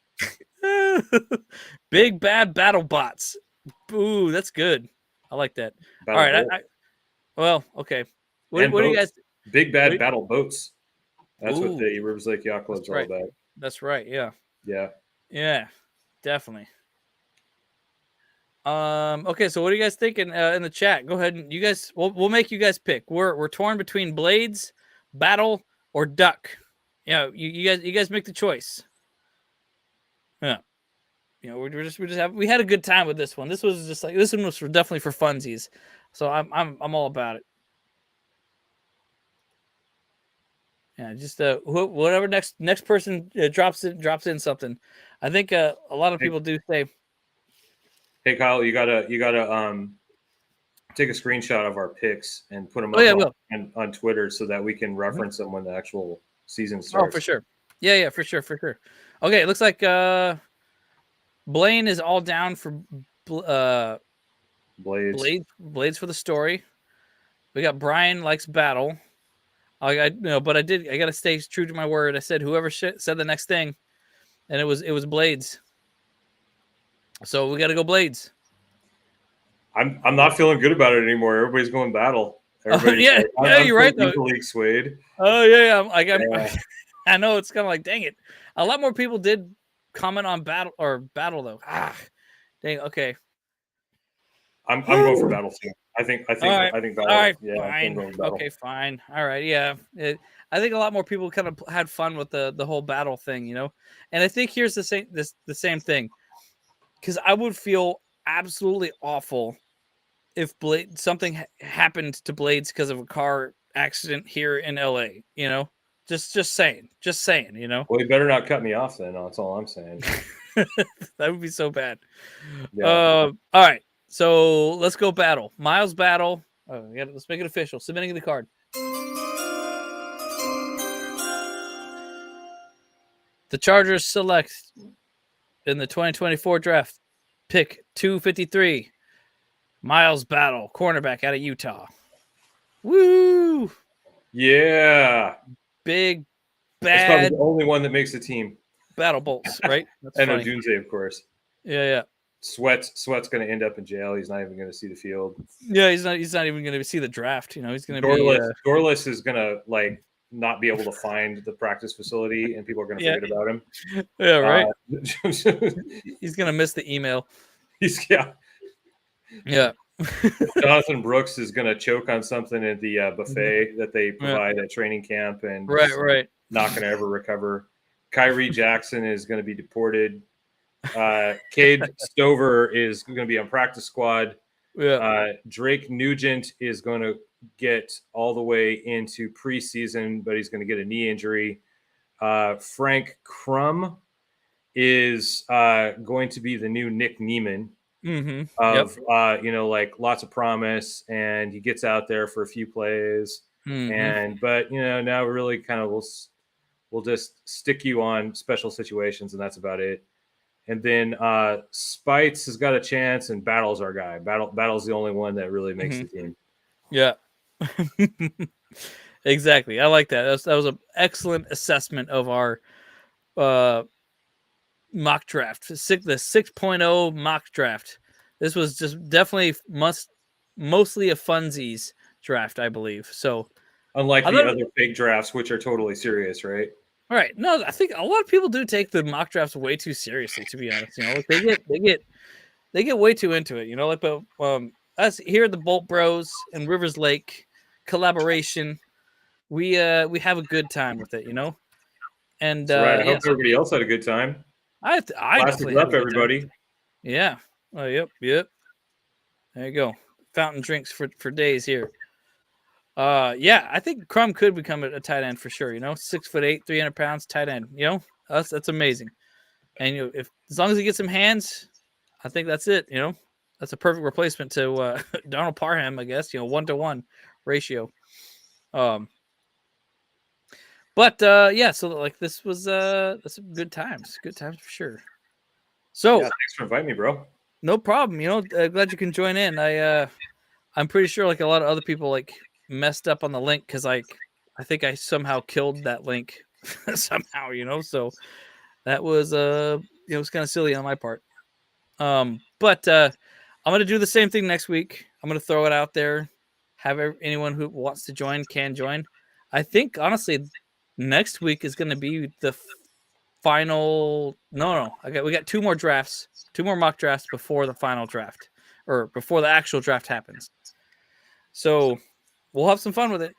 Speaker 1: Big bad battle bots. Ooh, that's good. I like that.
Speaker 2: Battle
Speaker 1: All right. Well, okay. What do you guys?
Speaker 2: Big bad battle boats. That's what the Rivers Lake Yacht Club's all about.
Speaker 1: That's right. Yeah.
Speaker 2: Yeah.
Speaker 1: Yeah. Definitely. Okay, so what are you guys thinking in the chat? Go ahead and you guys we'll make you guys pick. We're torn between blades, battle, or duck. Yeah, you guys make the choice. Yeah. We had a good time with this one. This one was definitely for funsies. So I'm all about it. Yeah, just whatever next person drops in something. I think a lot of people do say,
Speaker 2: "Hey Kyle, you gotta take a screenshot of our picks and put them
Speaker 1: up
Speaker 2: on Twitter so that we can reference them when the actual season starts."
Speaker 1: Oh, for sure. Yeah, for sure. Okay, it looks like Blaine is all down for Blades for the story. We got Brian likes battle. But I got to stay true to my word. I said whoever said the next thing, and it was Blades. So we got to go Blades.
Speaker 2: I'm not feeling good about it anymore. Everybody's going battle.
Speaker 1: Yeah, you're right though.
Speaker 2: League swayed.
Speaker 1: Oh yeah. I know it's kind of like, dang it. A lot more people did comment on battle though. Dang. Okay.
Speaker 2: I'm going for battle too. I think battle.
Speaker 1: All right, yeah, fine. Okay, fine. All right, yeah. I think a lot more people kind of had fun with the whole battle thing, And I think here's the same thing, because I would feel absolutely awful if something happened to Blades because of a car accident here in LA. Just saying.
Speaker 2: Well, you better not cut me off then. That's all I'm saying.
Speaker 1: That would be so bad.
Speaker 2: Yeah.
Speaker 1: All right. So let's go battle. Miles battle. Let's make it official. Submitting the card. The Chargers select in the 2024 draft pick 253. Miles battle, cornerback out of Utah. Woo!
Speaker 2: Yeah.
Speaker 1: Big bad.
Speaker 2: That's probably the only one that makes the team.
Speaker 1: Battle bolts, right? That's
Speaker 2: and Odunze, of course.
Speaker 1: Yeah.
Speaker 2: Sweat's going to end up in jail. He's not even going to see the field.
Speaker 1: Yeah, he's not even going to see the draft. He's going to be
Speaker 2: Dorless is going to not be able to find the practice facility, and people are going to forget about him.
Speaker 1: Yeah, right. He's going to miss the email. Yeah.
Speaker 2: Jonathan Brooks is going to choke on something at the buffet that they provide at training camp, and
Speaker 1: right,
Speaker 2: not going to ever recover. Kyrie Jackson is going to be deported. Cade Stover is going to be on practice squad.
Speaker 1: Yeah.
Speaker 2: Drake Nugent is going to get all the way into preseason, but he's going to get a knee injury. Frank Crum is going to be the new Nick Neiman. Lots of promise, and he gets out there for a few plays, but now really kind of we'll just stick you on special situations, and that's about it. And then Spites has got a chance, and Battle's our guy. Battle's the only one that really makes the team.
Speaker 1: Yeah. Exactly. I like that. That was an excellent assessment of our mock draft. The 6.0 mock draft. This was just definitely mostly a funsies draft, I believe. So
Speaker 2: unlike the other fake drafts, which are totally serious, right?
Speaker 1: All right. No, I think a lot of people do take the mock drafts way too seriously, to be honest. They get way too into it, but us here at the Bolt Bros and Rivers Lake collaboration, we have a good time with it, And
Speaker 2: right. I hope everybody else had a good time.
Speaker 1: I definitely
Speaker 2: up, everybody.
Speaker 1: Yeah. Oh, yep. There you go. Fountain drinks for days here. I think Crum could become a tight end for sure. 6'8", 300 pounds, tight end. That's amazing. And as long as he gets some hands, I think that's it. That's a perfect replacement to Donald Parham, I guess. 1-to-1 ratio. So this was that's good times for sure. So
Speaker 2: thanks for inviting me, bro.
Speaker 1: No problem. Glad you can join in. I'm pretty sure a lot of other people messed up on the link because I think I somehow killed that link somehow, so that was it was kind of silly on my part. But I'm going to do the same thing next week. I'm going to throw it out there. Have anyone who wants to join can join. I think, honestly, next week is going to be the final. No. We got 2 more drafts, 2 more mock drafts before the final draft, or before the actual draft happens. So we'll have some fun with it,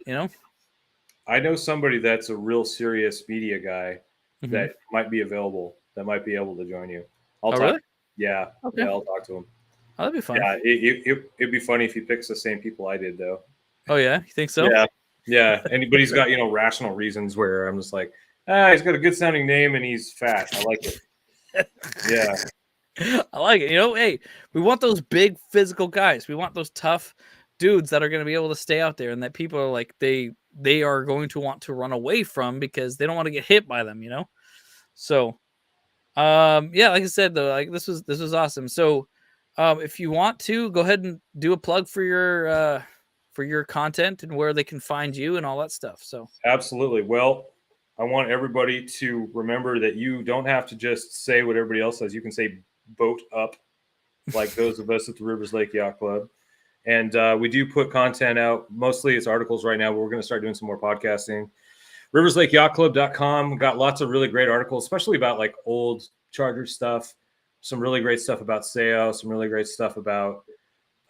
Speaker 2: I know somebody that's a real serious media guy that might be available, that might be able to join you. I'll talk.
Speaker 1: Really?
Speaker 2: Yeah.
Speaker 1: Okay.
Speaker 2: Yeah, I'll talk to him.
Speaker 1: Oh, that'd be fun.
Speaker 2: Yeah, it'd be funny if he picks the same people I did, though.
Speaker 1: Oh, yeah? You think so?
Speaker 2: Yeah. Anybody's got, rational reasons where I'm just like, he's got a good sounding name and he's fat. I like it. Yeah.
Speaker 1: I like it. Hey, we want those big physical guys. We want those tough dudes that are going to be able to stay out there and that people are like, they are going to want to run away from because they don't want to get hit by them, So, yeah, like I said, though, like this was awesome. So, if you want to go ahead and do a plug for your content and where they can find you and all that stuff. So
Speaker 2: absolutely. Well, I want everybody to remember that you don't have to just say what everybody else says. You can say boat up, like those of us at the Rivers Lake Yacht Club. And we do put content out. Mostly it's articles right now, but we're going to start doing some more podcasting. RiversLakeYachtClub.com. Got lots of really great articles, especially about like old Chargers stuff. Some really great stuff about Seo. Some really great stuff about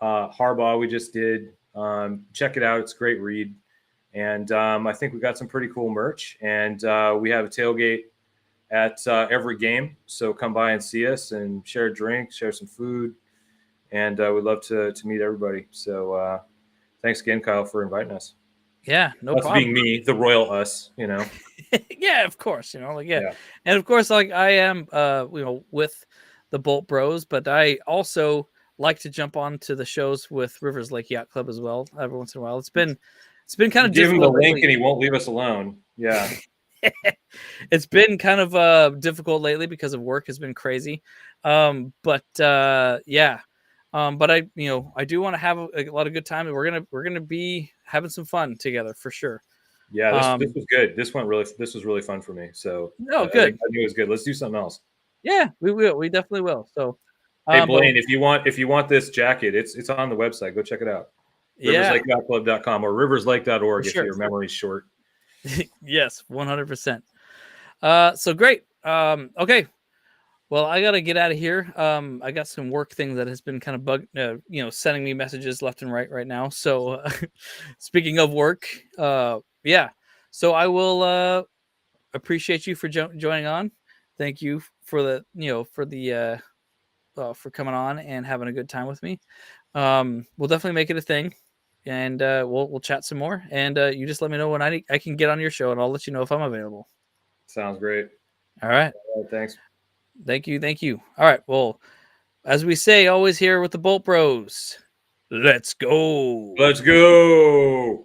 Speaker 2: Harbaugh we just did. Check it out. It's a great read. And I think we got some pretty cool merch. And we have a tailgate at every game. So come by and see us and share a drink, share some food. And we'd love to meet everybody. So thanks again, Kyle, for inviting us.
Speaker 1: Yeah, no problem.
Speaker 2: Being me, the royal us,
Speaker 1: Yeah, of course, yeah. And of course, like I am, with the Bolt Bros, but I also like to jump on to the shows with Rivers Lake Yacht Club as well every once in a while. It's been kind of
Speaker 2: give him the
Speaker 1: difficult
Speaker 2: link
Speaker 1: lately.
Speaker 2: and he won't leave us alone. Yeah.
Speaker 1: It's been kind of difficult lately because of work has been crazy. But yeah. But I do want to have a lot of good time, and we're gonna be having some fun together for sure.
Speaker 2: Yeah, this was good. This was really fun for me. So
Speaker 1: good.
Speaker 2: I knew it was good. Let's do something else.
Speaker 1: Yeah, we will. We definitely will. So,
Speaker 2: hey Blaine, if you want this jacket, it's on the website. Go check it out. RiversLakeClub.com or riverslake.org if your memory's short.
Speaker 1: Yes, 100%. So great. Okay. Well, I got to get out of here. I got some work things that has been kind of sending me messages left and right now. So speaking of work, yeah. So I will appreciate you for joining on. Thank you for for coming on and having a good time with me. We'll definitely make it a thing, and we'll chat some more. And you just let me know when I can get on your show, and I'll let you know if I'm available.
Speaker 2: Sounds great.
Speaker 1: All right.
Speaker 2: Thanks.
Speaker 1: Thank you. All right. Well, as we say always here with the Bolt Bros, let's go.
Speaker 2: Let's go.